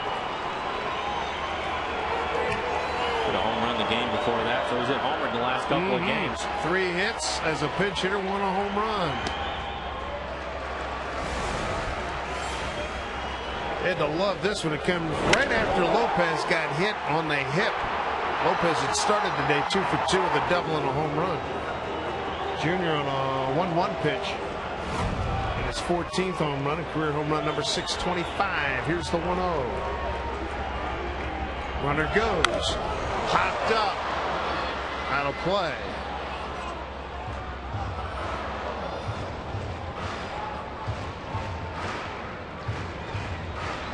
Hit a home run the game before that, so he's hit homer in the last couple of games. 3 hits as a pinch hitter, 1 a home run. Had to love this one. It comes right after Lopez got hit on the hip. Lopez had started the day 2 for 2 with a double and a home run. Junior on a 1-1 pitch. And his 14th home run, a career home run number 625. Here's the 1-0. Runner goes. Popped up. Out of play.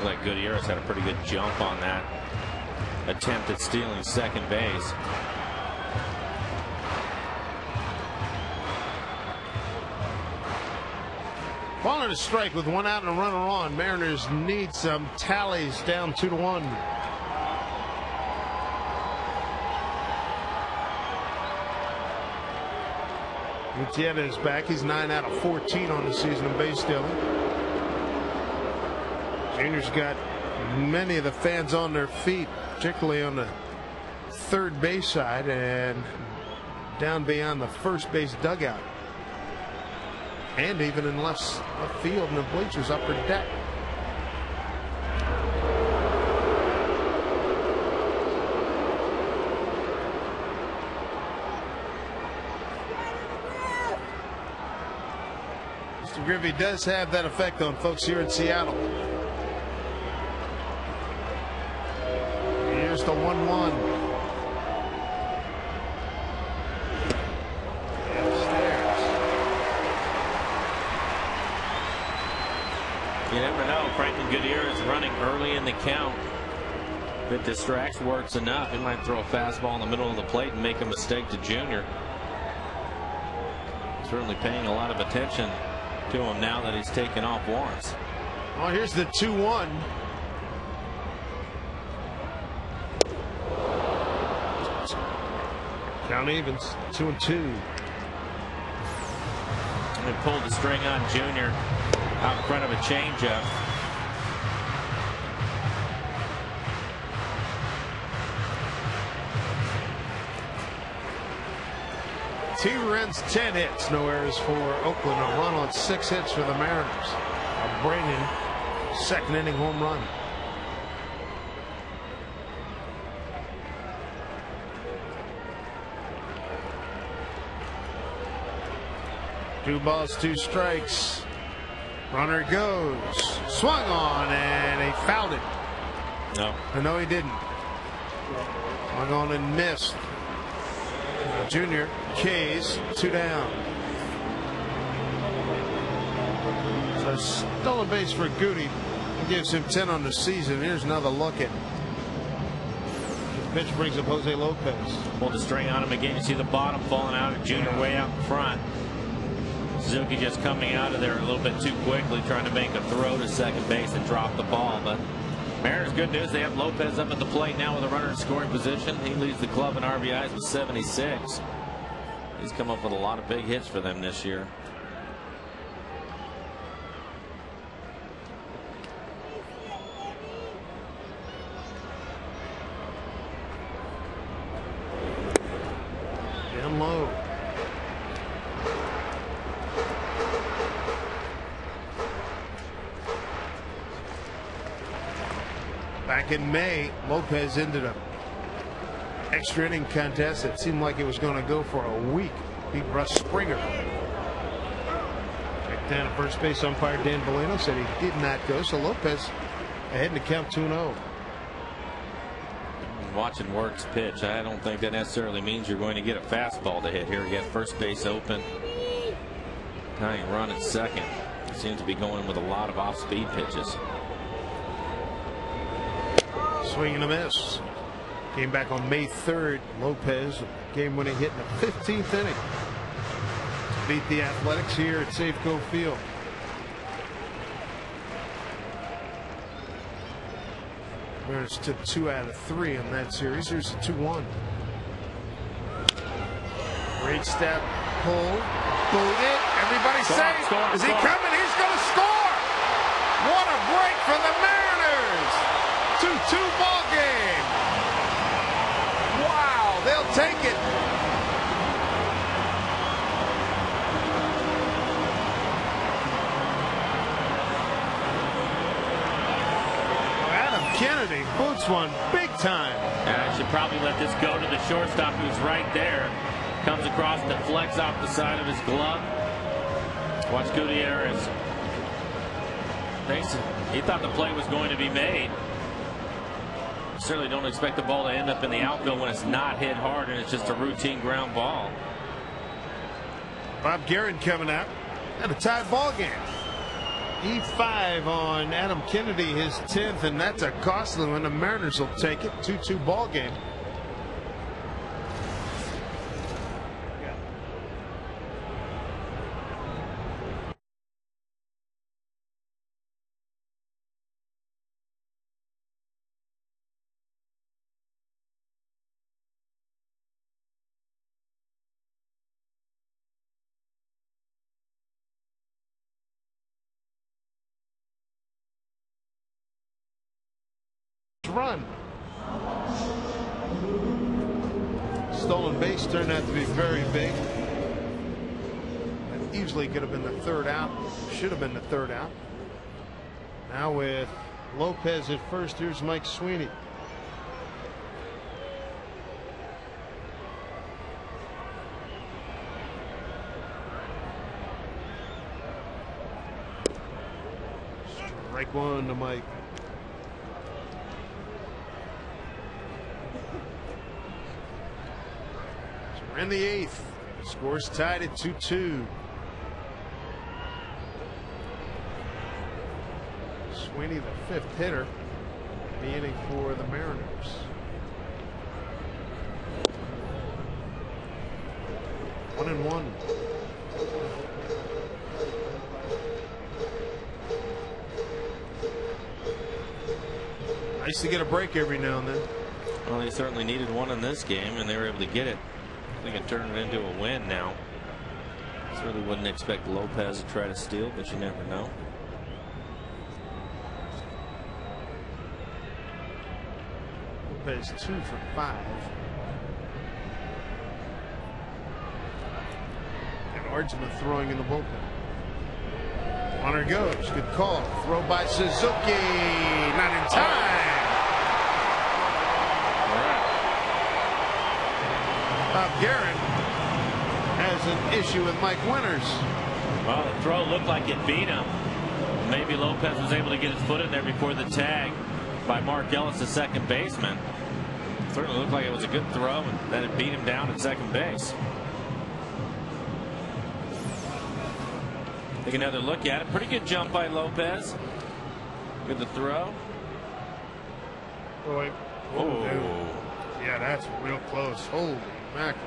Like Gutierrez had a pretty good jump on that attempt at stealing second base. Ball and a strike with 1 out and a runner on. Mariners need some tallies, down 2-1. Gutierrez is back. He's 9 out of 14 on the season in base stealing. Junior's got many of the fans on their feet, particularly on the third base side and down beyond the first base dugout. And even in left field in the bleachers, upper deck. Mr. Griffey does have that effect on folks here in Seattle. Here's the 1-1. You never know. Franklin Gutierrez running early in the count. If it distracts Wertz enough, he might throw a fastball in the middle of the plate and make a mistake to Junior. Certainly paying a lot of attention to him now that he's taken off once. Well, here's the 2-1. Count evens, 2-2. And pulled the string on Junior out in front of a changeup. T. Ren's 10 hits, no errors for Oakland. A run on 6 hits for the Mariners. A Branyan second inning home run. Two balls, 2 strikes. Runner goes. Swung on and he fouled it. No. No, he didn't. Swung on and missed. Junior K's 2 down. So stolen base for Goody. Gives him 10 on the season. Here's another look at. The pitch brings up Jose Lopez. Pulled the string on him again. You see the bottom falling out of Junior way out in front. Suzuki just coming out of there a little bit too quickly, trying to make a throw to second base and drop the ball. But Mariners, good news, they have Lopez up at the plate now with a runner in scoring position. He leads the club in RBIs with 76. He's come up with a lot of big hits for them this year. Down low. Back in May, Lopez ended up extra inning contest. It seemed like it was going to go for a week. Beat Russ Springer. down at first base. Umpire Dan Bellino said he did not go, so Lopez ahead in the count 2-0. Watching Wertz pitch, I don't think that necessarily means you're going to get a fastball to hit here. You got first base open. Tying run at second. Seems to be going with a lot of off-speed pitches. Swing and a miss. Came back on May 3rd. Lopez, game-winning hit in the 15th inning. Beat the Athletics here at Safeco Field. Mariners took 2 out of 3 in that series. Here's a 2-1. Great step, pull, boot it. Everybody say, is he coming? He's going to score. What a break for the Mariners. 2-2 ball game. Wow, they'll take it. Kennedy boots one big time. And I should probably let this go to the shortstop who's right there. Comes across, deflects off the side of his glove. Watch Gutierrez. He thought the play was going to be made. Certainly don't expect the ball to end up in the outfield when it's not hit hard and it's just a routine ground ball. Bob Guerin coming out and a tied ball game. E5 on Adam Kennedy, his 10th, and that's a costly one. The Mariners will take it. 2-2 ball game. Run. Stolen base turned out to be very big. That easily could have been the third out. Should have been the third out. Now with Lopez at first, here's Mike Sweeney. Strike one to Mike. We're in the 8th. Scores tied at 2-2. Sweeney, the 5th hitter in the inning for the Mariners. One and one. Nice to get a break every now and then. Well, they certainly needed one in this game, and they were able to get it. They can turn it into a win now. Certainly wouldn't expect Lopez to try to steal, but you never know. Lopez 2 for 5. And Ardsma throwing in the bullpen. Runner goes. Good call. Throw by Suzuki. Not in time. Bob Guerin has an issue with Mike Winters. Well, the throw looked like it beat him. Maybe Lopez was able to get his foot in there before the tag by Mark Ellis, the second baseman. Certainly looked like it was a good throw, and then it beat him down at second base. Take another look at it. Pretty good jump by Lopez. Good to throw. Boy. Oh. Yeah, that's real close. Holy mackerel.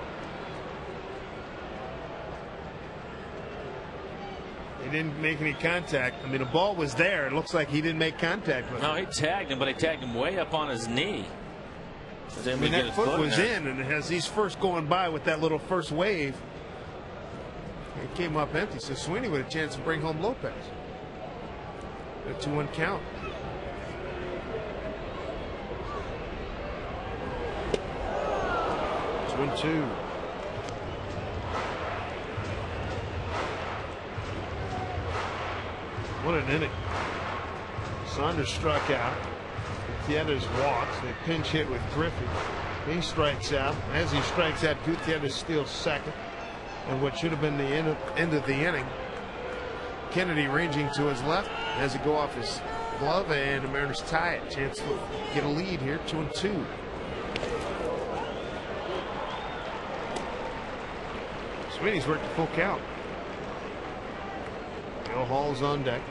He didn't make any contact. I mean, the ball was there. It looks like he didn't make contact with it. No, he tagged him, but he tagged him way up on his knee. I mean, that foot was in, and as he's first going by with that little first wave, it came up empty. So Sweeney with a chance to bring home Lopez. A 2-1 count. It's 1-2. What an inning. Saunders struck out. Gutierrez walks. They pinch hit with Griffey. He strikes out. As he strikes out, Gutierrez steals second. And what should have been the end of the inning Kennedy ranging to his left. Has it go off his glove, and the Mariners tie it. Chance to get a lead here, 2-2. Sweeney's worked a full count. Bill Hall's on deck.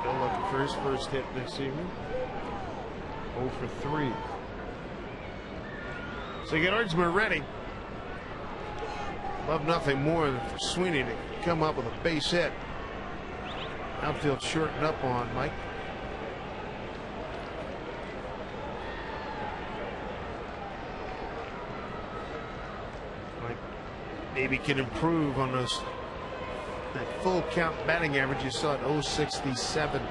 Bill looking for his first hit this evening. 0 for 3. So you get Ardsma ready. Love nothing more than for Sweeney to come up with a base hit. Outfield shortened up on Mike. Mike maybe can improve on those, that full count batting average you saw at 0.67.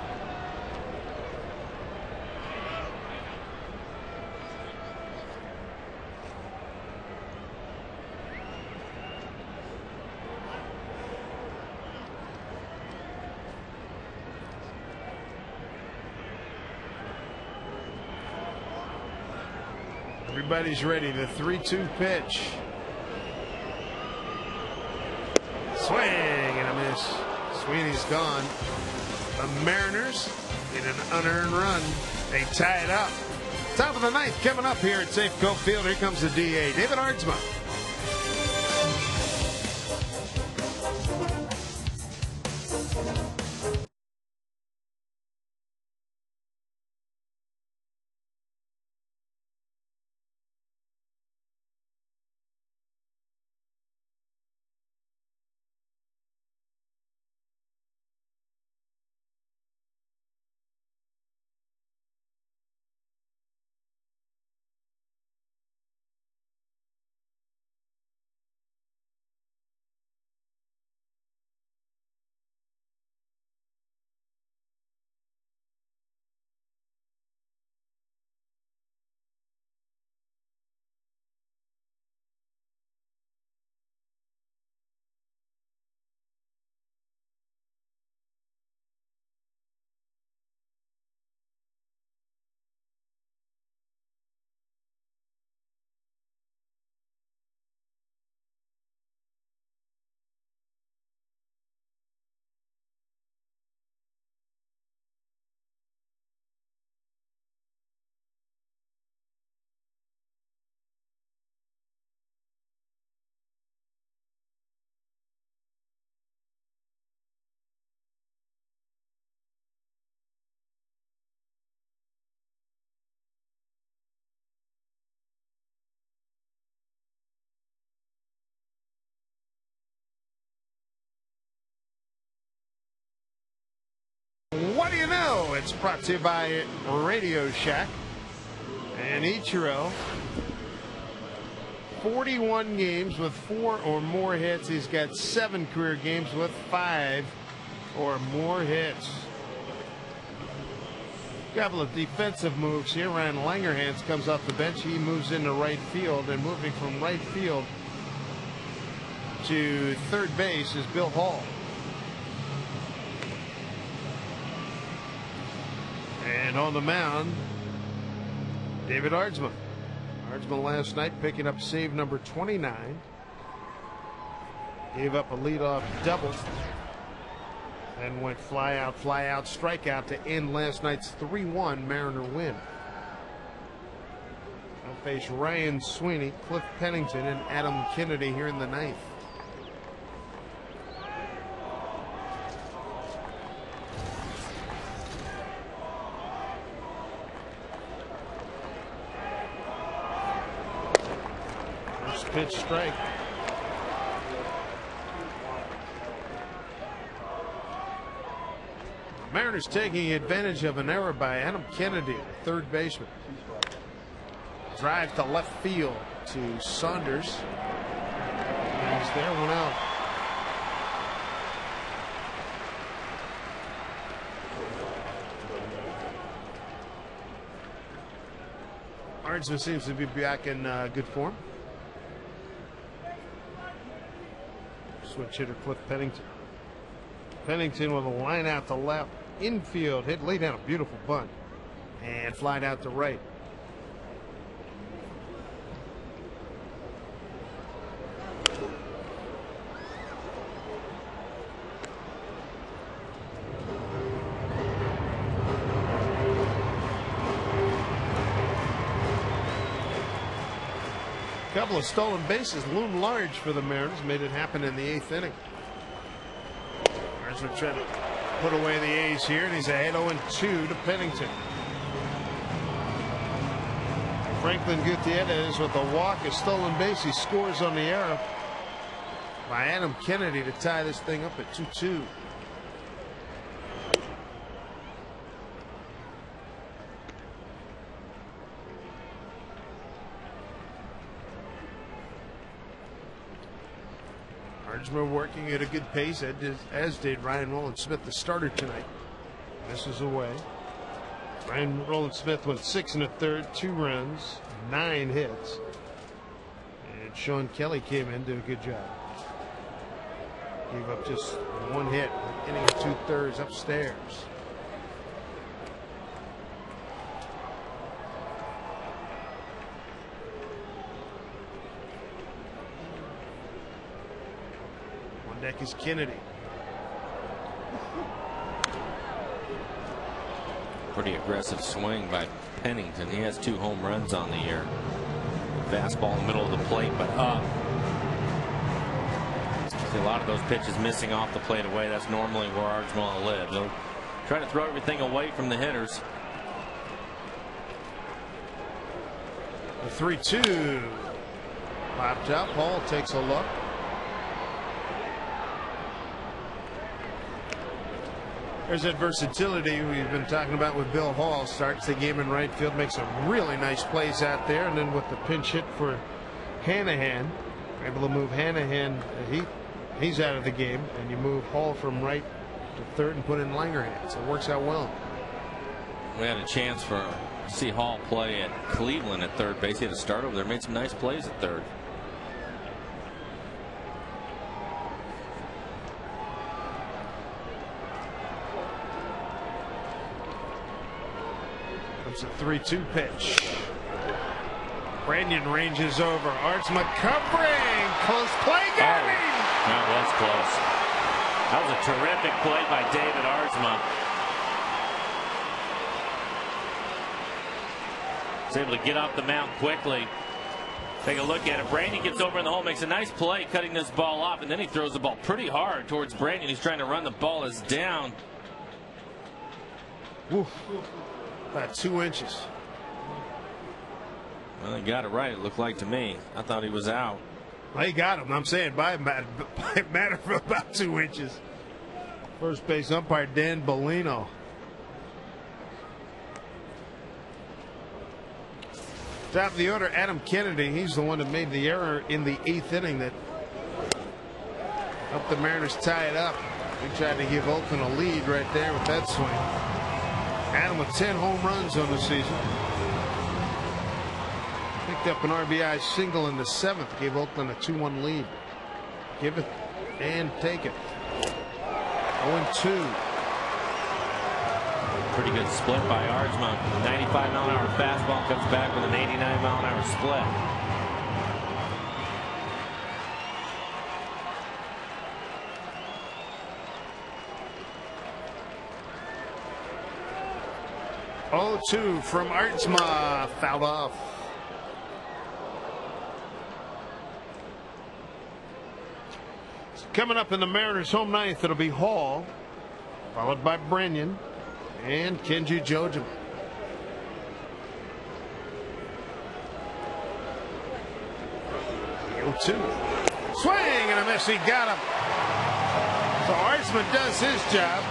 Everybody's ready. The 3-2 pitch. Swing and a miss. Sweeney's gone. The Mariners in an unearned run. They tie it up. Top of the ninth coming up here at Safeco Field. Here comes the DA, David Ardsma. What do you know? It's brought to you by Radio Shack and Ichiro. 41 games with 4 or more hits. He's got 7 career games with 5 or more hits. A couple of defensive moves here. Ryan Langerhans comes off the bench. He moves into right field, and moving from right field to third base is Bill Hall. And on the mound, David Ardsma. Ardsma last night picking up save number 29. Gave up a leadoff double. And went fly out, strikeout to end last night's 3-1 Mariner win. They'll face Ryan Sweeney, Cliff Pennington, and Adam Kennedy here in the ninth. Pitch strike. Mariners taking advantage of an error by Adam Kennedy, third baseman. Drive to left field to Saunders. He's there, 1 out. Ardsma seems to be back in good form. Switch hitter Cliff Pennington. Pennington with a line out to left. Infield hit, laid down a beautiful bunt. And flied out to right. couple of stolen bases loomed large for the Mariners. Made it happen in the 8th inning. Mariners are trying to put away the A's here, and he's ahead 0-2 to Pennington. Franklin Gutierrez with a walk, a stolen base. He scores on the error by Adam Kennedy to tie this thing up at 2-2. Ardsma working at a good pace, as did Ryan Rowland-Smith, the starter tonight. Misses away. Ryan Rowland-Smith went 6 1/3, 2 runs, 9 hits. And Sean Kelly came in, did a good job. Gave up just 1 hit, inning and 2/3 upstairs. On deck is Kennedy. Pretty aggressive swing by Pennington. He has 2 home runs on the year. Fastball in the middle of the plate, but up. See a lot of those pitches missing off the plate away. That's normally where Ardsma lives. They'll try to throw everything away from the hitters. The 3-2 popped up. Hall takes a look. There's that versatility we've been talking about with Bill Hall. Starts the game in right field, makes some really nice plays out there, and then with the pinch hit for Hanahan, able to move Hanahan. He's out of the game, and you move Hall from right to third and put in Langerhans. So it works out well. We had a chance to see Hall play at Cleveland at third base. He had to start over there, made some nice plays at third. Comes a 3-2 pitch. Branyan ranges over. Ardsma covering. Close play. Got him. That was close. That was a terrific play by David Ardsma. He's able to get off the mound quickly. Take a look at it. Branyan gets over in the hole, makes a nice play cutting this ball off, and then he throws the ball pretty hard towards Branyan. He's trying to run. The ball is down. Woof. About 2 inches. Well, they got it right, it looked like to me. I thought he was out. Well, he got him. I'm saying by a matter of about 2 inches. First base umpire Dan Bellino. Top of the order, Adam Kennedy. He's the one that made the error in the 8th inning that helped the Mariners tie it up. He tried to give Oakland a lead right there with that swing. Adam with 10 home runs on the season. Picked up an RBI single in the 7th. Gave Oakland a 2-1 lead. Give it and take it. 0-2. Pretty good split by Ardsma. 95-mile-an-hour fastball comes back with an 89-mile-an-hour split. Oh, 2 from Ardsma. Fouled off. Coming up in the Mariners' home ninth, it'll be Hall, followed by Branyan and Kenji Johjima. 0-2. Swing and a miss. He got him. So Ardsma does his job.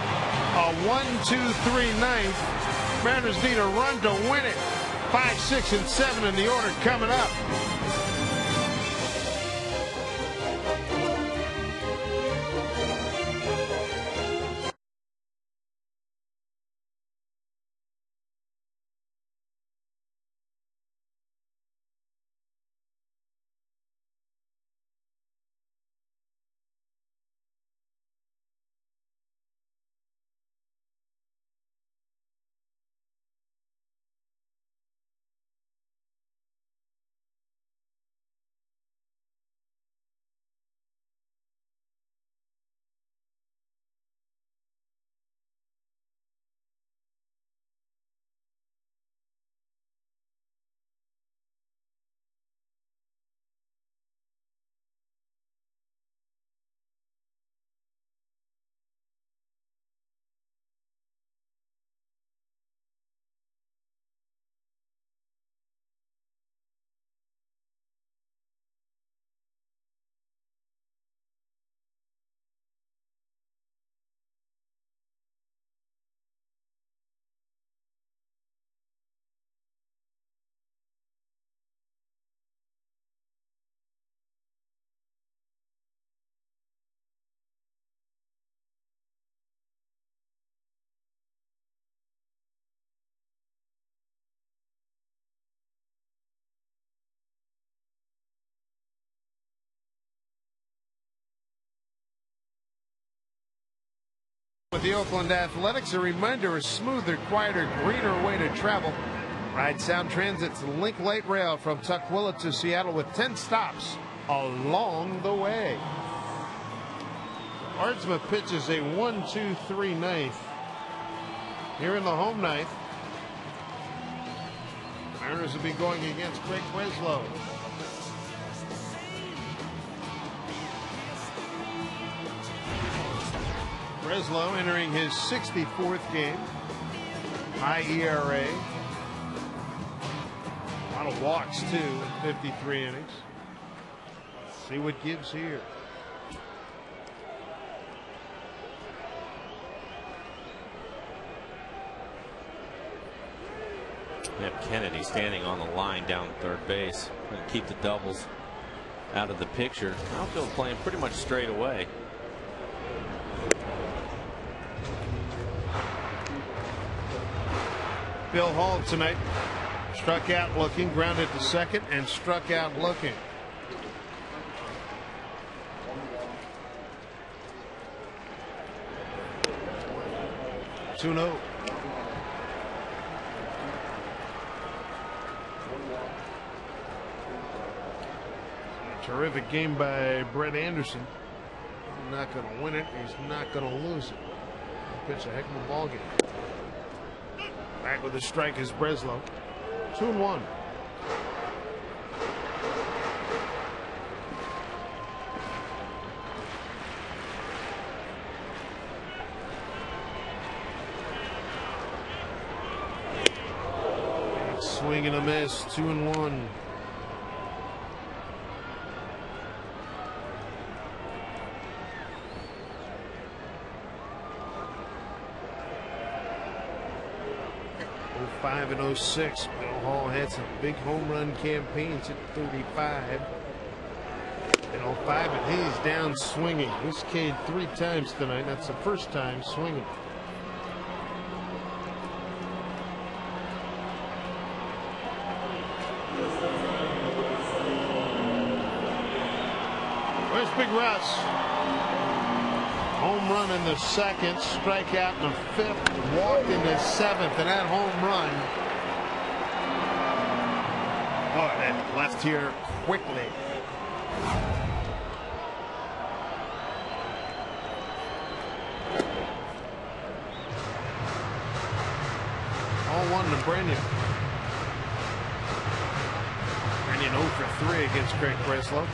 A 1-2-3 ninth. Mariners need a run to win it. 5, 6, and 7 in the order coming up. With the Oakland Athletics, a reminder: a smoother, quieter, greener way to travel. Ride Sound Transit's Link Light Rail from Tukwila to Seattle with 10 stops along the way. Ardsma pitches a 1-2-3 ninth. Here in the home ninth, Mariners will be going against Craig Breslow. Breslow entering his 64th game. High ERA. A lot of walks, too, in 53 innings. Let's see what gives here. We have Kennedy standing on the line down third base. Going to keep the doubles out of the picture. Outfield playing pretty much straight away. Bill Hall tonight struck out looking, grounded to second, and struck out looking. Two-0. Terrific game by Brett Anderson. He's not going to win it. He's not going to lose it. He'll pitch a heck of a ball game. Back with a strike is Breslow. 2-1. Swing and a miss. 2-1. In 06, Bill Hall had some big home run campaigns at 35. In 05, and he's down swinging. He's K'd 3 times tonight. That's the first time swinging. Where's Big Russ? Home run in the second, strikeout in the fifth, walked in the seventh, and that home run. Oh, and left here quickly. All one to Brennan. Brennan 0 for 3 against Craig Breslow.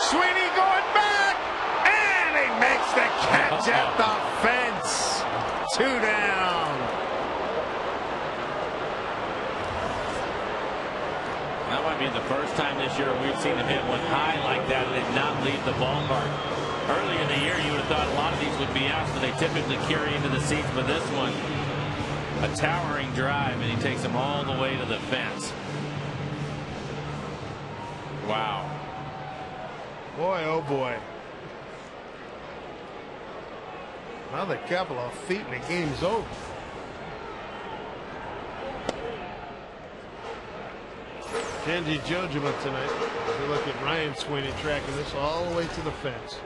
Sweeney going back, and he makes the catch at the fence. 2 down. That might be the first time this year we've seen him hit one high like that and did not leave the ballpark. Early in the year, you would have thought a lot of these would be out, so they typically carry into the seats. But this one, a towering drive, and he takes them all the way to the fence. Wow. Boy, oh boy. Another couple of feet and the game's over. Kenji Jojima tonight. We look at Ryan Sweeney tracking this all the way to the fence.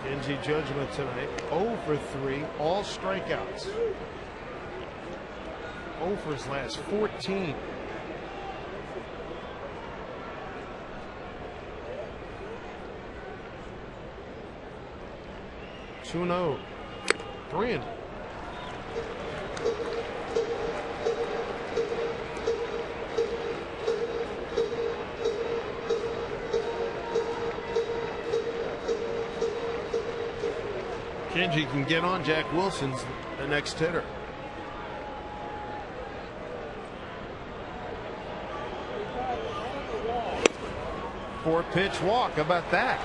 Kenji Jojima tonight 0 for 3, all strikeouts. 0 for his last 14. Two-0. 3-0. Kenji can get on Jack Wilson's the next hitter. Four-pitch walk. How about that?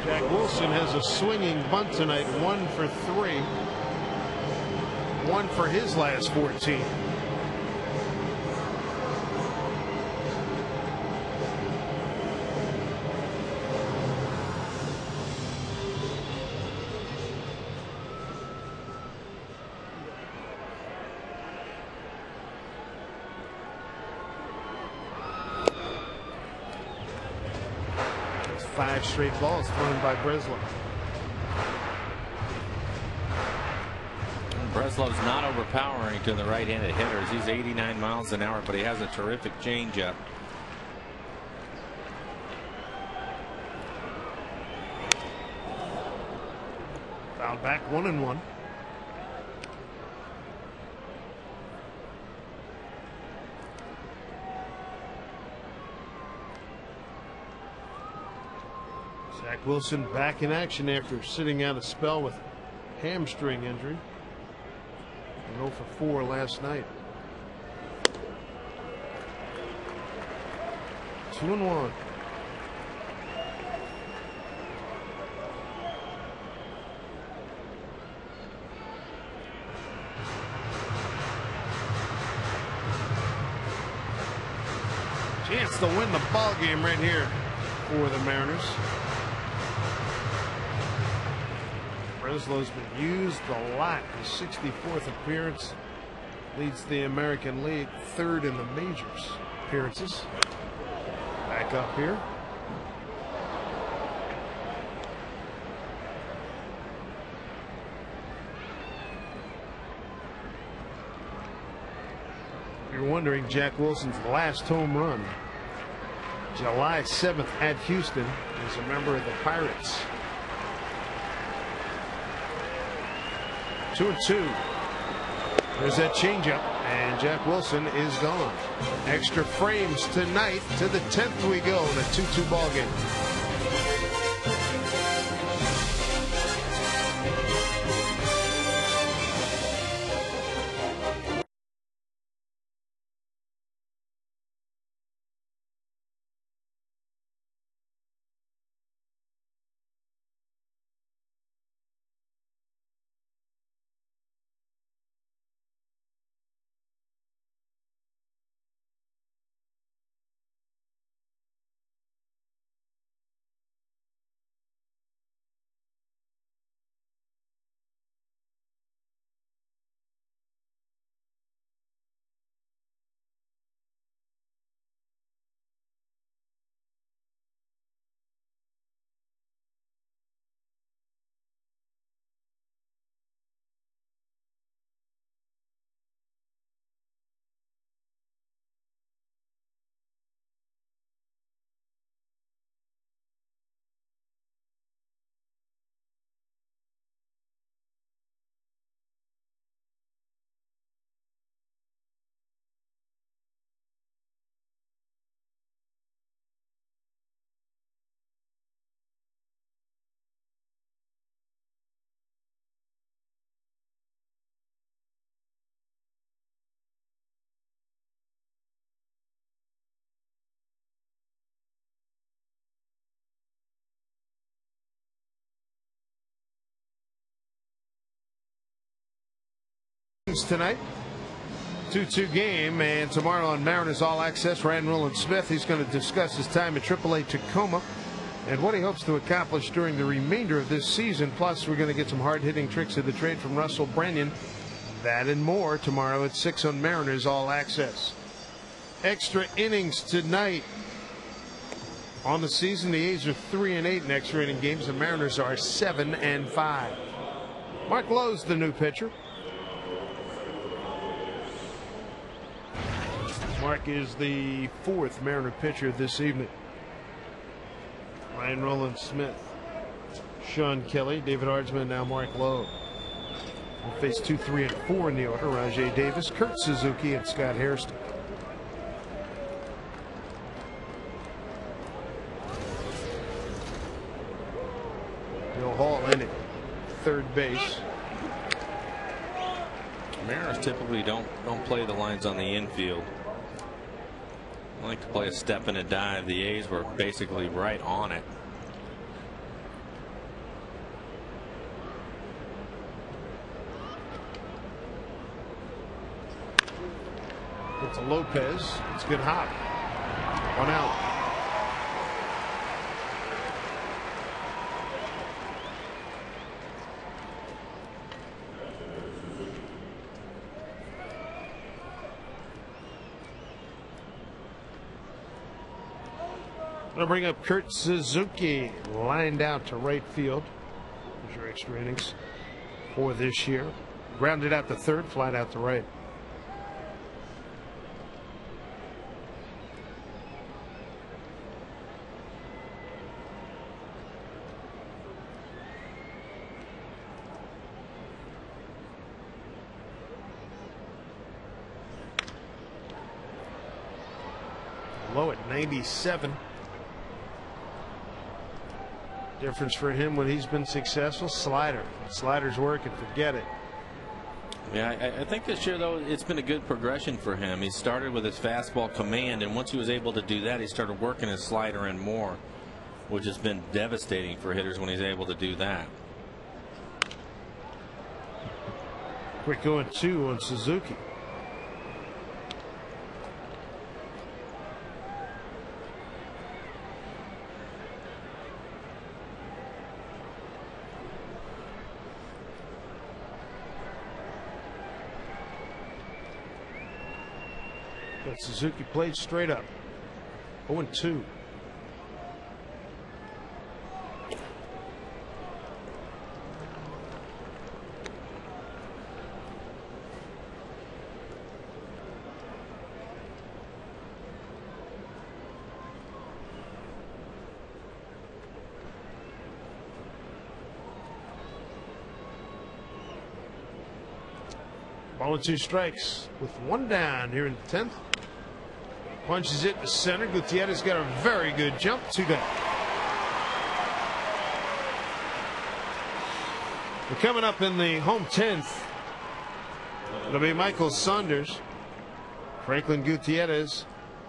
Jack Wilson has a swinging bunt tonight, 1 for 3. 1 for his last 14. It's 5 straight balls thrown by Breslow. Breslow's not overpowering to the right-handed hitters. He's 89 miles an hour, but he has a terrific changeup. Fouled back 1-1. Zach Wilson back in action after sitting out a spell with hamstring injury. 0 for 4 last night. 2-1. Chance to win the ball game right here for the Mariners. Breslow's been used a lot. His 64th appearance leads the American League, 3rd in the majors appearances. Back up here. You're wondering, Jack Wilson's last home run, July 7th at Houston, as a member of the Pirates. 2-2. There's that changeup, and Jack Wilson is gone. Extra frames tonight. To the 10th we go in a 2-2 ball game. Tonight, 2-2 game, and tomorrow on Mariners All Access, Ryan Rowland-Smith, he's going to discuss his time at AAA Tacoma and what he hopes to accomplish during the remainder of this season. Plus, we're going to get some hard-hitting tricks of the trade from Russell Brennan. That and more tomorrow at 6 on Mariners All Access. Extra innings tonight. On the season, the A's are 3-8 in extra inning games. The Mariners are 7-5. Mark Lowe's the new pitcher. Mark is the 4th Mariner pitcher this evening. Ryan Rowland-Smith, Sean Kelly, David Ardsman, now Mark Lowe. We'll face 2, 3, and 4 in the order. Rajai Davis, Kurt Suzuki, and Scott Hairston. Bill Hall in at third base. Mariners typically don't play the lines on the infield. I like to play a step and a dive. The A's were basically right on it. Get to Lopez. It's a good hop. 1 out. Gonna bring up Kurt Suzuki, lined out to right field. There's your extra innings for this year. Grounded out to third, flat out to right. Low at 97. Difference for him when he's been successful, slider. Slider's working, forget it. Yeah, I think this year, though, it's been a good progression for him. He started with his fastball command, and once he was able to do that, he started working his slider in more, which has been devastating for hitters when he's able to do that. Quick 0-2 on Suzuki. But Suzuki played straight up. 0-2. Ball and 2 strikes with 1 down here in the 10th. Punches it to center. Gutierrez got a very good jump. 2 down. We're coming up in the home 10th. It'll be Michael Saunders, Franklin Gutierrez,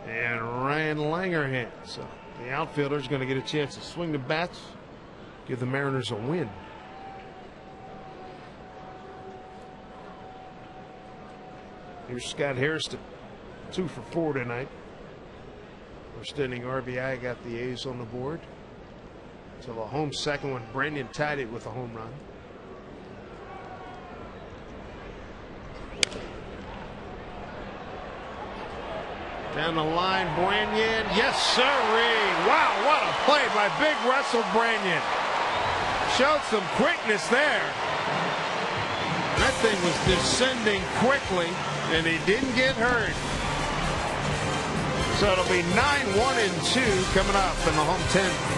and Ryan Langerhans. So the outfielder's going to get a chance to swing the bats, give the Mariners a win. Here's Scott Hairston, 2 for 4 tonight. First inning RBI got the A's on the board. Until a home second when Brandon tied it with a home run. Down the line, Branyan. Yes, sirree. Wow, what a play by Big Russell Branyan. Showed some quickness there. That thing was descending quickly, and he didn't get hurt. So it'll be 9-1-2 coming up in the home 10th.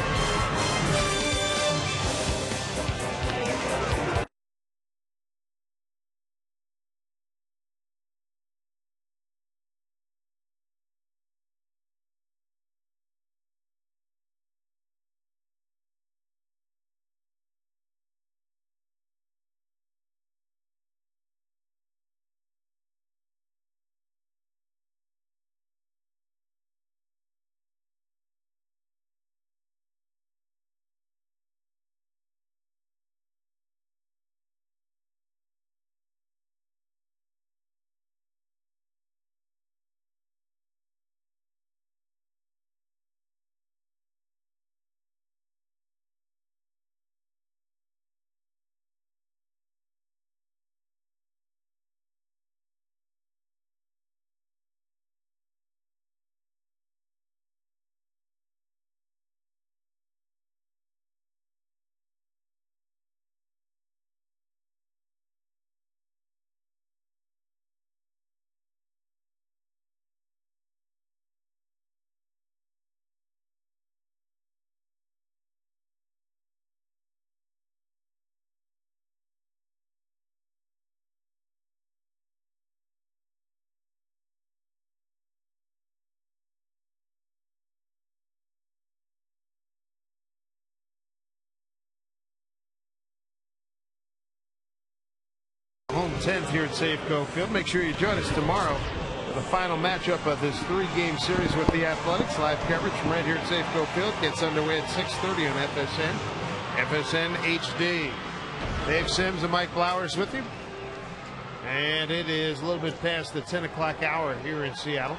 Home 10th here at Safeco Field. Make sure you join us tomorrow for the final matchup of this 3-game series with the Athletics. Live coverage from right here at Safeco Field gets underway at 6:30 on FSN HD. Dave Sims and Mike Flowers with you. And it is a little bit past the 10 o'clock hour here in Seattle.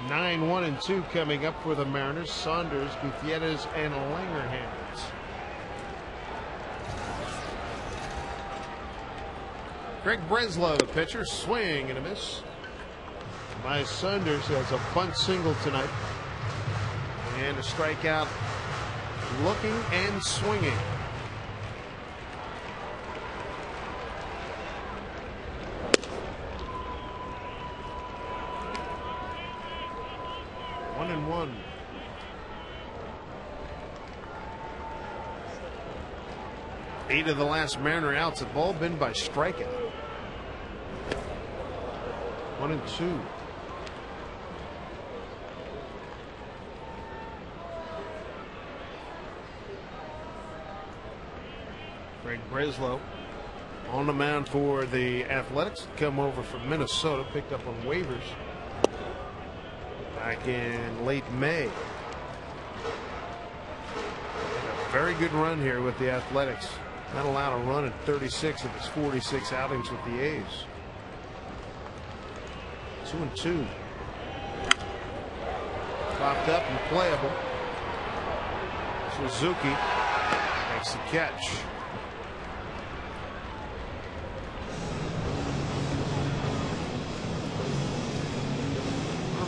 9-1-2 coming up for the Mariners. Saunders, Gutierrez, and Langerhans. Greg Breslow, the pitcher, swing and a miss. By Saunders, has a bunt single tonight. And a strikeout, looking and swinging. One and one. Eight of the last Mariner outs have all been by strikeout. 1-2. Greg Breslow on the mound for the Athletics. Come over from Minnesota, picked up on waivers back in late May. A very good run here with the Athletics. Not allowed a run in 36 of his 46 outings with the A's. 2-2. Popped up and playable. Suzuki makes the catch.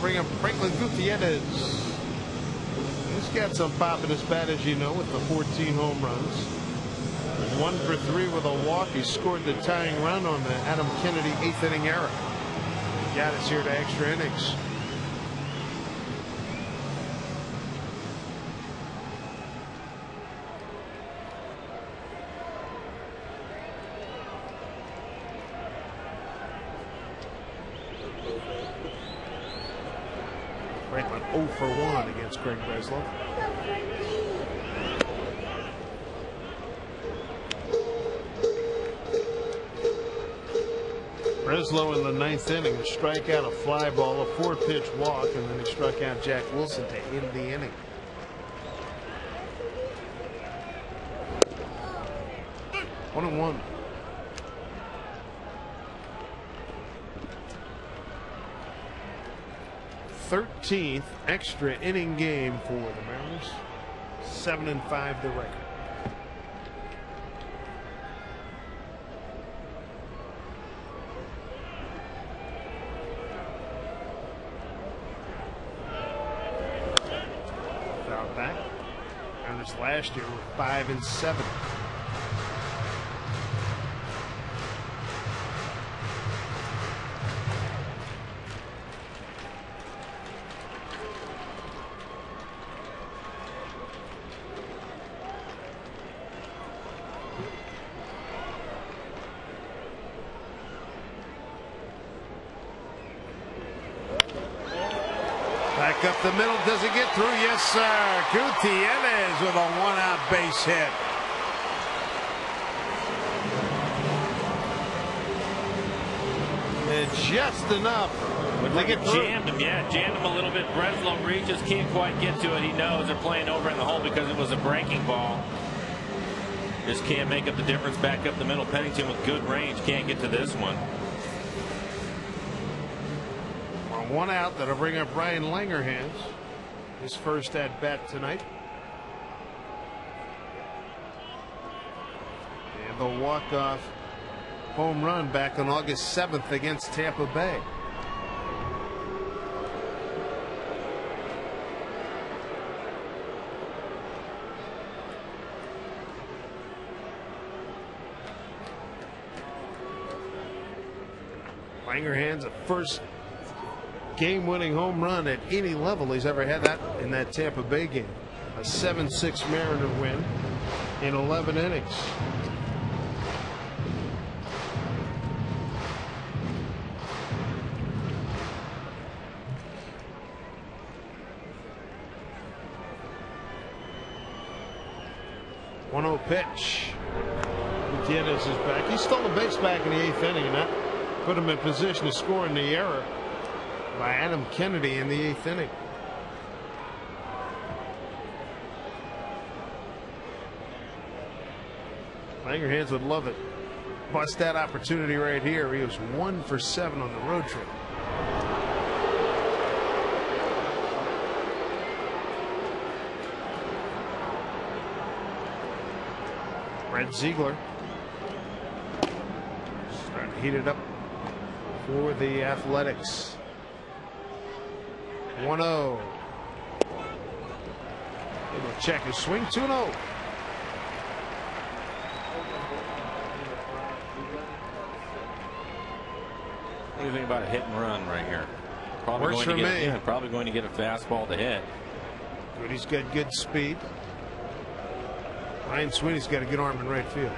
Bring up Franklin Gutierrez. He's got some pop in his bat, as you know, with the 14 home runs. 1 for 3 with a walk. He scored the tying run on the Adam Kennedy 8th inning error. He got us here to extra innings. Franklin 0 for 1 against Greg Breslow. Breslow in the 9th inning, a strikeout, a fly ball, a 4-pitch walk, and then he struck out Jack Wilson to end the inning. One and one. 13th extra inning game for the Mariners. 7-5 the record. Foul back. Mariners last year were 5-7. Back up the middle, does it get through? Yes, sir. Gutierrez with a 1-out base hit. And just enough. Would like it jammed him, yeah, jammed him a little bit. Breslow reaches, can't quite get to it. He knows they're playing over in the hole because it was a breaking ball. Just can't make up the difference back up the middle. Pennington with good range can't get to this one. On 1 out, that'll bring up Ryan Langerhans, his first at bat tonight. And the walk-off home run back on August 7th against Tampa Bay. Langerhans, a first game-winning home run at any level he's ever had that in that Tampa Bay game. A 7-6 Mariner win in 11 innings. One-0 pitch. Gutierrez is back. He stole a base back in the 8th inning, and that put him in position to score in the error by Adam Kennedy in the 8th inning. Langerhans would love it. bust that opportunity right here. He was 1 for 7 on the road trip. Brett Ziegler starting to heat it up for the Athletics. 1-0. He'll check his swing. 2-0. What do you think about a hit and run right here? Probably Works going to for get, me. Yeah, probably going to get a fastball to hit. Good. He's got good speed. Ryan Sweeney's got a good arm in right field.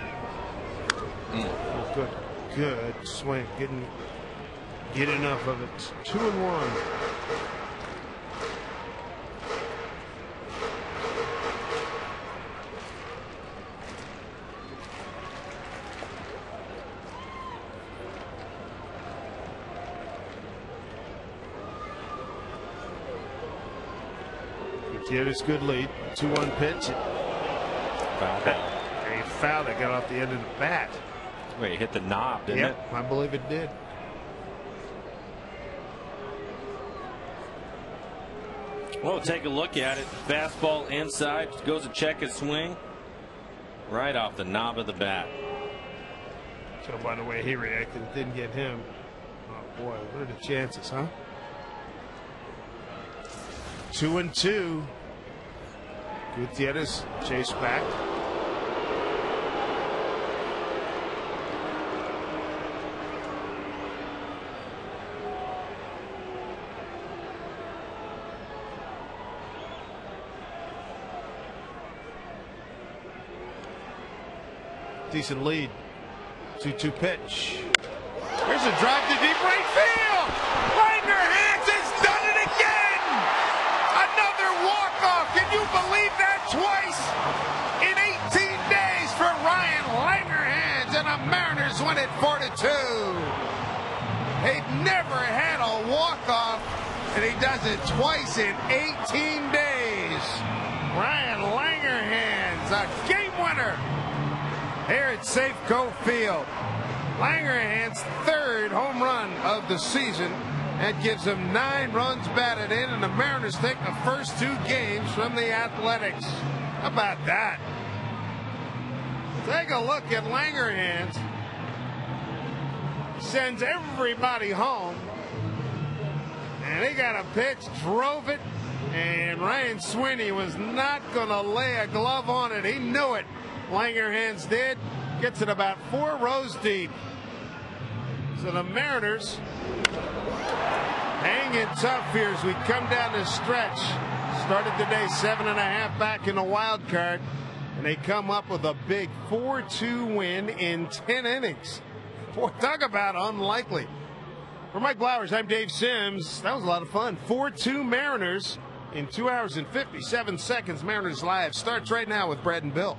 Oh, good swing. Get enough of it. 2-1. Gutierrez, good lead. 2-1 pitch. Foul ball. A foul that got off the end of the bat. Wait, it hit the knob, didn't it? I believe it did. Well, take a look at it. Fastball inside. Goes to check his swing. Right off the knob of the bat. So by the way he reacted, it didn't get him. Oh boy, what are the chances, huh? 2-2. Gutierrez chase back. Decent lead. 2-2 pitch. Here's a drive to deep right field. Langerhans has done it again. Another walk-off. Can you believe that? Twice in 18 days for Ryan Langerhans, and the Mariners win it 4-2. They've never had a walk-off, and he does it twice in 18 days. Ryan Langerhans, a game winner here at Safeco Field. Langerhans' 3rd home run of the season. That gives him 9 runs batted in, and the Mariners take the first 2 games from the Athletics. How about that? Take a look at Langerhans. Sends everybody home. And he got a pitch, drove it, and Ryan Sweeney was not going to lay a glove on it. He knew it. Langerhans did. Gets it about 4 rows deep. So the Mariners hanging tough here as we come down the stretch. Started today 7.5 back in the wild card, and they come up with a big 4-2 win in 10 innings. Boy, talk about unlikely. For Mike Blowers, I'm Dave Sims. That was a lot of fun. 4-2 Mariners in 2 hours and 57 seconds. Mariners Live starts right now with Brad and Bill.